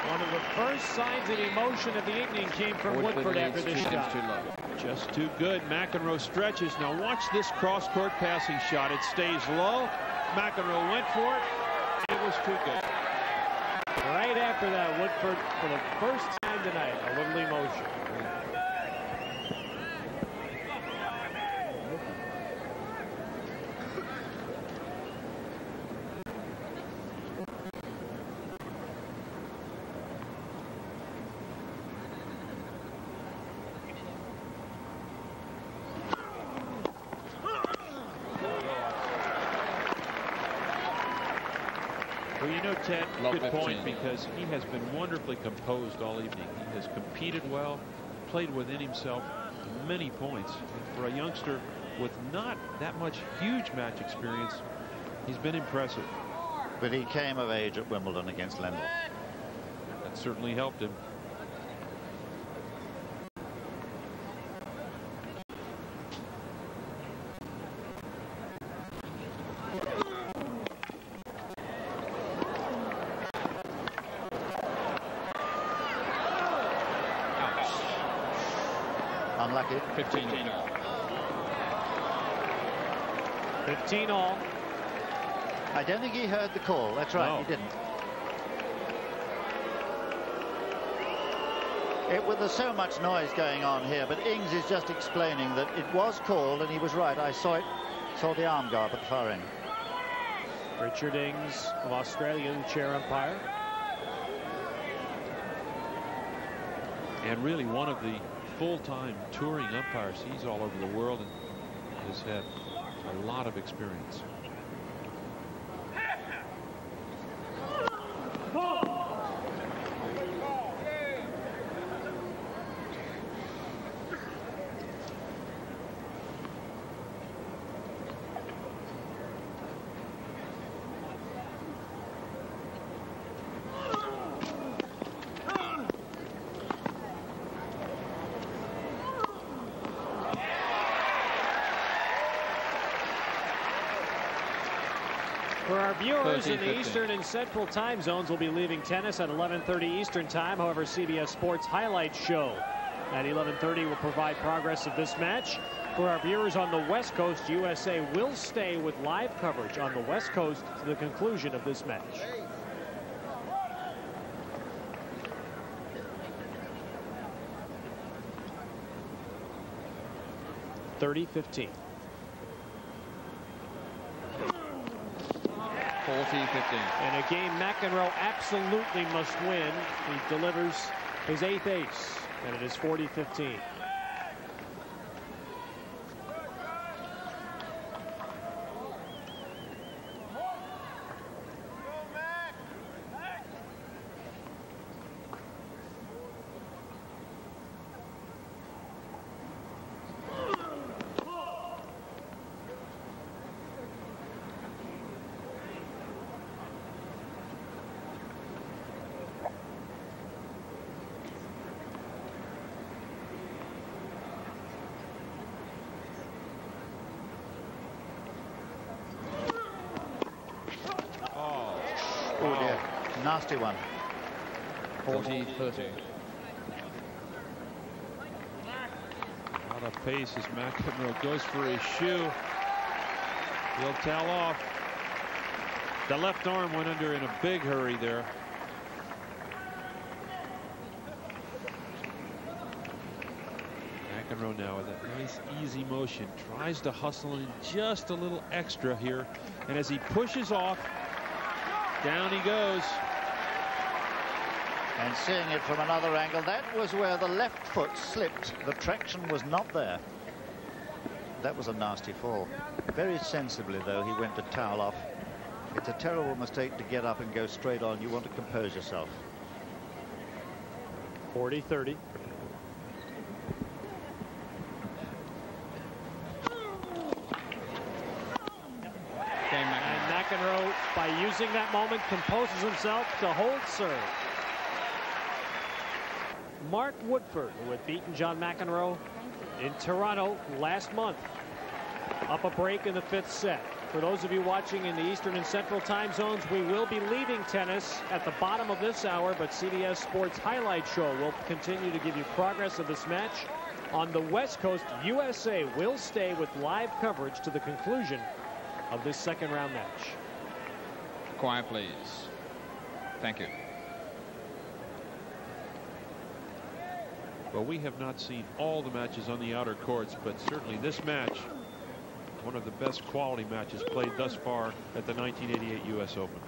One of the first signs of emotion of the evening came from Woodforde after this shot. Too low. Just too good. McEnroe stretches. Now watch this cross-court passing shot. It stays low. McEnroe went for it. It was too good. Right after that, Woodforde, for the first time tonight, a little emotion. Well, you know, Ted, good point, because he has been wonderfully composed all evening. He has competed well, played within himself, many points. And for a youngster with not that much huge match experience, he's been impressive. But he came of age at Wimbledon against Lendl. That certainly helped him. Unlucky. 15 all. 15 all. I don't think he heard the call. That's right, he didn't. There's so much noise going on here, but Ings is just explaining that it was called, and he was right. I saw it, saw the arm guard at the far end. Richard Ings of Australia, the chair umpire. And really one of the full-time touring umpires. He's all over the world and has had a lot of experience. For our viewers in the Eastern and Central time zones, will be leaving tennis at 11:30 Eastern time. However, CBS Sports Highlights show at 11:30 will provide progress of this match. For our viewers on the West Coast, USA will stay with live coverage on the West Coast to the conclusion of this match. (30-15). 40-15. And a game McEnroe absolutely must win. He delivers his 8th ace, and it is 40-15. Oh dear, nasty one. 40-30. Out of pace as McEnroe goes for his shoe. He'll towel off. The left arm went under in a big hurry there. McEnroe now with a nice easy motion tries to hustle in just a little extra here, and as he pushes off, down he goes. And seeing it from another angle, that was where the left foot slipped. The traction was not there. That was a nasty fall. Very sensibly, though, he went to towel off. It's a terrible mistake to get up and go straight on. You want to compose yourself. 40-30. And McEnroe, by using that moment, composes himself to hold serve. Mark Woodforde, who had beaten John McEnroe in Toronto last month, up a break in the 5th set. For those of you watching in the Eastern and Central time zones, we will be leaving tennis at the bottom of this hour, but CBS Sports Highlight Show will continue to give you progress of this match. On the West Coast, USA will stay with live coverage to the conclusion of this second round match. Quiet, please. Thank you. Well, we have not seen all the matches on the outer courts, but certainly this match, one of the best quality matches played thus far at the 1988 U.S. Open.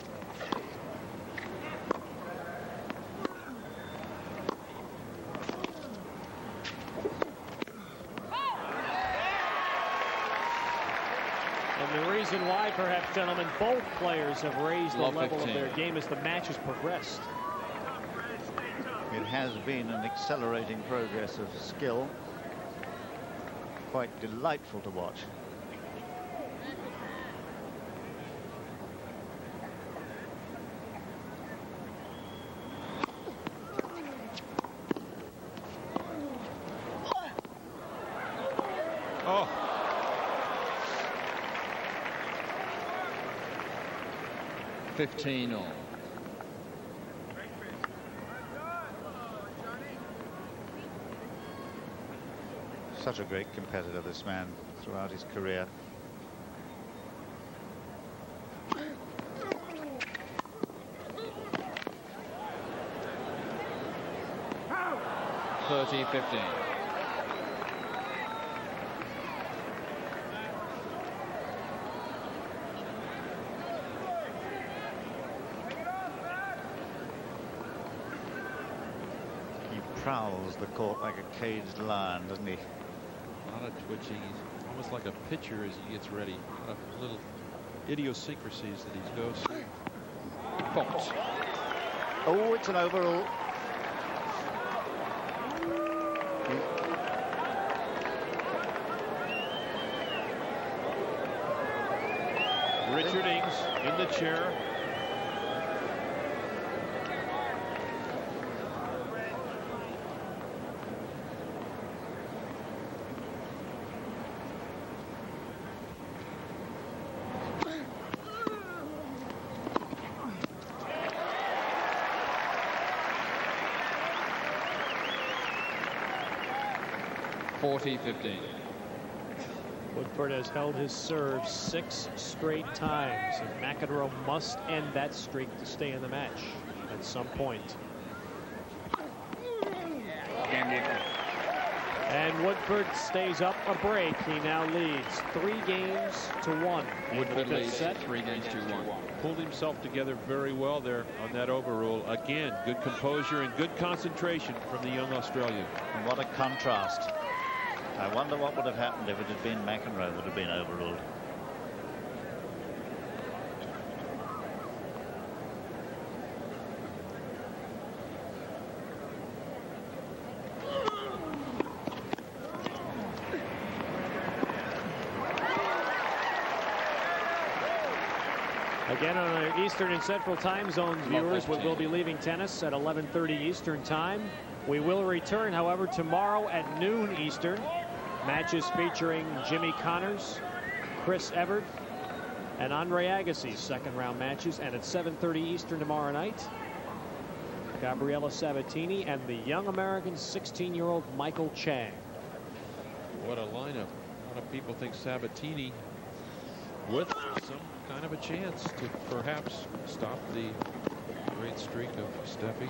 And the reason why, perhaps, gentlemen, both players have raised the level of their game as the match has progressed. It has been an accelerating progress of skill. Quite delightful to watch. Oh. $15 all. Such a great competitor, this man, throughout his career. $30-15. He prowls the court like a caged lion, doesn't he? A lot of twitching. He's almost like a pitcher as he gets ready. A little idiosyncrasies that he goes through. Fault. Oh, it's an overall. Richard Ings in the chair. $40-15. Woodforde has held his serve 6 straight times, and McEnroe must end that streak to stay in the match at some point. And Woodforde stays up a break. He now leads 3-1. Woodforde leads 3-1. Pulled himself together very well there on that overrule. Again, good composure and good concentration from the young Australian. And what a contrast. I wonder what would have happened if it had been McEnroe that had been overruled. Again, on our Eastern and Central time zones, viewers, we will be leaving tennis at 11:30 Eastern time. We will return, however, tomorrow at noon Eastern. Matches featuring Jimmy Connors, Chris Evert, and Andre Agassi's second-round matches. And at 7:30 Eastern tomorrow night, Gabriela Sabatini and the young American 16-year-old Michael Chang. What a lineup. A lot of people think Sabatini with some kind of a chance to perhaps stop the great streak of Steffi.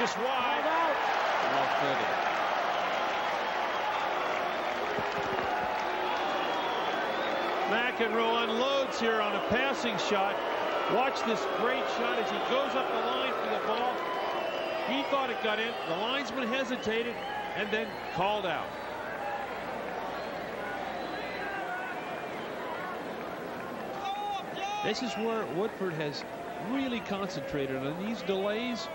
this wide. Love 30. McEnroe unloads here on a passing shot. Watch this great shot as he goes up the line for the ball. He thought it got in. The linesman hesitated and then called out. This is where Woodforde has really concentrated on these delays.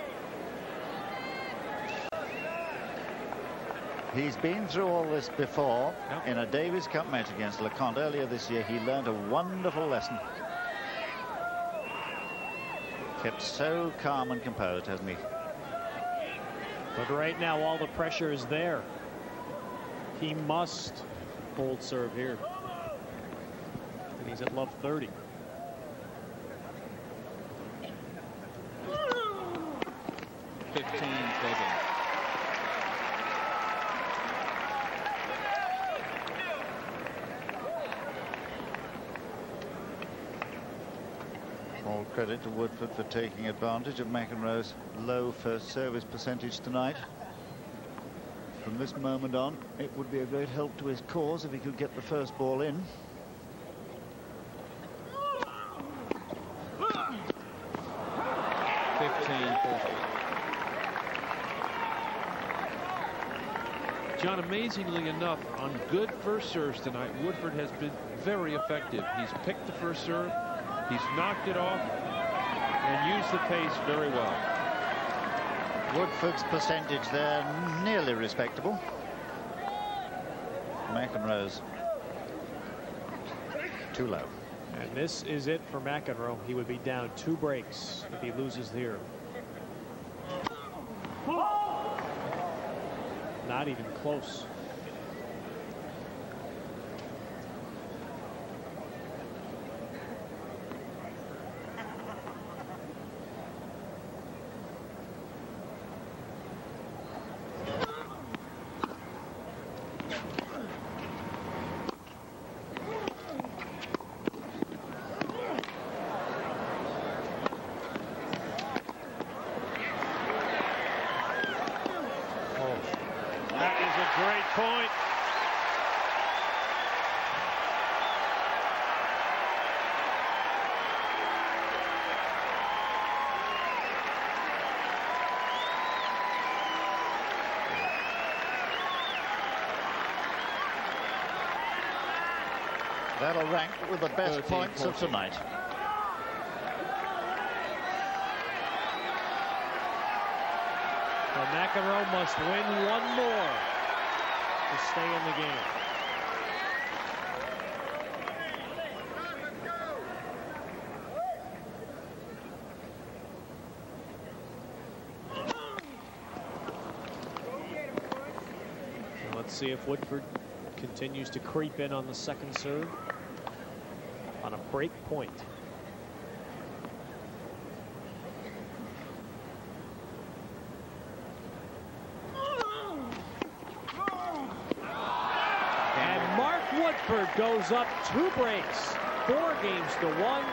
He's been through all this before. Yep. In a Davis Cup match against LeConte earlier this year. He learned a wonderful lesson. Kept so calm and composed, hasn't he? But right now, all the pressure is there. He must hold serve here. And he's at love 30. All credit to Woodforde for taking advantage of McEnroe's low first service percentage tonight. From this moment on, it would be a great help to his cause if he could get the first ball in. John, amazingly enough, on good first serves tonight, Woodforde has been very effective. He's picked the first serve, he's knocked it off, and used the pace very well. Woodforde's percentage there nearly respectable. McEnroe's too low. And this is it for McEnroe. He would be down 2 breaks if he loses here. Not even close. Great point. That'll rank with the best points of tonight. Well, McEnroe must win one more to stay in the game. So let's see if Woodforde continues to creep in on the second serve on a break point. Woodforde goes up 2 breaks, 4 games to 1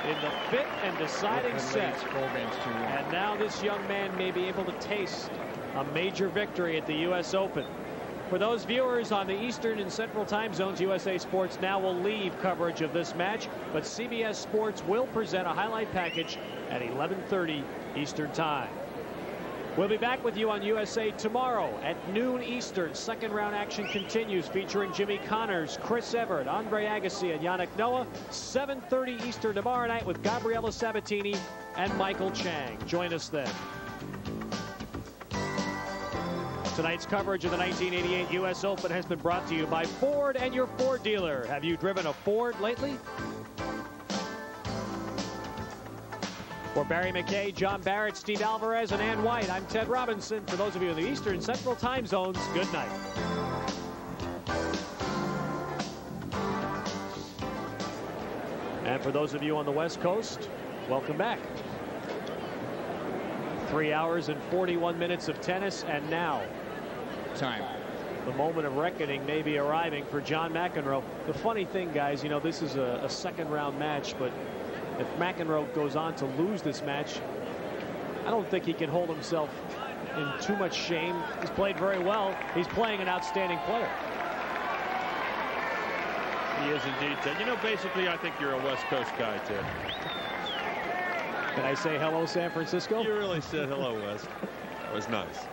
in the 5th and deciding set. 4 games to 1. And now this young man may be able to taste a major victory at the U.S. Open. For those viewers on the Eastern and Central time zones, USA Sports now will leave coverage of this match, but CBS Sports will present a highlight package at 11:30 Eastern time. We'll be back with you on USA tomorrow at noon Eastern. Second round action continues, featuring Jimmy Connors, Chris Evert, Andre Agassi, and Yannick Noah. 7:30 Eastern tomorrow night with Gabriella Sabatini and Michael Chang. Join us then. Tonight's coverage of the 1988 U.S. Open has been brought to you by Ford and your Ford dealer. Have you driven a Ford lately? For Barry McKay, John Barrett, Steve Alvarez, and Ann White, I'm Ted Robinson. For those of you in the Eastern Central time zones, good night. And for those of you on the West Coast, welcome back. 3 hours and 41 minutes of tennis, and now time. The moment of reckoning may be arriving for John McEnroe. The funny thing, guys, you know, this is a second round match, but if McEnroe goes on to lose this match, I don't think he can hold himself in too much shame. He's played very well. He's playing an outstanding player. He is indeed, Ted. You know, basically, I think you're a West Coast guy, Ted. Can I say hello, San Francisco? You really said hello, West. That was nice.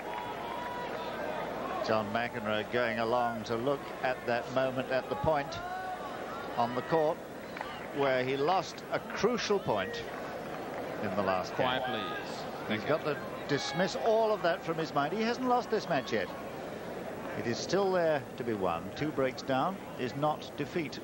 John McEnroe going along to look at that moment at the point on the court where he lost a crucial point in the last game. Quiet, please. He's got to dismiss all of that from his mind. He hasn't lost this match yet. It is still there to be won. 2 breaks down is not defeat.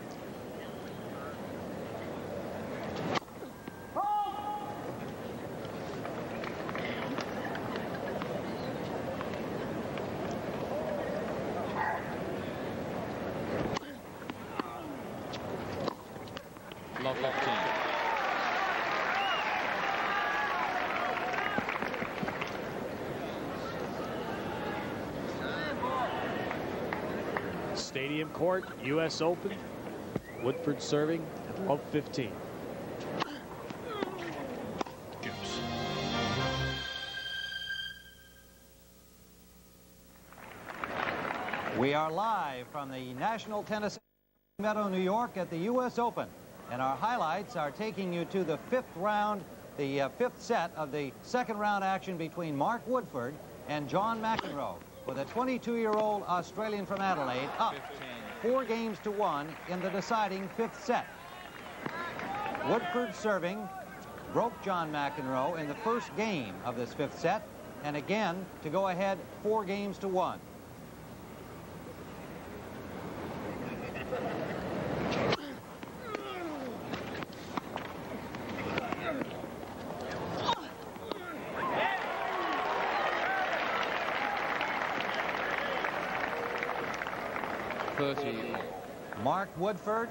Stadium court, U.S. Open. Woodforde serving at love 15. We are live from the National Tennis Meadow, New York at the U.S. Open. And our highlights are taking you to the 5th round, the 5th set of the 2nd round action between Mark Woodforde and Jon McEnroe, with a 22-year-old Australian from Adelaide up 4 games to 1 in the deciding 5th set. Woodforde serving broke Jon McEnroe in the first game of this 5th set, and again to go ahead 4 games to 1. Mark Woodforde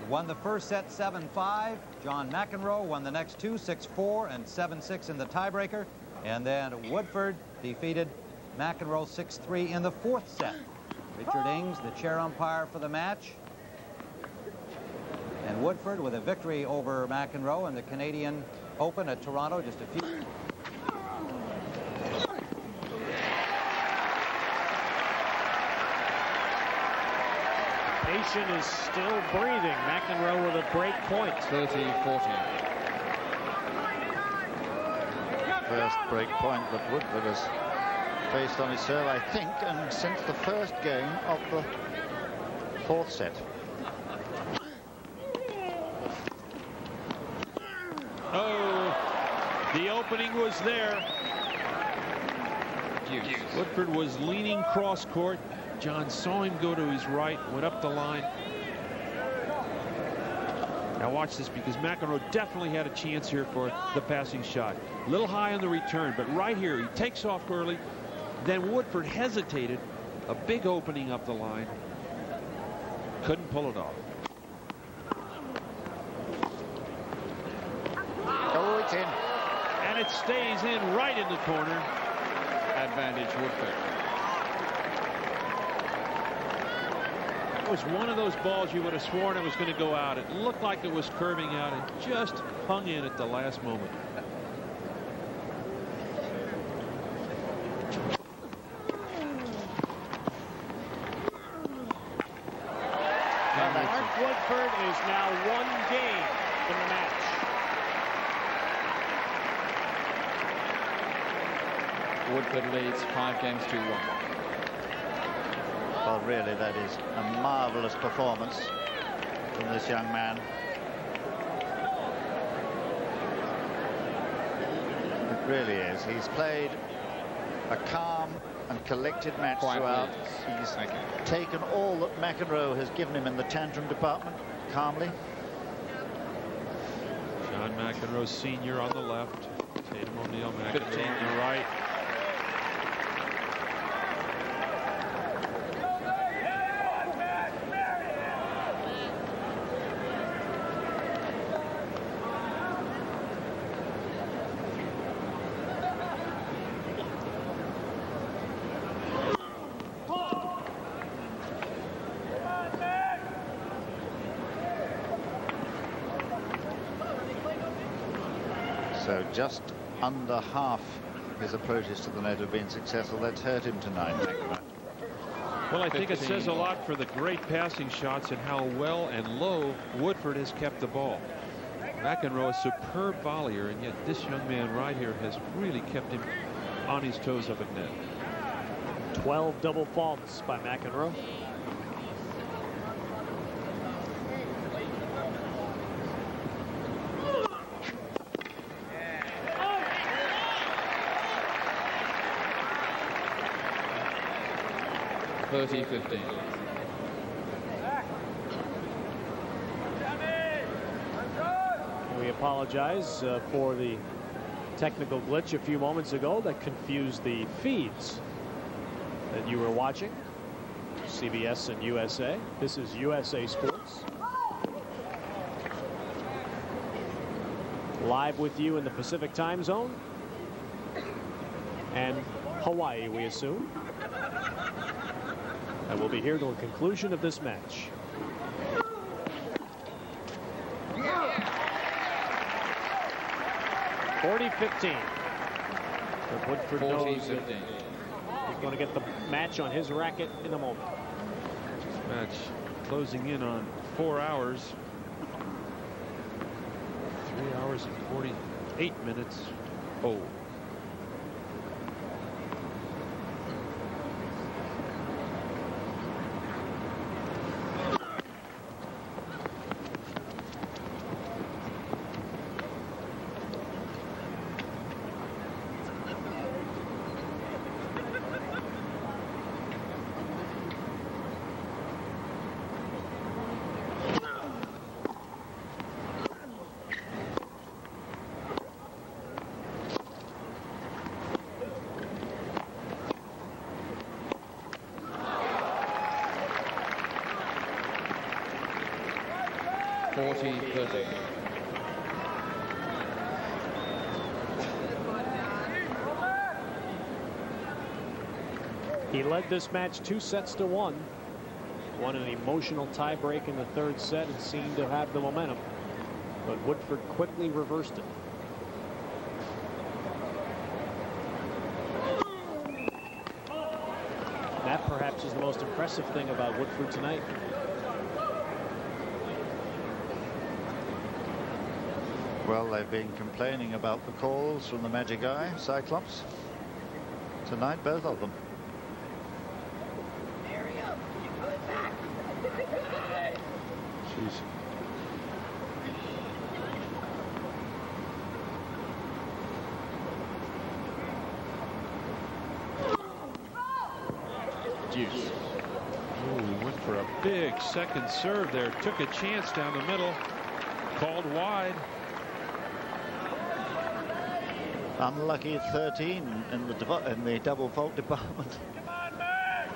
won the first set 7-5. Jon McEnroe won the next 2, 6-4 and 7-6 in the tiebreaker. And then Woodforde defeated McEnroe 6-3 in the 4th set. Richard Ings, the chair umpire for the match. And Woodforde with a victory over McEnroe in the Canadian Open at Toronto just a few. Nation is still breathing. McEnroe with a break point. 30-40. First break point that Woodforde has faced on his serve, I think, and since the first game of the 4th set. Oh, the opening was there. Woodforde was leaning cross court. John saw him go to his right, went up the line. Now watch this, because McEnroe definitely had a chance here for the passing shot. A little high on the return, but right here he takes off early. Then Woodforde hesitated. A big opening up the line. Couldn't pull it off. Oh, it's in. And it stays in right in the corner. Advantage Woodforde. It was one of those balls you would have sworn it was going to go out. It looked like it was curving out and just hung in at the last moment. Mark Woodforde is now 1 game in the match. Woodforde leads 5 games to 1. Well, really, that is a marvelous performance from this young man. It really is. He's played a calm and collected match throughout. He's taken all that McEnroe has given him in the tantrum department calmly. John McEnroe Sr. on the left. Tatum O'Neal McEnroe on the right. So just under half his approaches to the net have been successful. That's hurt him tonight, McEnroe. Well, I think it says a lot for the great passing shots and how well and low Woodforde has kept the ball. McEnroe, a superb volleyer, and yet this young man right here has really kept him on his toes up at net. 12 double faults by McEnroe. (30-15). We apologize for the technical glitch a few moments ago that confused the feeds that you were watching. CBS and USA. This is USA Sports. Live with you in the Pacific time zone. And Hawaii, we assume. And we'll be here till the conclusion of this match. (40-15). Woodforde knows that he's going to get the match on his racket in a moment. This match closing in on 4 hours. 3 hours and 48 minutes. Oh. He led this match 2-1. Won an emotional tiebreak in the third set and seemed to have the momentum. But Woodforde quickly reversed it. That perhaps is the most impressive thing about Woodforde tonight. Well, they've been complaining about the calls from the Magic Eye, Cyclops. Tonight, both of them. Jeez. Deuce. Ooh, went for a big second serve there. Took a chance down the middle. Called wide. Unlucky 13 in the double fault department. Come on, man!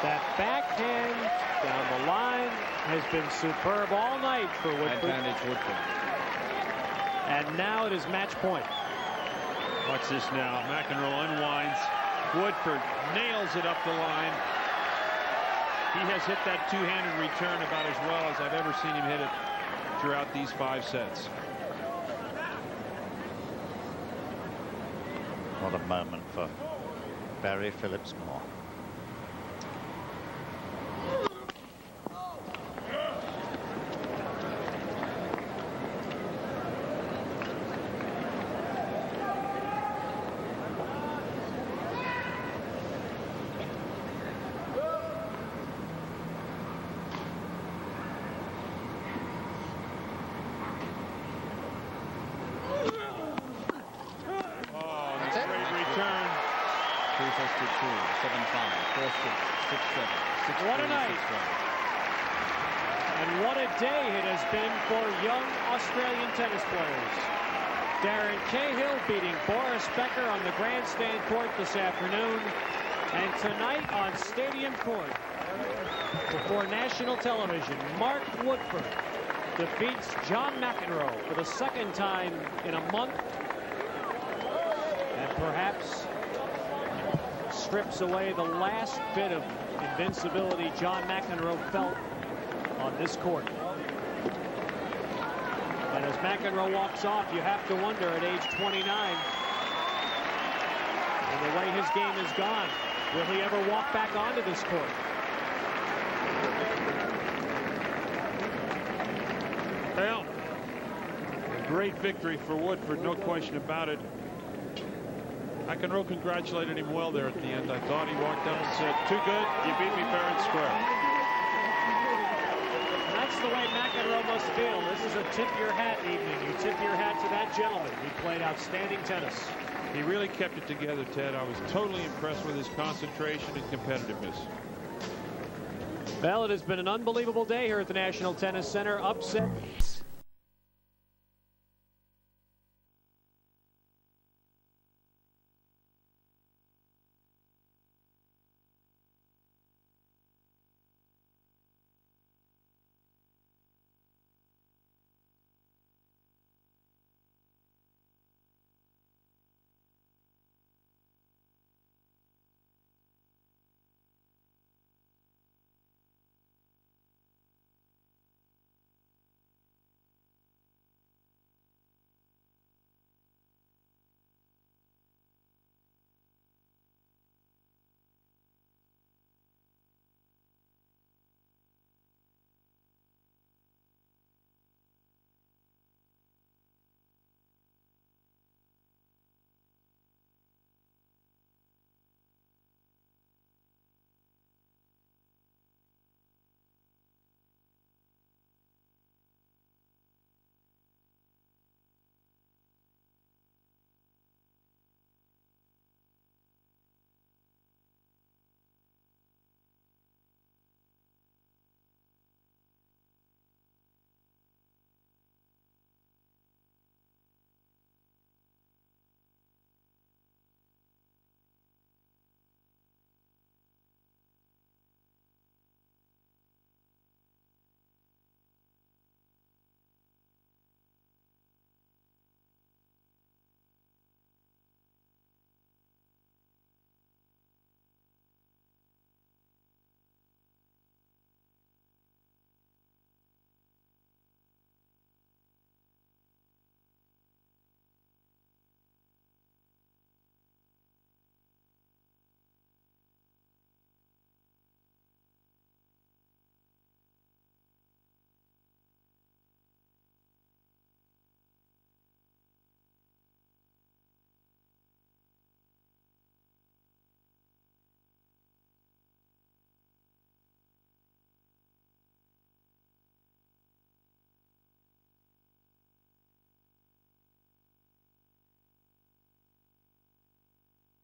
That backhand down the line has been superb all night for Woodforde. Advantage Woodforde. And now it is match point. Watch this now. McEnroe unwinds. Woodforde nails it up the line. He has hit that two-handed return about as well as I've ever seen him hit it throughout these 5 sets. What a moment for Barry Phillips-Moore. What a night. And what a day it has been for young Australian tennis players. Darren Cahill beating Boris Becker on the grandstand court this afternoon. And tonight on Stadium Court, before national television, Mark Woodforde defeats J. McEnroe for the second time in a month. And perhaps strips away the last bit of invincibility John McEnroe felt on this court. And as McEnroe walks off, you have to wonder at age 29, and the way his game is gone, will he ever walk back onto this court? Well, a great victory for Woodforde, no question about it. McEnroe congratulated him well there at the end. I thought he walked up and said, "Too good, you beat me fair and square." That's the way McEnroe must feel. This is a tip-your-hat evening. You tip your hat to that gentleman. He played outstanding tennis. He really kept it together, Ted. I was totally impressed with his concentration and competitiveness. Well, it has been an unbelievable day here at the National Tennis Center. Upset.